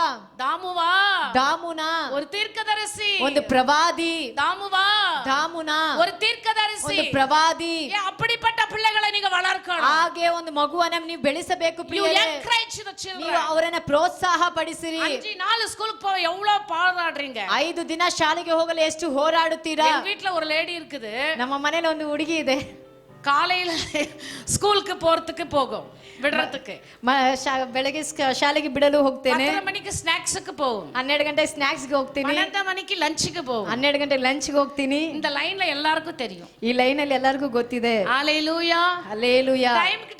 தாமுவா, ದಾಮುನ ஒரு தீர்க்கதரிசி, ಒಂದು ಪ್ರವಾದಿ, தாமுவா, ದಾಮುನ ஒரு தீர்க்கதரிசி. ಒಂದು ಪ್ರವಾದಿ. அப்படிப்பட்ட பிள்ளைகளை நீங்க வளர்க்கணும். ಹಾಗೆ ಒಂದು ಮಗುವನ್ನ ನೀವು ಬೆಳೆಸಬೇಕು You ಪ್ರಿಯರೇ. encourage the ನೀವು children. ಅವರನ್ನ ಪ್ರೋತ್ಸಾಹ ಪಡಿಸಿರಿ. 5 ஸ்கூலுக்கு போக எவ்வளவு பாராடுறீங்க. 5 ದಿನ ಶಾಲೆಗೆ ಹೋಗಲು ಎಷ್ಟು ಹೋರಾಡುತ್ತೀರಾ. எங்க வீட்ல ஒரு லேடி இருக்குது. ನಮ್ಮ ಮನೇಲಿ ಒಂದು ಹುಡುಗಿ ಇದೆ. காலையில ஸ்கூலுக்கு போறதுக்கு போகும், விடுறதுக்கு. ಬೆಳಗ್ಗೆ ಶಾಲೆಗೆ ಬಿಡಲು ಹೋಗ್ತೇನೆ. 10 மணிக்கு ஸ்நாக்ஸ்க்கு போகும், 12 ಗಂಟೆ ಸ್ನಾಕ್ಸ್ಗೆ ಹೋಗ್ತೀನಿ, 12 மணிக்கு லஞ்சுக்கு போகும். 12 ಗಂಟೆ ಲಂಚ್ಗೆ ಹೋಗ್ತೀನಿ. இந்த லைன்ல எல்லாருக்கும் தெரியும். ಈ ಲೈನ್ ಅಲ್ಲಿ ಎಲ್ಲರಿಗೂ ಗೊತ್ತಿದೆ. ஹalleluya. ಹಲ್ಲೆಲೂಯಾ.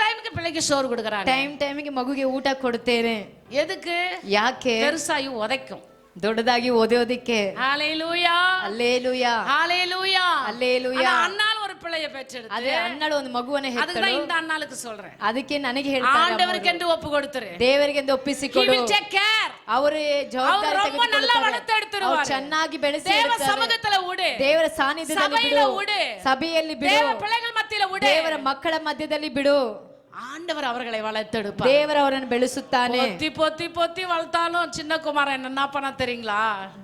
டைமுக்கு பிள்ளைக்கு சோறு கொடுக்கறாங்க. ಟೈಮಿಗೆ ಮಗುಗೆ ಊಟ ಕೊಡ್ತೇನೆ. எதுக்கு? ಯಾಕೆ? பெருசாயி உதைக்கும். ದೊಡ್ಡದಾಗಿ ಓದೋದಿಕ್ಕೆ. ஹalleluya. ಹಲ್ಲೆಲೂಯಾ, ஹalleluya. ಹಲ್ಲೆಲೂಯಾ. அண்ணால் ஒரு பிள்ளையை பெற்றெடுத்து, ಅದೇ ಅಣ್ಣಳು ಒಂದು ಮಗುವನ್ನ அதுதான் ಹೆತ್ತಳು. இந்த அண்ணாளுக்கு சொல்றேன். ಅದಕ್ಕೆ ನನಗೆ ಹೇಳ್ತಾರೆ, ஆண்டவருக்கு என்று ஒப்பு கொடுத்துரு. ದೇವರಿಗೆ He ಒಪ್ಪಿಸಿಕೊಡು. will take care. ಅವರು ಜವಾಬ್ದಾರಿ ಅವ್ರು ரொம்ப நல்லா வளர்த்து எடுத்துருவாரு. ತೆಗೆದುಕೊಳ್ಳುತ್ತಾರೆ. ಚೆನ್ನಾಗಿ ಬೆಳೆಸಿ தேவ ಇಡುತ್ತಾರೆ. சமூகத்துல விடு. ದೇವರ ಸಾನ್ನಿಧ್ಯದಲ್ಲಿ ಸಭೆயில ಬಿಡು, விடு. ಸಭೆಯಲ್ಲಿ ಬಿಡು, தேவ பிள்ளைகள் மத்தியில விடு. ದೇವರ ಮಕ್ಕಳ ಮಧ್ಯದಲ್ಲಿ ಬಿಡು. ஆண்டவர் அவர்களை வளர்த்தெடுப்பார். ದೇವರ ಅವರನ್ನು ಬೆಳೆಸುತ್ತಾನೆ. பொத்தி பொத்தி பொத்தி வளர்த்தாலும் சின்ன குமாரன் என்ன பண்ண தெரியுங்களா?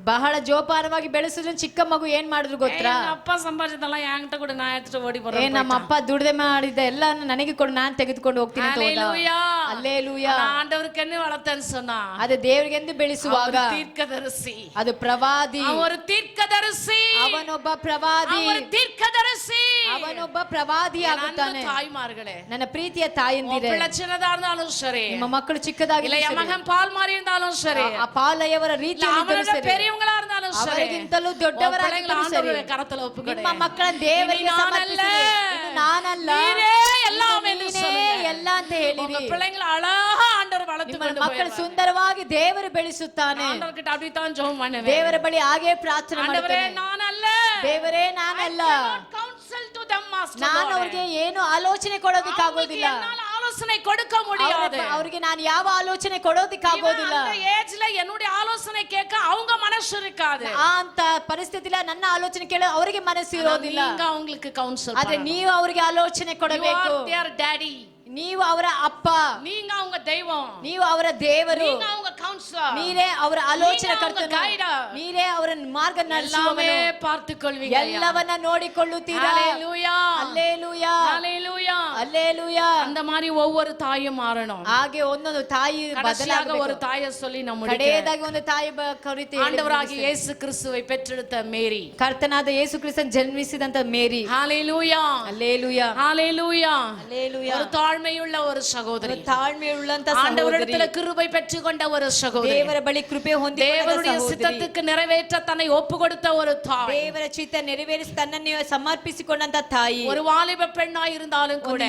ಬಹಳ ಜೋಪಾನವಾಗಿ ಬೆಳೆಸಿದ್ರು ಚಿಕ್ಕ ಮಗು ಏನ್ ಮಾಡಿದ್ರು ಗೊತ್ತಾ? எங்க அப்பா சம்பாதிச்சதெல்லாம் என்கிட்ட கூட நான் எடுத்துட்டு ஓடி ಏ போறேன். ನಮ್ಮ ಅಪ್ಪ ದುಡಿದೆ ಮಾಡಿದ ಎಲ್ಲ ನನಗೆ ಕೊಡು, ನಾನು ತೆಗೆದುಕೊಂಡು ಹೋಗ್ತೀನಿ ಅಂತ ಹೋದ. ஹalleluya. ಹಲ್ಲೆಲೂಯಾ. நான் ஆண்டவருக்கு என்ன வளர்த்தேன்னு சொன்னா, ಅದು ದೇವರಿಗೆಂದು ಬೆಳೆಸುವಾಗ அவர் தீர்க்கதரிசி. ಅದು ಪ್ರವಾದಿ. அவன் ஒரு தீர்க்கதரிசி. ಅವನೊಬ್ಬ ಪ್ರವಾದಿ. அவன் ஒரு தீர்க்கதரிசி. ಅವನೊಬ್ಬ ಪ್ರವಾದಿ என் ಆಗುತ್ತಾನೆ. அன்பு தாய்மார்களே, ನನ್ನ ಪ್ರೀತಿಯ உன் ತಾಯಂದಿರೇ, பிள்ளை சின்னதா இருந்தாலும் சரி, ನಿಮ್ಮ ಮಕ್ಕಳು ಚಿಕ್ಕದಾಗಿ இல்ல என் மகன் பால் மாறி இருந்தாலும் சரி, ಆ ಪಾಲಯವರ இல்ல ರೀತಿಯಲ್ಲಿ அவனோட பெரியவங்களா இருந்தாலும் சரி, ಅವರಿಗಿಂತಲೂ உன் ದೊಡ್ಡವರಾಗಿದ್ದರೂ பிள்ளைங்களை ಸರಿ, ஆண்டவருடைய கரத்துல ஒப்புக்கொடு. ನಿಮ್ಮ ಮಕ್ಕಳ ದೇವರಿಗೆ இனி நான் அல்ல, ಸಮರ್ಪಿಸಿರಿ. ಇದು ನಾನಲ್ಲ, நீரே எல்லாம் ಇದು என்று ನೀನೇ சொல்லுங்க. ಎಲ್ಲ ಅಂತ ಹೇಳಿರಿ. உங்க பிள்ளைங்களை அழகா ஆண்டவர் வளர்த்து ನಿಮ್ಮ கொண்டு ಮಕ್ಕಳು போயிடுவார். ಸುಂದರವಾಗಿ ದೇವರು ಬೆಳೆಸುತ್ತಾನೆ. ஆண்டவர்கிட்ட அப்படித்தான் ஜெபம் பண்ணுவேன். ದೇವರ ಬಳಿ ಹಾಗೆ ಪ್ರಾರ್ಥನೆ ஆண்டவரே, ಮಾಡುತ್ತೇನೆ. நான் அல்ல, ದೇವರೇ ನಾನಲ್ಲ, I cannot counsel to them, Master ನಾನು Lord. ಅವ್ರಿಗೆ ಏನು ಆಲೋಚನೆ ಕೊಡೋದಿಕ್ಕಾಗೋದಿಲ್ಲ. என்னால ஆலோசனை கொடுக்க முடியாது. ಅವ್ರಿಗೆ ನಾನು ಯಾವ ಆಲೋಚನೆ ಕೊಡೋದಿಕ್ಕಾಗೋದಿಲ್ಲ. இவன் அந்த ஏஜ்ல என்னுடைய ஆலோசனை கேட்க அவங்க மனசு இருக்காது. ಆ ಅಂತ ಪರಿಸ್ಥಿತಿல ನನ್ನ ಆಲೋಚನೆ ಕೇಳೋ ಅವರಿಗೆ ಮನಸ್ಸು ಇರೋದಿಲ್ಲ. நீங்க அவங்களுக்கு கவுன்சில் ಆದ್ರೆ ನೀವು ಅವರಿಗೆ ಆಲೋಚನೆ ಕೊಡಬೇಕು. their daddy. ನೀವು ಅವರ ಅಪ್ಪ, நீங்க அவங்க தெய்வம், ನೀವು ಅವರ ದೇವರು, நீங்க அவங்க கவுன்சிலர், ನೀರೇ ಅವರ ಆಲೋಚನೆ நீங்க அவங்க ಕರ್ತನು, guide. ನೀರೇ ಅವರ ಮಾರ್ಗ எல்லாமே ನಡೆಸುವವನು, பார்த்துக்கொள்வீங்க. ಎಲ್ಲವನ್ನ ನೋಡಿಕೊಳ್ಳುತ್ತೀರಾ. ஹalleluya. ಹಲ್ಲೆಲೂಯಾ, ஹalleluya. ಹಲ್ಲೆಲೂಯಾ. அந்த மாதிரி ஒவ்வொரு தாயும் மாறணும். ಹಾಗೆ ಒಂದೊಂದು ತಾಯಿ கடைசியாக ஒரு ಬದಲಾಗಬೇಕು. தாயை சொல்லி நம்ம முடிக்கிறேன். ಕಡೆಯದಾಗಿ ಒಂದು ತಾಯಿ ಕುರಿತು ಹೇಳಿ ஆண்டவராகிய ಮುಗಿಸ್ತೇನೆ. இயேசு கிறிஸ்துவை பெற்றெடுத்த மேரி. ಕರ್ತನಾದ ಯೇಸು ಕ್ರಿಸ್ತನ್ ಜನ್ಮಿಸಿದಂತ ಮೇರಿ. ஹalleluya. ಹಲ್ಲೆಲೂಯಾ, ஹalleluya. ಹಲ್ಲೆಲೂಯಾ. ஒரு தாழ்மையுள்ள ஒரு சகோதரி, ತಾಳ್ಮೆಯುಳ್ಳಂತ ஆண்டவரிடத்துல ಸಹೋದರಿ, கிருபை பெற்றுக்கொண்ட ஒரு சகோதரி, ದೇವರ ಬಳಿ ಕೃಪೆ ಹೊಂದಿಕೊಂಡ தேவனுடைய ಸಹೋದರಿ, சித்தத்துக்கு நிறைவேற்ற தன்னை ஒப்பு கொடுத்த ஒரு தாய், ದೇವರ ಚಿತ್ತ ನೆರವೇರಿಸಿ ತನ್ನನ್ನು ಸಮರ್ಪಿಸಿಕೊಂಡಂತ ತಾಯಿ, ஒரு வாலிப பெண்ணாய் இருந்தாலும் கூட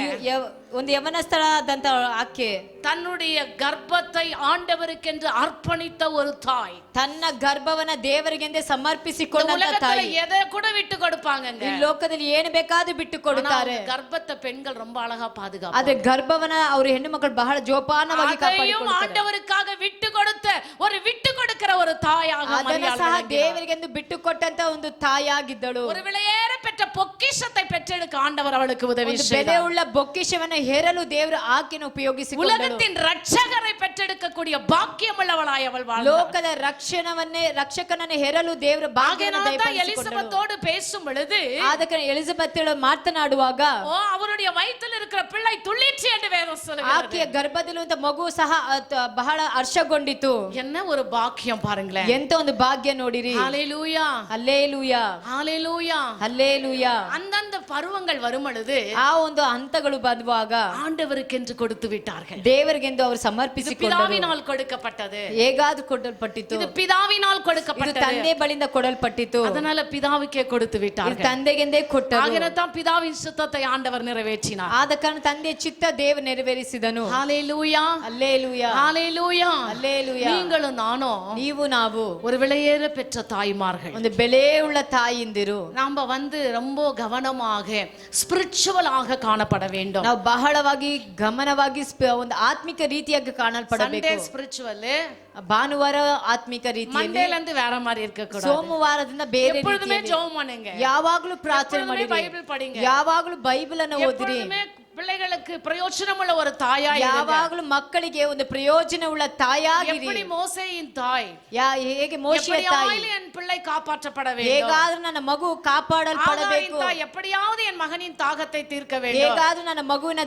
ಒಂದು ಯವನಸ್ಥಳಾದಂತ ಆಕೆ, தன்னுடைய கர்ப்பத்தை ஆண்டவருக்கென்று அர்ப்பணித்த ஒரு தாய், ತನ್ನ ಗರ್ಭವನ್ನ ದೇವರಿಗೆಂದೇ இந்த ಸಮರ್ಪಿಸಿಕೊಂಡಂತ உலகத்துல ತಾಯಿ. எதை கூட விட்டு கொடுப்பாங்கங்க. ಈ ಲೋಕದಲ್ಲಿ ಏನು ಬೇಕಾದ್ರೂ ಬಿಟ್ಟು ஆனா ಕೊಡುತ್ತಾರೆ. அவங்க கர்ப்பத்தை பெண்கள் ரொம்ப அழகா பாதுகாப்பாங்க. ಆದ್ರೆ ಗರ್ಭವನ್ನ ಅವ್ರ ಹೆಣ್ಣು ಮಕ್ಕಳು ಬಹಳ ಜೋಪಾನವಾಗಿ அதையும் ಕಾಪಾಡಿಕೊಳ್ಳುತ್ತಾರೆ. ஆண்டவருக்காக விட்டு கொடுத்த ஒரு விட்டு கொடுக்கிற ஒரு தாயாக ಅದನ್ನ மரியாள் ಸಹ விளங்கினார். ದೇವರಿಗೆಂದು ಬಿಟ್ಟು ಕೊಟ್ಟಂತ ಒಂದು ತಾಯಿಯಾಗಿದ್ದಳು. ஒரு விலையேற பெற்ற பொக்கிஷத்தை பெற்றெடுக்க ஆண்டவர் அவளுக்கு உதவி ಒಂದು செய்தார். ಬೆಲೆ ಉಳ್ಳ ಬೊಕ್ಕಿಷವನ್ನು ಹೇರಲು ದೇವರು ಆಕೆಯನ್ನು ಉಪಯೋಗಿಸಿಕೊಂಡಳು. உலகத்தின் ரட்சகரை பெற்றெடுக்கக்கூடிய பாக்கியமுள்ளவளாய் அவள் வாழ்ந்தாள். ಲೋಕದ ರಕ್ಷಕನನ್ನು ಹೇರಲು ದೇವರ ಭಾಗ್ಯವನ್ನು ದಯಪಾಲಿಸಿಕೊಂಡಳು. எலிசபெத்தோடு பேசும் பொழுது ಆದಕ್ಕೆ ಎಲಿಜಬೆತ್ತಳು ಮಾತನಾಡುವಾಗ அவருடைய வயிற்றில் இருக்கிற பிள்ளை துள்ளிற்று என்று வேதம் சொல்லுகிறது. ಆಕೆಯ ಗರ್ಭದಲ್ಲಿರುವಂತ ಮಗು ಸಹ ಬಹಳ ಹರ್ಷಗೊಂಡಿತು. என்ன ஒரு பாக்கியம் பாருங்களேன். ಎಂತ ಒಂದು ಭಾಗ್ಯ ನೋಡಿರಿ. ஹalleluya. ಹಲ್ಲೆಲೂಯಾ, ஹalleluya. ಹಲ್ಲೆಲೂಯಾ. அல்லேಲೂಯಾ. அந்தந்த பருவங்கள் வரும் பொழுது ಆ ಒಂದು ಹಂತಗಳು ಬಂದುವಾಗ ஆண்டவருக்கென்று கொடுத்து விட்டார்கள். ದೇವರಿಗೆಂದು ಅವರು இது ಸಮರ್ಪಿಸಿಕೊಂಡರು. பிதாவினால் கொடுக்கப்பட்டது. ಹೇಗಾದು ಕೊಡಲ್ಪಟ್ಟಿತು. இது பிதாவினால் ಇದು கொடுக்கப்பட்டது. ತಂದೆ ಬಳಿಯಿಂದ ಕೊಡಲ್ಪಟ್ಟಿತು. அதனால பிதாவுக்கே கொடுத்து ಇದು விட்டார்கள். ತಂದೆಗೆಂದೇ ಕೊಟ್ಟರು. ஆகவே பிதாவின் சித்தத்தை ஆண்டவர் நிறைவேற்றினார். ಆದ ಕಾರಣ ತಂದೆಯ ಚಿತ್ತ ದೇವರು ನೆರವೇರಿಸಿದನು. ஹalleluya, அல்லேலூயா, ஹalleluya. அல்லேலூயா. நீங்களும் நானும் ನೀವು ನಾವು ஒரு விலையேற பெற்ற தாய்மார்கள். ಒಂದು ಬೆಲೆಯುಳ್ಳ ತಾಯಿಯಂದಿರು. நாம ரொம்ப கவனமாக ஸ்பிரிச்சுவலாக காணப்பட வேண்டும். ನಾವು ಬಹಳವಾಗಿ ಗಮನವಾಗಿ ಒಂದು ಆತ್ಮಿಕ ರೀತಿಯಾಗಿ ಕಾಣಲ್ಪಡಬೇಕು. சண்டே ஸ்பிரிச்சுவல், ಭಾನುವಾರ ಆತ್ಮಿಕ ರೀತಿಯಲ್ಲಿ, மண்டேல இருந்து வேற மாதிரி இருக்க கூடாது. ಸೋಮವಾರದಿಂದ ಬೇರೆ எப்பொழுதுமே ರೀತಿಯಲ್ಲಿ ஜெபம் பண்ணுங்க. ಯಾವಾಗಲೂ ಪ್ರಾರ್ಥನೆ எப்பொழுதுமே ಮಾಡಿರಿ. பைபிள் படிங்க. ಯಾವಾಗಲೂ ಬೈಬಲ್ ಅನ್ನು ಓದಿರಿ. எப்பொழுதுமே பிள்ளைகளுக்கு பிரயோஜனமுள்ள ஒரு தாயா இருங்க. ಯಾವಾಗಲೂ ಮಕ್ಕಳಿಗೆ ಒಂದು ಪ್ರಯೋಜನವುಳ್ಳ ತಾಯಾಗಿರಿ. எப்படி மோசேயின் தாய், ಹೇಗೆ ಮೋಶೆಯ ತಾಯಿ, எப்படியாவது என் பிள்ளை காப்பாற்றப்பட வேண்டும். ಹೇಗಾದ್ರೂ ನನ್ನ ಮಗು ಕಾಪಾಡಲ್ಪಡಬೇಕು. ஆகாரின் தாய், எப்படியாவது என் மகனின் தாகத்தை தீர்க்க வேண்டும். ಹೇಗಾದ್ರೂ ನನ್ನ ಮಗುವಿನ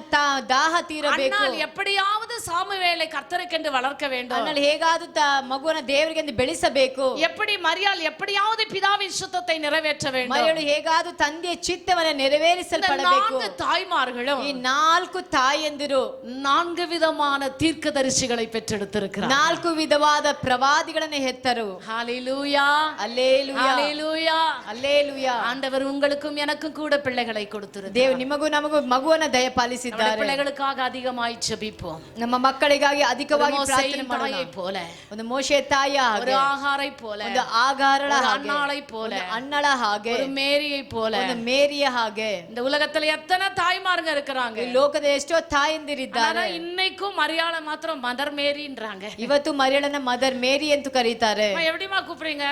ದಾಹ ತೀರಬೇಕು. அண்ணால் எப்படியாவது சாமுவேலை கர்த்தருக்கென்று வளர்க்க வேண்டும். ಅಣ್ಣಲ್ಲಿ ಹೇಗಾದ್ರೂ ಮಗುವನ್ನ ದೇವರಿಗೆ ಬೆಳೆಸಬೇಕು. எப்படி மரியாள் எப்படியாவது பிதாவின் சுத்தத்தை நிறைவேற்ற வேண்டும். ಮರಿಯಳು ಹೇಗಾದ್ರೂ ತಂದೆಯ ಚಿತ್ತವನ್ನ இந்த ನೆರವೇರಿಸಲ್ಪಡಬೇಕು. 4 தாய்மார்களும் ಈ 4 ತಾಯಂದಿರು 4 விதமான தீர்க்கதரிசிகளை பெற்றெடுத்திருக்கிறார். 4 ವಿಧವಾದ ಪ್ರವಾದಿಗಳನ್ನು ಹೆತ್ತರು. ஹalleluya, அல்லேலூயா, ஹalleluya. அல்லேலூயா. ஆண்டவர் உங்களுக்கும் எனக்கும் கூட பிள்ளைகளை கொடுத்திருக்கிறார். ದೇವರು ನಿಮಗೂ ನಮಗೂ ಮಗುವನ್ನ ದಯಪಾಲಿಸಿದ್ದಾರೆ. பிள்ளைகளுக்காக அதிகமாய் ஜெபிப்போம். ನಮ್ಮ ಮಕ್ಕಳಿಗಾಗಿ ಅಧಿಕವಾಗಿ ಪ್ರಾರ್ಥನೆ ಮಾಡೋಣ. தாயை போல, ಒಂದು ಮೋಶೆ ತಾಯಿಯ ஒரு ಹಾಗೆ, ஆகாரை போல, ಒಂದು ಆಗಾರಳ ஒரு ಹಾಗೆ, அன்னாளை போல, ಒಂದು ಅಣ್ಣಳ ಹಾಗೆ, ஒரு மேரியை போல. ಒಂದು ಮೇರಿಯ ಹಾಗೆ. இந்த உலகத்துல எத்தனை தாய்மாருங்க இருக்கிறாங்க. ಈ ಲೋಕದ ಎಷ್ಟೋ ತಾಯಂದಿರಿದ್ದಾರೆ. ஆனா இன்னைக்கும் மரியாதை மாத்திரம் மதர் மேரின்றாங்க. ಇವತ್ತು ಮರಿಯಳನ್ನ ಮದರ್ ಮೇರಿ ಅಂತ ಕರೀತಾರೆ. அம்மா, எப்படிமா கூப்பிடுறீங்க?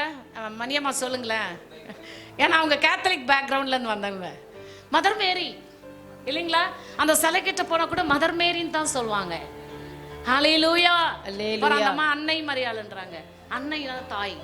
மணியம்மா சொல்லுங்களேன். ஏன்னா அவங்க கேத்தலிக் பேக்ரவுண்ட்ல இருந்து வந்தவங்க. மதர் மேரி இல்லைங்களா? அந்த சிலை கிட்ட போனா கூட மதர் மேரின்னு தான் சொல்லுவாங்க. ஹalleluya, அல்லேலூயா. அந்த அம்மா அன்னை மரியாள்ன்றாங்க. அன்னை தாய்.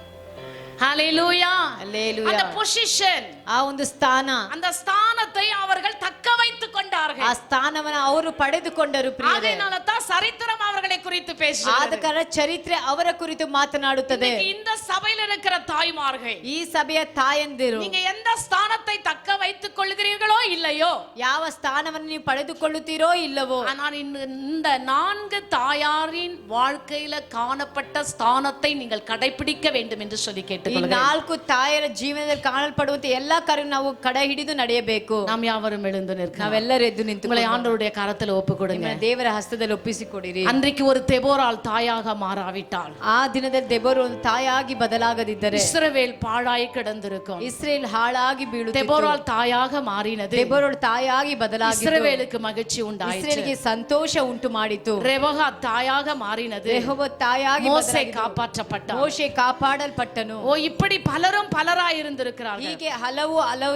ஹalleluya, அல்லேலூயா. அந்த பொசிஷன், ಆ ಒಂದು ಸ್ಥಾನ, அந்த ஸ்தானத்தை அவர்கள் தக்க வைத்துக் கொண்டார்கள். ಆ ಸ್ಥಾನವನ್ನ ಅವರು ಪಡೆದುಕೊಂಡರು. ಪ್ರಿಯರೇ, அதனால தான் சரித்திரம் அவர்களை குறித்து ಆದ பேசுகிறது. ಕಾರಣ ಚರಿತ್ರೆ ಅವರ ಕುರಿತು ಮಾತನಾಡುತ್ತದೆ. இன்னைக்கு இந்த சபையில இருக்கிற தாய்மார்கள், ಈ ಸಭೆಯ ತಾಯಂದಿರು, நீங்க எந்த ஸ்தானத்தை தக்க வைத்துக் கொள்கிறீர்களோ இல்லையோ, ಯಾವ ಸ್ಥಾನವನ್ನು ನೀವು ಪಡೆದುಕೊಳ್ಳುತ್ತೀರೋ ಇಲ್ಲವೋ, ஆனால் இந்த 4 தாயாரின் வாழ்க்கையில காணப்பட்ட ஸ்தானத்தை நீங்கள் கடைபிடிக்க வேண்டும் என்று சொல்லி ಈ கேட்டுக்கொள்கிறேன். 4 ತಾಯರ ಜೀವನದಲ್ಲಿ ಕಾಣಲ್ಪಡುವಂತೆ ಎಲ್ಲಾ ಕಾರ್ಯ ನಾವು ಕಡೆ ಹಿಡಿದು ನಡೆಯಬೇಕು. நாம் யாவரும் எழுந்து நிற்க, ನಾವೆಲ್ಲರೂ ಎದ್ದು ನಿಂತು உங்களை ஆண்டவருடைய கரத்துல ஒப்பு கொடுங்க. ನಿಮ್ಮ ದೇವರ ಹಸ್ತದಲ್ಲಿ ಒಪ್ಪಿಸಿಕೊಡಿರಿ. அன்றைக்கு ஒரு தெபோரால் தாயாக மாறாவிட்டால், ಆ ದಿನದಲ್ಲಿ ದೆಬೋರ ಒಂದು ತಾಯಾಗಿ ಬದಲಾಗದಿದ್ದರೆ இஸ்ரவேல் பாழாய் கிடந்திருக்கும். ಇಸ್ರೇಲ್ ಹಾಳಾಗಿ ಬೀಳುತ್ತಿತ್ತು. தெபோரால் தாயாக மாறினது. ದೆಬೋರಳು ತಾಯಾಗಿ ಬದಲಾಗಿ இஸ்ரவேலுக்கு மகிழ்ச்சி உண்டாயிற்று. ಇಸ್ರೇಲ್ಗೆ ಸಂತೋಷ ಉಂಟು ಮಾಡಿತು. ரெபகா தாயாக மாறினது. ರೆಹೋಬೋತ್ ತಾಯಾಗಿ மோசே ಬದಲಾಗಿದ್ದು. காப்பாற்றப்பட்டார். ಮೋಶೆ ಕಾಪಾಡಲ್ಪಟ್ಟನು. ஓ, இப்படி பலரும் பலராய் இருந்திருக்கிறார்கள். ಹೀಗೆ ಹಲವು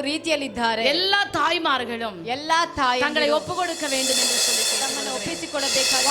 ರೀತಿಯಲ್ಲಿದ್ದಾರೆ. எல்லா தாய்மார்களும் ಎಲ್ಲಾ ತಾಯಿ தங்களை ஒப்பு கொடுக்க வேண்டும் என்று சொல்லி ತಮ್ಮನ್ನು ಒಪ್ಪಿಸಿಕೊಳ್ಳಬೇಕಾದ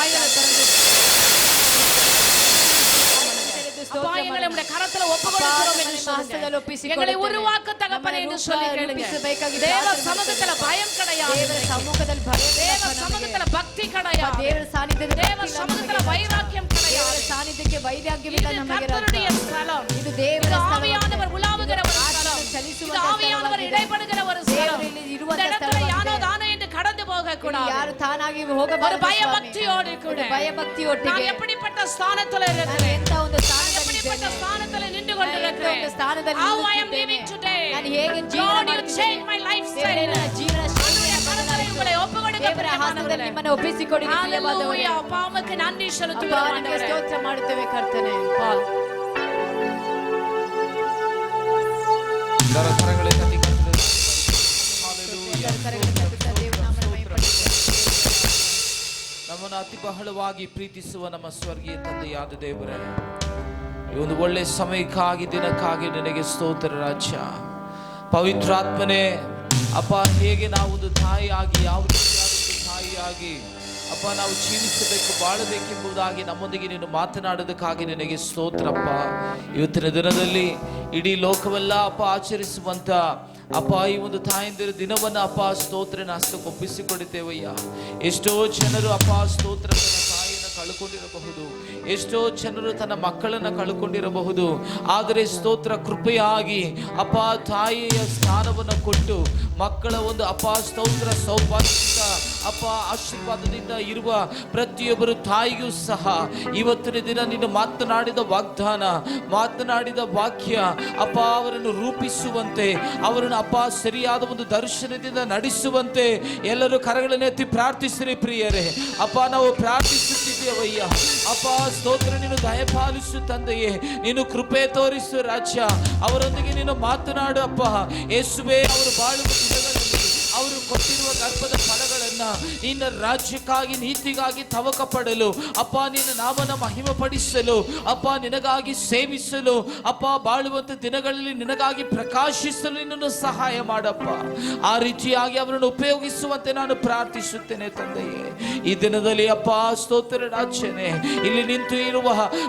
அப்பா, எங்களை உம்முடைய கரத்துல ஒப்பு கொடுக்கிறோம் என்று ಹಸ್ತದಲ್ಲಿ சொல்லுங்க. ಒಪ್ಪಿಸಿಕೊಳ್ಳುತ್ತೇವೆ. எங்களை உருவாக்க தகப்பனே என்று சொல்லி கேளுங்க. ರೂಪಿಸಬೇಕಾಗಿ தேவ ಪ್ರಾರ್ಥನೆ சமூகத்துல பயம் கிடையாது. ದೇವರ ಸಮ್ಮುಖದಲ್ಲಿ ಭಯ தேவ சமூகத்துல பக்தி கிடையாது. ದೇವರ ಸಾನ್ನಿಧ್ಯದಲ್ಲಿ தேவ ಭಕ್ತಿ ಇಲ್ಲ சமூகத்துல ನಮಗೆ. வைராக்கியம் ದೇವರ கிடையாது. ಸಾನ್ನಿಧ್ಯಕ್ಕೆ ವೈರಾಗ್ಯವಿಲ್ಲ இது ನಮಗೆ. கர்த்தருடைய ஸ்தலம். ಇದು இது ದೇವರ ஆவியானவர் உலாவுகிற ஒரு ஸ்தலம். ಚಲಿಸುವ இது ஆவியானவர் இடைப்படுகிற ஒரு ஸ்தலம். ದೇವರು ಇಲ್ಲಿ ಇರುವಂತ இந்த இடத்துல ಸ್ಥಳವಾಗಿದೆ. யானோ தானோ என்று கடந்து போக கூடாது. ಯಾರು ತಾನಾಗಿ ஒரு ಹೋಗಬಾರದು. பயபக்தியோடு கூட ಒಂದು ಭಯಭಕ್ತಿಯೊಟ್ಟಿಗೆ நான் எப்படிப்பட்ட ஸ்தானத்துல ನಾನು இருக்கிறேன், ಎಂತ ಒಂದು ಸ್ಥಾನದಲ್ಲಿ எப்படிப்பட்ட ಇದ್ದೇನೆ. ஸ்தானத்துல நின்று ನಾನು ಎಂತ கொண்டிருக்கிறேன். ಒಂದು ಸ್ಥಾನದಲ್ಲಿ How I am ನಿಂತಿದ್ದೇನೆ. living today. ನಾನು ಹೇಗೆ ಜೀವನ Lord, you ಮಾಡುತ್ತಿದ್ದೇನೆ. change my lifestyle. ದೇವರೇ, ನನ್ನ ಜೀವನ ಶೈಲಿಯನ್ನು கரங்களை உங்களை ஒப்புக்கொடுக்க ದೇವರ ಹಸ್ತದಲ್ಲಿ பிரியமானவர்களே. ನಿಮ್ಮನ್ನು ಒಪ್ಪಿಸಿಕೊಡಿ ಪ್ರಿಯವಾದವರೇ. Hallelujah. அப்பா, உமக்கு நன்றி ಅಪ್ಪ, செலுத்துகிறோம் ನಿನಗೆ ஆண்டவரೇ. ಸ್ತೋತ್ರ ಮಾಡುತ್ತೇವೆ ಕರ್ತನೆ. ಕರங்களை ತಟ್ಟಿ ಕರ್ತನೆ. ಕರಗಳನ್ನು ತಟ್ಟುತ್ತಾ ದೇವರ ನಾಮವನ್ನು ಮಹಿಮೆಪಡಿಸುತ್ತೇವೆ. ನಮ್ಮನ್ನು ಅತಿ ಬಹಳವಾಗಿ ಪ್ರೀತಿಸುವ ನಮ್ಮ ಸ್ವರ್ಗೀಯ ತಂದೆಯಾದ ದೇವರೇ, ಈ ಒಂದು ಒಳ್ಳೆ ಸಮಯಕ್ಕಾಗಿ ದಿನಕ್ಕಾಗಿ ನಿನಗೆ ಸ್ತೋತ್ರ ರಾಜ್ಯ. ಪವಿತ್ರಾತ್ಮನೇ ಅಪ್ಪ, ಹೇಗೆ ನಾವು ಒಂದು ತಾಯಿಯಾಗಿ, ಯಾವ ರೀತಿಯಾದ ಒಂದು ತಾಯಿಯಾಗಿ ಅಪ್ಪ ನಾವು ಜೀವಿಸಬೇಕು, ಬಾಳಬೇಕೆಂಬುದಾಗಿ ನಮ್ಮೊಂದಿಗೆ ನೀನು ಮಾತನಾಡೋದಕ್ಕಾಗಿ ನಿನಗೆ ಸ್ತೋತ್ರಪ್ಪ. ಇವತ್ತಿನ ದಿನದಲ್ಲಿ ಇಡೀ ಲೋಕವೆಲ್ಲ ಅಪ್ಪ ಆಚರಿಸುವಂತ ಅಪ್ಪ ಈ ಒಂದು ತಾಯಂದಿರ ದಿನವನ್ನ ಅಪ್ಪ ಸ್ತೋತ್ರನ ಹಸ್ತಕ್ಕೆ ಒಪ್ಪಿಸಿಕೊಡುತ್ತೇವಯ್ಯ. ಎಷ್ಟೋ ಜನರು ಅಪ್ಪ ಸ್ತೋತ್ರ ತನ್ನ ತಾಯಿಯನ್ನು ಕಳ್ಕೊಂಡಿರಬಹುದು, ಎಷ್ಟೋ ಜನರು ತನ್ನ ಮಕ್ಕಳನ್ನ ಕಳ್ಕೊಂಡಿರಬಹುದು. ಆದರೆ ಸ್ತೋತ್ರ ಕೃಪೆಯಾಗಿ ಅಪ್ಪ ತಾಯಿಯ ಸ್ಥಾನವನ್ನು ಕೊಟ್ಟು ಮಕ್ಕಳ ಒಂದು ಸ್ತೋತ್ರ ಸೌಭಾಗ್ಯದಿಂದ ಆಶೀರ್ವಾದದಿಂದ ಇರುವ ಪ್ರತಿಯೊಬ್ಬರು ತಾಯಿಗೂ ಸಹ ಇವತ್ತಿನ ದಿನ ನೀನು ಮಾತನಾಡಿದ ವಾಗ್ದಾನ, ಮಾತನಾಡಿದ ವಾಕ್ಯ ಅವರನ್ನು ರೂಪಿಸುವಂತೆ, ಅವರನ್ನು ಸರಿಯಾದ ಒಂದು ದರ್ಶನದಿಂದ ನಡೆಸುವಂತೆ ಎಲ್ಲರೂ ಕರಗಳನ್ನು ಎತ್ತಿ ಪ್ರಾರ್ಥಿಸಿರಿ ಪ್ರಿಯರೇ. ನಾವು ಪ್ರಾರ್ಥಿಸುತ್ತಿದ್ದೇವಯ್ಯ. ಸ್ತೋತ್ರ, ನೀನು ದಯಪಾಲಿಸು ತಂದೆಯೇ, ನೀನು ಕೃಪೆ ತೋರಿಸು ರಾಜ್ಯ. ಅವರೊಂದಿಗೆ ನೀನು ಮಾತನಾಡು ಯೇಸುವೇ. ಅವರು ಬಾಳುವ ದಿನಗಳಲ್ಲಿ ಅವರು ಕೊಟ್ಟಿರುವ ಗರ್ಭದ ಫಲಗಳನ್ನ ನಿನ್ನ ರಾಜ್ಯಕ್ಕಾಗಿ ನೀತಿಗಾಗಿ ತವಕ ಪಡಲು ನಿನ್ನ ನಾಮನ ಮಹಿಮೆ ಪಡಿಸಲು ನಿನಗಾಗಿ ಸೇವಿಸಲು ಬಾಳುವಂತ ದಿನಗಳಲ್ಲಿ ನಿನಗಾಗಿ ಪ್ರಕಾಶಿಸಲು ನಿನ್ನನ್ನು ಸಹಾಯ ಮಾಡಪ್ಪ. ಆ ರೀತಿಯಾಗಿ ಅವರನ್ನು ಉಪಯೋಗಿಸುವಂತೆ ನಾನು ಪ್ರಾರ್ಥಿಸುತ್ತೇನೆ ತಂದೆಯೇ. ಈ ದಿನದಲ್ಲಿ ಸ್ತೋತ್ರ ರಾಜ್ಯನೇ, ಇಲ್ಲಿ ನಿಂತು ಇರುವ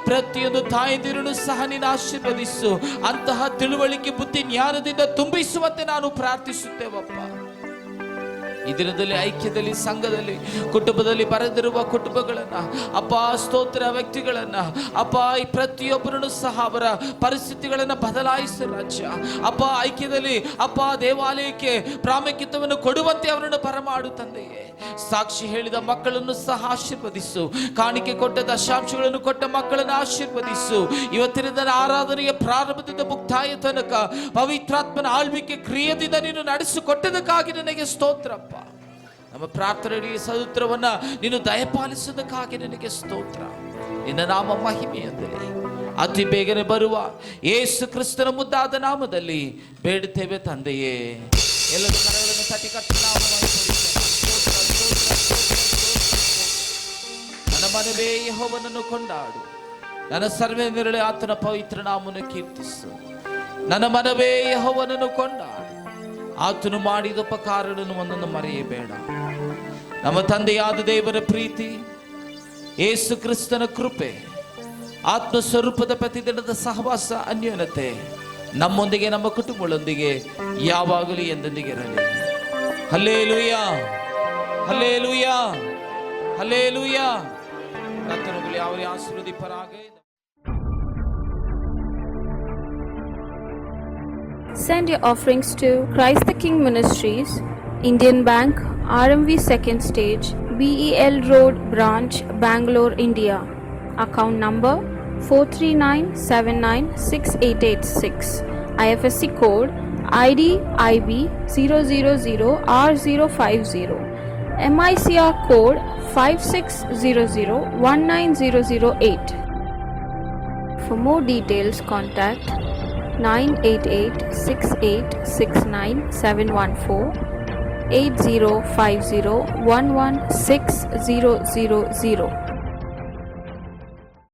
ಪ್ರತಿಯೊಂದು ತಾಯಂದಿರನ್ನು ಸಹ ನೀನು ಆಶೀರ್ವದಿಸು. ಅಂತಹ ತಿಳುವಳಿಕೆ ಬುದ್ಧಿ ಜ್ಞಾನದಿಂದ ತುಂಬಿಸುವಂತೆ ನಾನು ಪ್ರಾರ್ಥಿಸುತ್ತೇವಪ್ಪ. ಈ ದಿನದಲ್ಲಿ ಐಕ್ಯದಲ್ಲಿ, ಸಂಘದಲ್ಲಿ, ಕುಟುಂಬದಲ್ಲಿ ಬರೆದಿರುವ ಕುಟುಂಬಗಳನ್ನ ಸ್ತೋತ್ರ ವ್ಯಕ್ತಿಗಳನ್ನ ಈ ಪ್ರತಿಯೊಬ್ಬರನ್ನು ಸಹ ಅವರ ಪರಿಸ್ಥಿತಿಗಳನ್ನ ಬದಲಾಯಿಸು ರಾಜ್ಯ. ಐಕ್ಯದಲ್ಲಿ ದೇವಾಲಯಕ್ಕೆ ಪ್ರಾಮುಖ್ಯತೆಯನ್ನು ಕೊಡುವಂತೆ ಅವರನ್ನು ಬರಮಾಡು ತಂದೆಯೇ. ಸಾಕ್ಷಿ ಹೇಳಿದ ಮಕ್ಕಳನ್ನು ಸಹ ಆಶೀರ್ವದಿಸು. ಕಾಣಿಕೆ ಕೊಟ್ಟ ದಶಾಂಶಗಳನ್ನು ಕೊಟ್ಟ ಮಕ್ಕಳನ್ನು ಆಶೀರ್ವದಿಸು. ಇವತ್ತಿನ ಆರಾಧನೆಯ ಪ್ರಾರಂಭದಿಂದ ಮುಕ್ತಾಯ ತನಕ ಪವಿತ್ರಾತ್ಮನ ಆಳ್ವಿಕೆ ಕ್ರಿಯೆಯಿಂದ ನೀನು ನಡೆಸಿಕೊಟ್ಟದಕ್ಕಾಗಿ ನನಗೆ ಸ್ತೋತ್ರಪ್ಪ. ನಮ್ಮ ಪ್ರಾರ್ಥನೆಯ ಸದುತ್ರವನ್ನ ನೀನು ದಯಪಾಲಿಸುವುದಕ್ಕಾಗಿ ನನಗೆ ಸ್ತೋತ್ರ. ನಿನ್ನ ನಾಮ ಮಹಿಮೆಯಂದಲ್ಲಿ ಅತಿ ಬೇಗನೆ ಬರುವ ಯೇಸು ಕ್ರಿಸ್ತನ ಮುದ್ದಾದ ನಾಮದಲ್ಲಿ ಬೇಡುತ್ತೇವೆ ತಂದೆಯೇ. ಎಲ್ಲರೂ ಕರಗಳನ್ನು ತಟ್ಟಿ ನನ್ನ ಮನವೇ ಯೆಹೋವನನ್ನು ಕೊಂಡಾಡು, ನನ್ನ ಸರ್ವೇ ನೆರಳೆ ಆತನ ಪವಿತ್ರ ನಾಮವನ್ನು ಕೀರ್ತಿಸು. ನನ್ನ ಮನವೇ ಯೆಹೋವನನ್ನು ಕೊಂಡಾಡು, ಆತನು ಮಾಡಿದ ಉಪಕಾರಗಳನ್ನು ಒಂದನ್ನು ಮರೆಯಬೇಡ. ನಮ್ಮ ತಂದೆಯಾದ ದೇವರ ಪ್ರೀತಿ, ಯೇಸು ಕ್ರಿಸ್ತನ ಕೃಪೆ, ಆತ್ಮ ಸ್ವರೂಪದ ಪ್ರತಿದಿನದ ಸಹವಾಸ, ಅನ್ಯೋನ್ಯತೆ ನಮ್ಮೊಂದಿಗೆ, ನಮ್ಮ ಕುಟುಂಬಗಳೊಂದಿಗೆ ಯಾವಾಗಲೂ ಎಂದೆಂದಿಗೆ ಇರಲಿ. Hallelujah, hallelujah, hallelujah. ಕರ್ತನು ಯಾವರೇ ಆಶೀರ್ವದಿಪರಾಗಲಿ. Send your offerings to Christ the King Ministries, Indian Bank, RMV 2nd Stage, BEL Road Branch, Bangalore, India. Account number 439796886. IFSC code ID IB 000R050. MICR code 5600190008. For more details, contact 988-6869-714, 8050-11600.